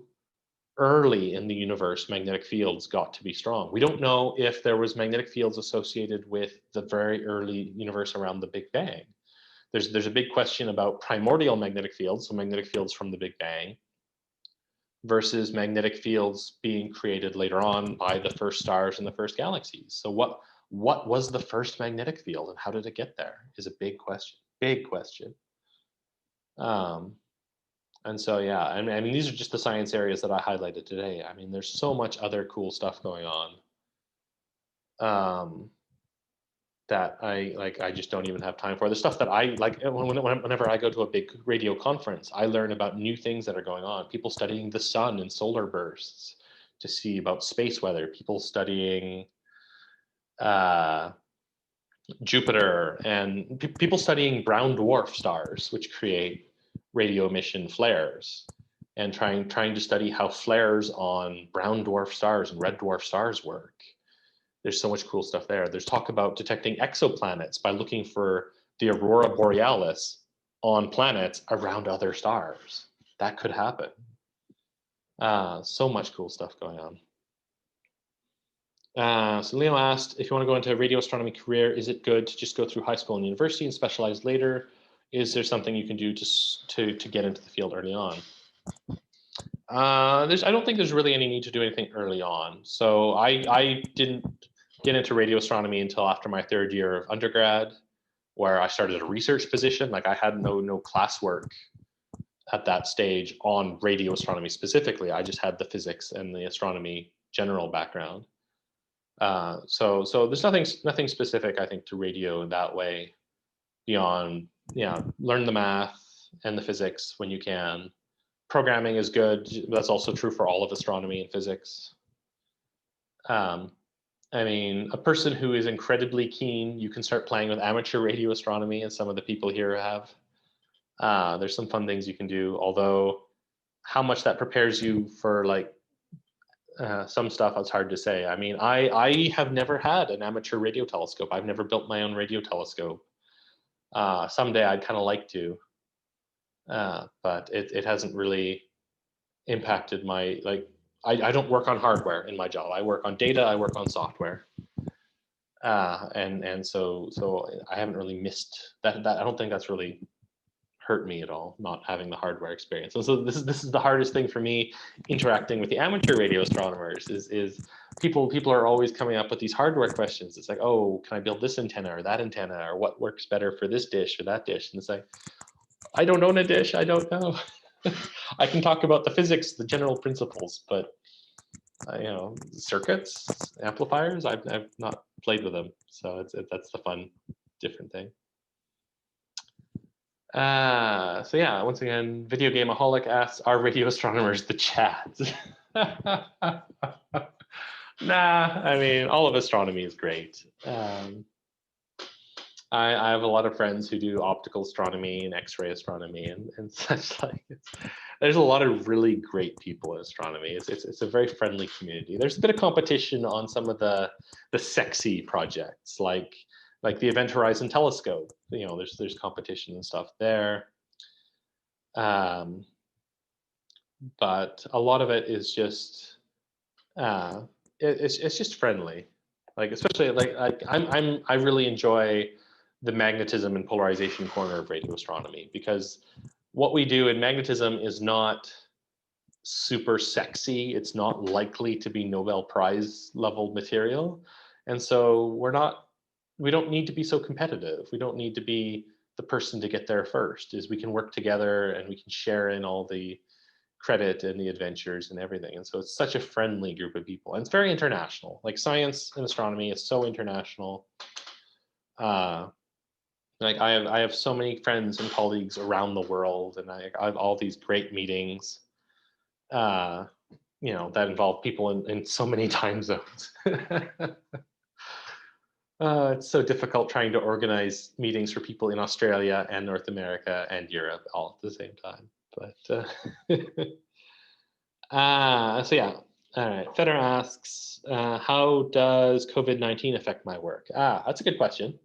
early in the universe magnetic fields got to be strong. We don't know if there was magnetic fields associated with the very early universe around the Big Bang. There's a big question about primordial magnetic fields, so magnetic fields from the Big Bang, versus magnetic fields being created later on by the first stars and the first galaxies. So what was the first magnetic field, and how did it get there is a big question, big question. And so, yeah, I mean, these are just the science areas that I highlighted today. I mean, there's so much other cool stuff going on that I just don't even have time for. The stuff that I like, whenever I go to a big radio conference, I learn about new things that are going on. People studying the sun and solar bursts to see about space weather. People studying Jupiter, and people studying brown dwarf stars, which create radio emission flares, and trying to study how flares on brown dwarf stars and red dwarf stars work. There's so much cool stuff there. There's talk about detecting exoplanets by looking for the aurora borealis on planets around other stars. That could happen. So much cool stuff going on. So Leo asked, if you want to go into a radio astronomy career, is it good to just go through high school and university and specialize later? Is there something you can do to get into the field early on? I don't think there's really any need to do anything early on. So I didn't get into radio astronomy until after my third year of undergrad, where I started a research position. Like I had no classwork at that stage on radio astronomy specifically. I just had the physics and the astronomy general background. So there's nothing specific, I think, to radio in that way beyond, learn the math and the physics when you can. Programming is good. That's also true for all of astronomy and physics. I mean, a person who is incredibly keen, you can start playing with amateur radio astronomy, as some of the people here have. There's some fun things you can do, although how much that prepares you for like some stuff, it's hard to say. I mean, I have never had an amateur radio telescope. I've never built my own radio telescope. Someday I'd kind of like to, but it hasn't really impacted my, like, I don't work on hardware in my job. I work on data, I work on software. And so I haven't really missed that. I don't think that's really hurt me at all, not having the hardware experience. And so this is the hardest thing for me interacting with the amateur radio astronomers is people are always coming up with these hardware questions. It's like, oh, can I build this antenna or that antenna, or what works better for this dish or that dish? And it's like, I don't own a dish, I don't know. I can talk about the physics, the general principles, but circuits, amplifiers, I've not played with them. So that's the fun, different thing. So yeah, once again, Video Gameaholic asks, are radio astronomers the Chads? Nah, I mean, all of astronomy is great. I have a lot of friends who do optical astronomy and X-ray astronomy and such. Like, there's a lot of really great people in astronomy. It's a very friendly community. There's a bit of competition on some of the sexy projects, like the Event Horizon Telescope. There's competition and stuff there. But a lot of it is just it's just friendly. Like, especially like I really enjoy the magnetism and polarization corner of radio astronomy, because what we do in magnetism is not super sexy. It's not likely to be Nobel Prize level material. And so we don't need to be so competitive. We don't need to be the person to get there first. We can work together and we can share in all the credit and the adventures and everything. And so it's such a friendly group of people. And it's very international. Like, science and astronomy is so international. Like, I have so many friends and colleagues around the world, and I have all these great meetings, that involve people in so many time zones. It's so difficult trying to organize meetings for people in Australia and North America and Europe all at the same time. But so yeah. All right. Feder asks, how does COVID-19 affect my work? That's a good question.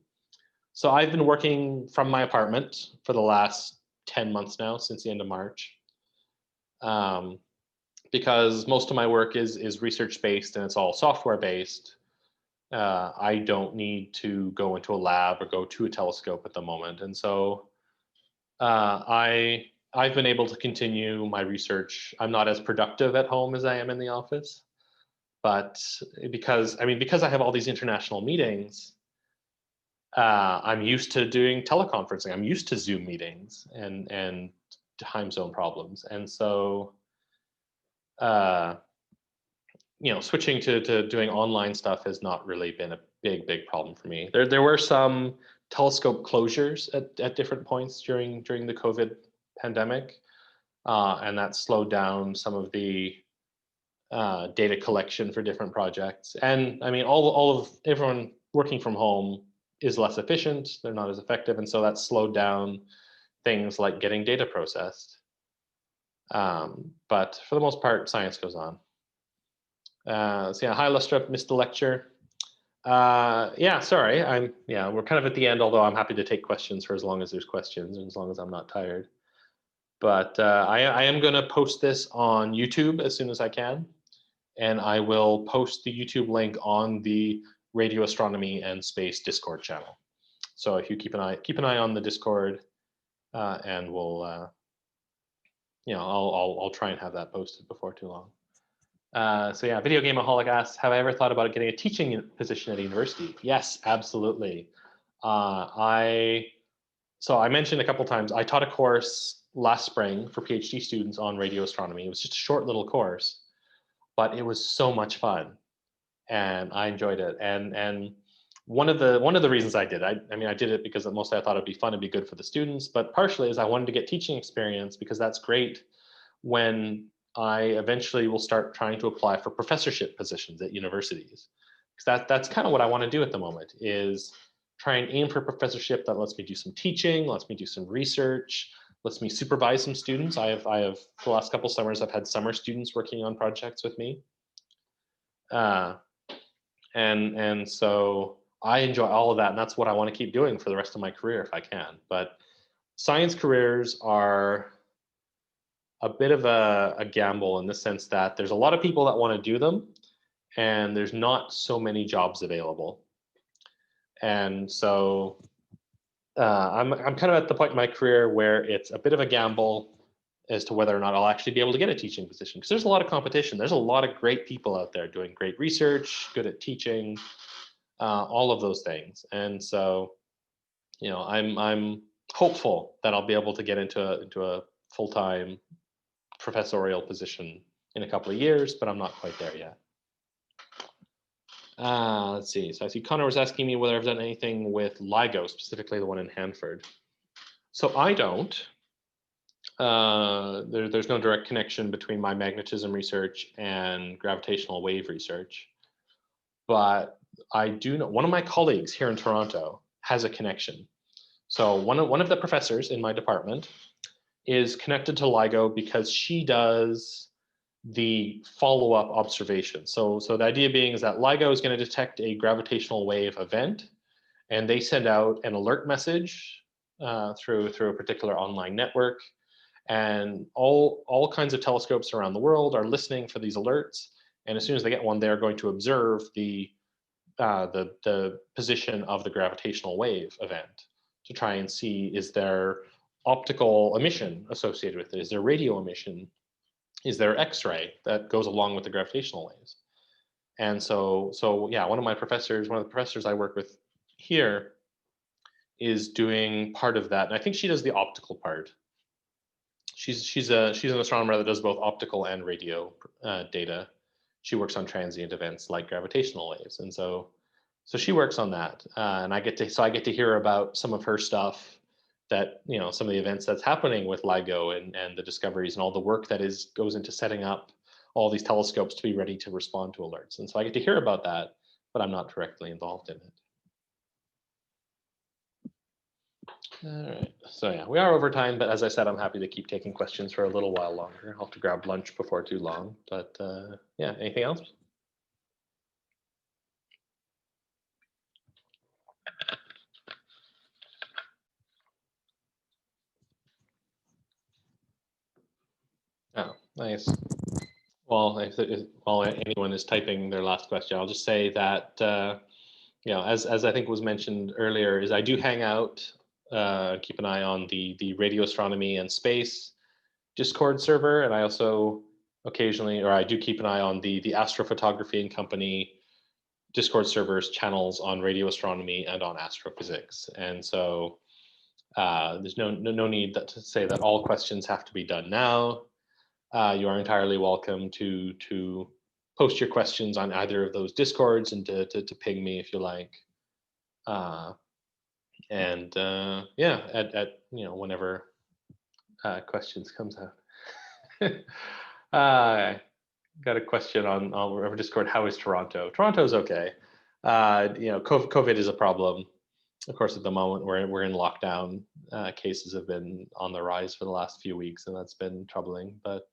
So I've been working from my apartment for the last 10 months now, since the end of March, because most of my work is research-based and it's all software-based. I don't need to go into a lab or go to a telescope at the moment. And so I've been able to continue my research. I'm not as productive at home as I am in the office, but because I have all these international meetings, I'm used to doing teleconferencing. I'm used to Zoom meetings and time zone problems. And so, switching to doing online stuff has not really been a big problem for me. There were some telescope closures at different points during the COVID pandemic, and that slowed down some of the data collection for different projects. And I mean, all of everyone working from home is less efficient. They're not as effective, and so that slowed down things like getting data processed. But for the most part, science goes on. So yeah, hi Lustra, missed the lecture. Yeah, sorry, we're kind of at the end, although I'm happy to take questions for as long as there's questions and as long as I'm not tired. But I am going to post this on YouTube as soon as I can, and I will post the YouTube link on the Radio Astronomy and Space Discord channel. So if you keep an eye on the Discord, and we'll I'll try and have that posted before too long. So yeah, Video Gameaholic asks, have I ever thought about getting a teaching position at a university? Yes, absolutely. I mentioned a couple times, I taught a course last spring for PhD students on radio astronomy. It was just a short little course, but it was so much fun. and I enjoyed it. And one of the reasons I did, I mean, I did it because mostly I thought it'd be fun, it'd be good for the students, but partially is I wanted to get teaching experience, because that's great when I eventually will start trying to apply for professorship positions at universities. Because that's kind of what I want to do at the moment, is try and aim for a professorship that lets me do some teaching, lets me do some research, lets me supervise some students. I have for the last couple summers, I've had summer students working on projects with me. And so I enjoy all of that, and that's what I want to keep doing for the rest of my career if I can. But science careers are a bit of a gamble in the sense that there's a lot of people that want to do them, and there's not so many jobs available. And so I'm kind of at the point in my career where it's a bit of a gamble as to whether or not I'll actually be able to get a teaching position, because there's a lot of competition. There's a lot of great people out there doing great research, good at teaching, all of those things. And so, you know, I'm hopeful that I'll be able to get into a full-time professorial position in a couple of years, but I'm not quite there yet. Let's see. So I see Connor was asking me whether I've done anything with LIGO, specifically the one in Hanford. So I don't. There's no direct connection between my magnetism research and gravitational wave research, but I do know one of my colleagues here in Toronto has a connection. So one of the professors in my department is connected to LIGO because she does the follow-up observation. So the idea being is that LIGO is going to detect a gravitational wave event, and they send out an alert message through a particular online network, and all kinds of telescopes around the world are listening for these alerts. And as soon as they get one, they're going to observe the position of the gravitational wave event to try and see, is there optical emission associated with it? Is there radio emission? Is there X-ray that goes along with the gravitational waves? And so yeah, one of the professors I work with here is doing part of that. And I think she does the optical part. She's an astronomer that does both optical and radio data. She works on transient events like gravitational waves. And so she works on that. And I get to hear about some of her stuff, that, you know, some of the events that's happening with LIGO and the discoveries and all the work that goes into setting up all these telescopes to be ready to respond to alerts. And so I get to hear about that, but I'm not directly involved in it. All right, so yeah, we are over time, but as I said, I'm happy to keep taking questions for a little while longer. I'll have to grab lunch before too long, but yeah, anything else? Oh, nice. Well, while anyone is typing their last question, I'll just say that, you know, as I think was mentioned earlier, is I do hang out, keep an eye on the Radio Astronomy and Space Discord server, and I also occasionally, or I do keep an eye on the Astrophotography and Company Discord servers channels on radio astronomy and on astrophysics. And so there's no need to say that all questions have to be done now. You are entirely welcome to post your questions on either of those Discords and to ping me if you like. And yeah, at you know, whenever questions comes out. Got a question on our Discord. How is Toronto? Toronto's okay. You know, COVID is a problem. Of course, at the moment we're in lockdown. Cases have been on the rise for the last few weeks, and that's been troubling. But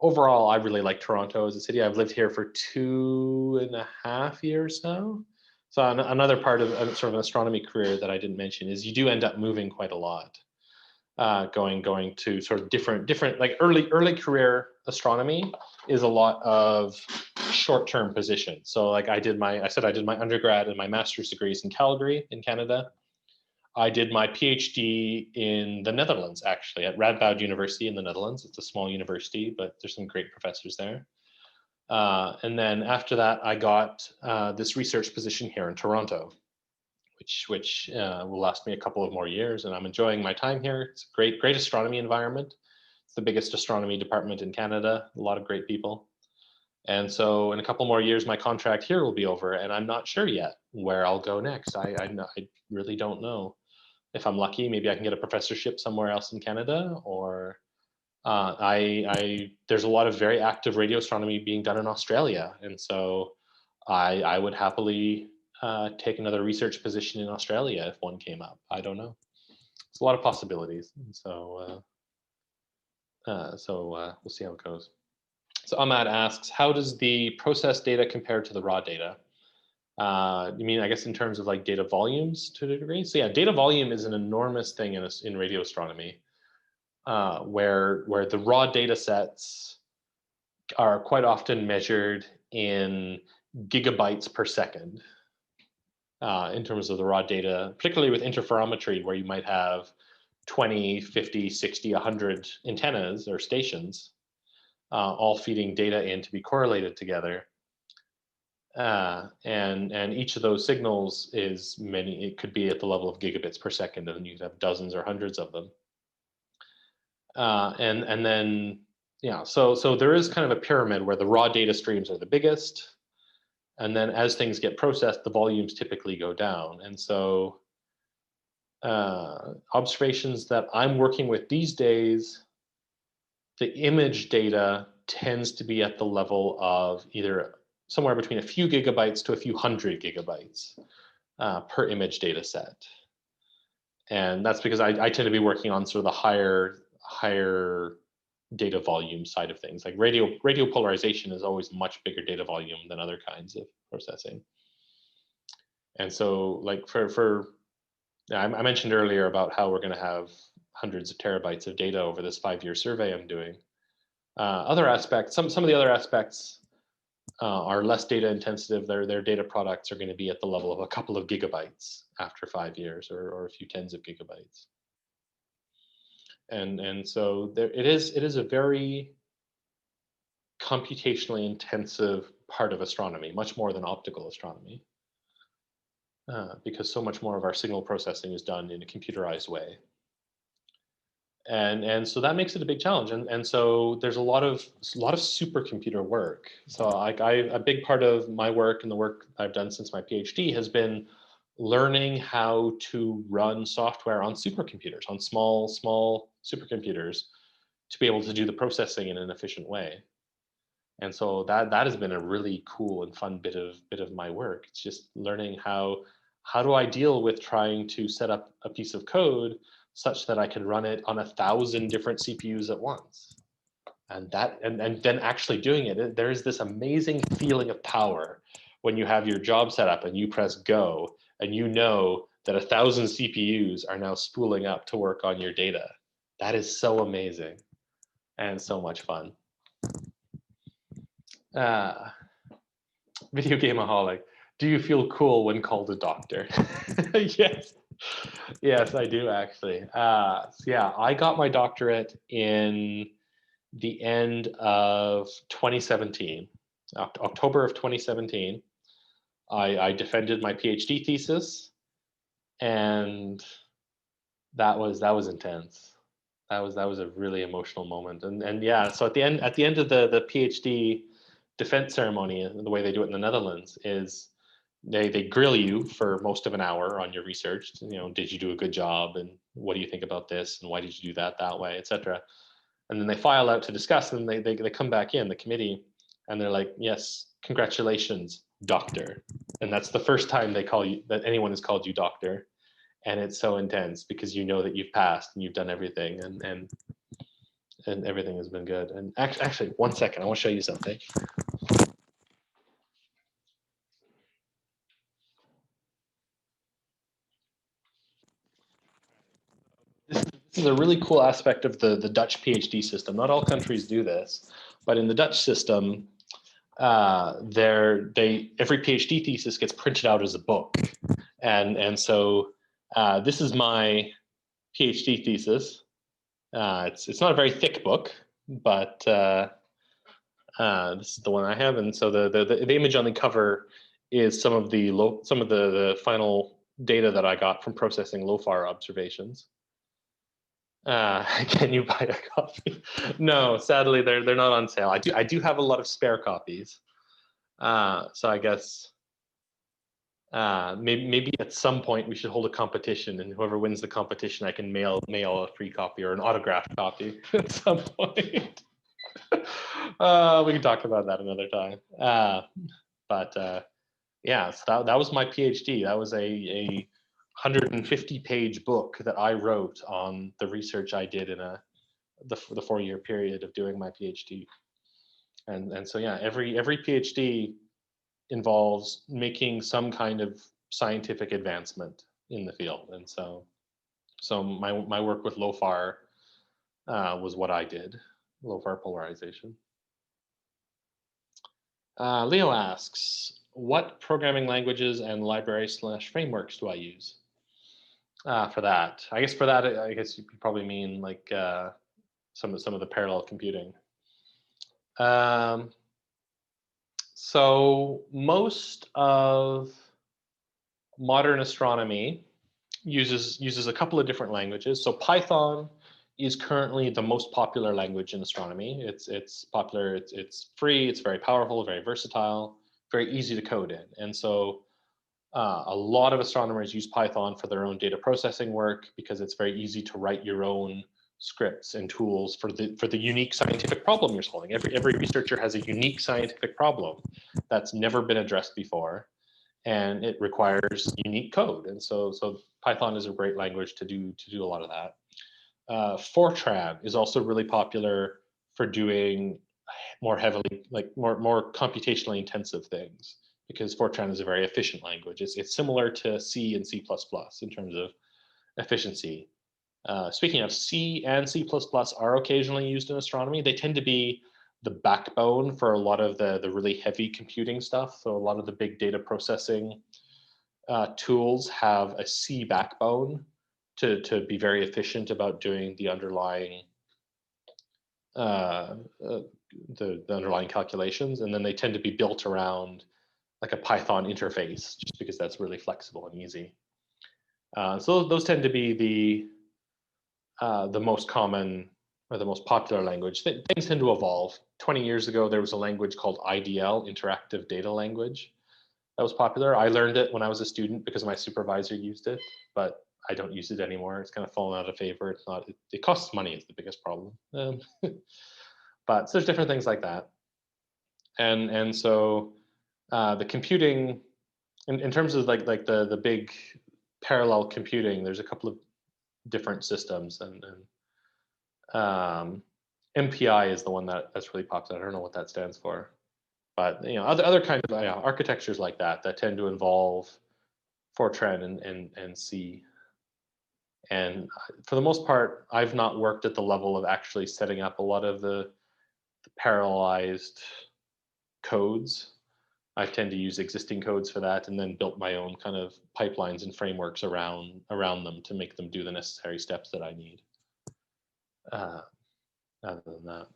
overall, I really like Toronto as a city. I've lived here for 2.5 years now. So another part of sort of an astronomy career that I didn't mention is you do end up moving quite a lot. Going to sort of different like early career astronomy is a lot of short-term positions. So like I did my undergrad and my master's degrees in Calgary in Canada. I did my PhD in the Netherlands, actually, at Radboud University in the Netherlands. It's a small university, but there's some great professors there. And then after that, I got this research position here in Toronto, which will last me a couple of more years, and I'm enjoying my time here. It's a great astronomy environment. It's the biggest astronomy department in Canada, a lot of great people. And so in a couple more years, my contract here will be over, and I'm not sure yet where I'll go next. I really don't know. If I'm lucky, maybe I can get a professorship somewhere else in Canada, or there's a lot of very active radio astronomy being done in Australia, and so I would happily take another research position in Australia if one came up. I don't know. It's a lot of possibilities, and so we'll see how it goes. So Ahmad asks, how does the processed data compare to the raw data? You mean, I guess, in terms of like data volumes to a degree? So yeah, data volume is an enormous thing in radio astronomy, where the raw data sets are quite often measured in gigabytes per second in terms of the raw data, particularly with interferometry, where you might have 20, 50, 60, 100 antennas or stations all feeding data in to be correlated together. And each of those signals is it could be at the level of gigabits per second, and then you could have dozens or hundreds of them. And then, yeah, so there is kind of a pyramid where the raw data streams are the biggest. And then as things get processed, the volumes typically go down. And so observations that I'm working with these days, the image data tends to be at the level of either somewhere between a few gigabytes to a few hundred gigabytes per image data set. And that's because I tend to be working on sort of the higher data volume side of things. Like radio polarization is always much bigger data volume than other kinds of processing. And so like I mentioned earlier about how we're going to have hundreds of terabytes of data over this 5-year survey I'm doing. Other aspects, some of the other aspects are less data intensive. Their data products are going to be at the level of a couple of gigabytes after 5 years, or a few tens of gigabytes. And so it is a very computationally intensive part of astronomy, much more than optical astronomy, because so much more of our signal processing is done in a computerized way. And so that makes it a big challenge. And so there's a lot of supercomputer work. So a big part of my work and the work I've done since my PhD has been learning how to run software on supercomputers, on small supercomputers, to be able to do the processing in an efficient way. And so that has been a really cool and fun bit of my work. It's just learning how do I deal with trying to set up a piece of code such that I can run it on 1,000 different CPUs at once. And then actually doing it, there is this amazing feeling of power when you have your job set up and you press go, and you know that 1,000 CPUs are now spooling up to work on your data. That is so amazing and so much fun. Video gameaholic. Do you feel cool when called a doctor? Yes, I do actually. So yeah, I got my doctorate in the end of 2017, October of 2017. I defended my PhD thesis, and that was intense. That was a really emotional moment. And yeah, so at the end of the PhD defense ceremony, the way they do it in the Netherlands is they grill you for most of an hour on your research. You know, did you do a good job, and what do you think about this, and why did you do that way, etc. And then they file out to discuss, and they come back in the committee, and they're like, yes, congratulations, doctor. And that's the first time that anyone has called you doctor. And it's so intense because you know that you've passed and you've done everything, and everything has been good. And actually, 1 second, I want to show you something. This is a really cool aspect of the Dutch PhD system. Not all countries do this, but in the Dutch system, every PhD thesis gets printed out as a book, and so this is my PhD thesis. It's not a very thick book, but this is the one I have, and so the image on the cover is some of the final data that I got from processing Lofar observations. Can you buy a copy? No, sadly, they're not on sale. I do have a lot of spare copies. So I guess maybe at some point we should hold a competition, and whoever wins the competition, I can mail a free copy or an autographed copy at some point. We can talk about that another time. Yeah, so that was my PhD. That was a 150-page book that I wrote on the research I did in the 4-year period of doing my PhD. And so yeah, every PhD involves making some kind of scientific advancement in the field. And so my work with Lofar was what I did, Lofar polarization. Leo asks, what programming languages and libraries/frameworks do I use for that? I guess for that, I guess you probably mean like some of the parallel computing. So most of modern astronomy uses a couple of different languages. So Python is currently the most popular language in astronomy. It's popular. It's free. It's very powerful. Very versatile. Very easy to code in. And so a lot of astronomers use Python for their own data processing work because it's very easy to write your own scripts and tools for the unique scientific problem you're solving. Every researcher has a unique scientific problem that's never been addressed before, and it requires unique code. And so Python is a great language to do a lot of that. Fortran is also really popular for doing more heavily, like more computationally intensive things, because Fortran is a very efficient language. It's similar to C and C++ in terms of efficiency. Speaking of, C and C++ are occasionally used in astronomy. They tend to be the backbone for a lot of the really heavy computing stuff. So a lot of the big data processing tools have a C backbone to be very efficient about doing the underlying the underlying calculations, and then they tend to be built around like a Python interface, just because that's really flexible and easy. So those tend to be the most common or the most popular language. Things tend to evolve. 20 years ago, there was a language called IDL, Interactive Data Language, that was popular. I learned it when I was a student because my supervisor used it, but I don't use it anymore. It's kind of fallen out of favor. It's not. It costs money is the biggest problem. But so there's different things like that, and so the computing, in terms of like the big parallel computing, there's a couple of different systems, and MPI is the one that's really popular. I don't know what that stands for, but other kinds of architectures like that tend to involve Fortran and C. And for the most part, I've not worked at the level of actually setting up a lot of the parallelized codes. I tend to use existing codes for that, and then built my own kind of pipelines and frameworks around them to make them do the necessary steps that I need. Other than that,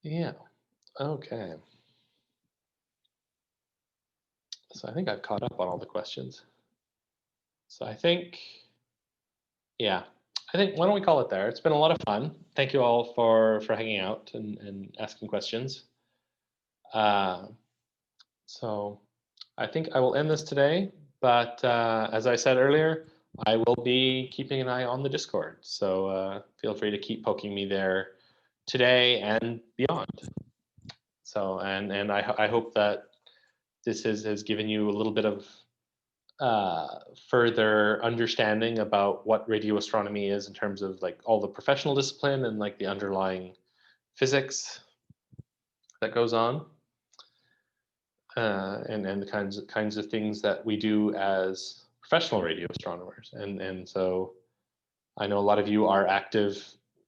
yeah, okay. So I think I've caught up on all the questions. So I think, yeah, why don't we call it there? It's been a lot of fun. Thank you all for hanging out and asking questions. So I think I will end this today, but as I said earlier, I will be keeping an eye on the Discord. So feel free to keep poking me there today and beyond. So, and I hope that this has given you a little bit of further understanding about what radio astronomy is in terms of like all the professional discipline and like the underlying physics that goes on, and the kinds of things that we do as professional radio astronomers. And so I know a lot of you are active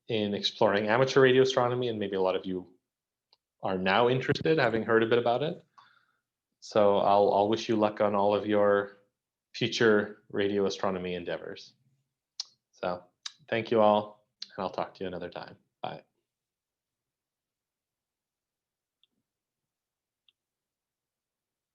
in exploring amateur radio astronomy, and maybe a lot of you are now interested, having heard a bit about it. So I'll wish you luck on all of your future radio astronomy endeavors. So thank you all, and I'll talk to you another time. Bye.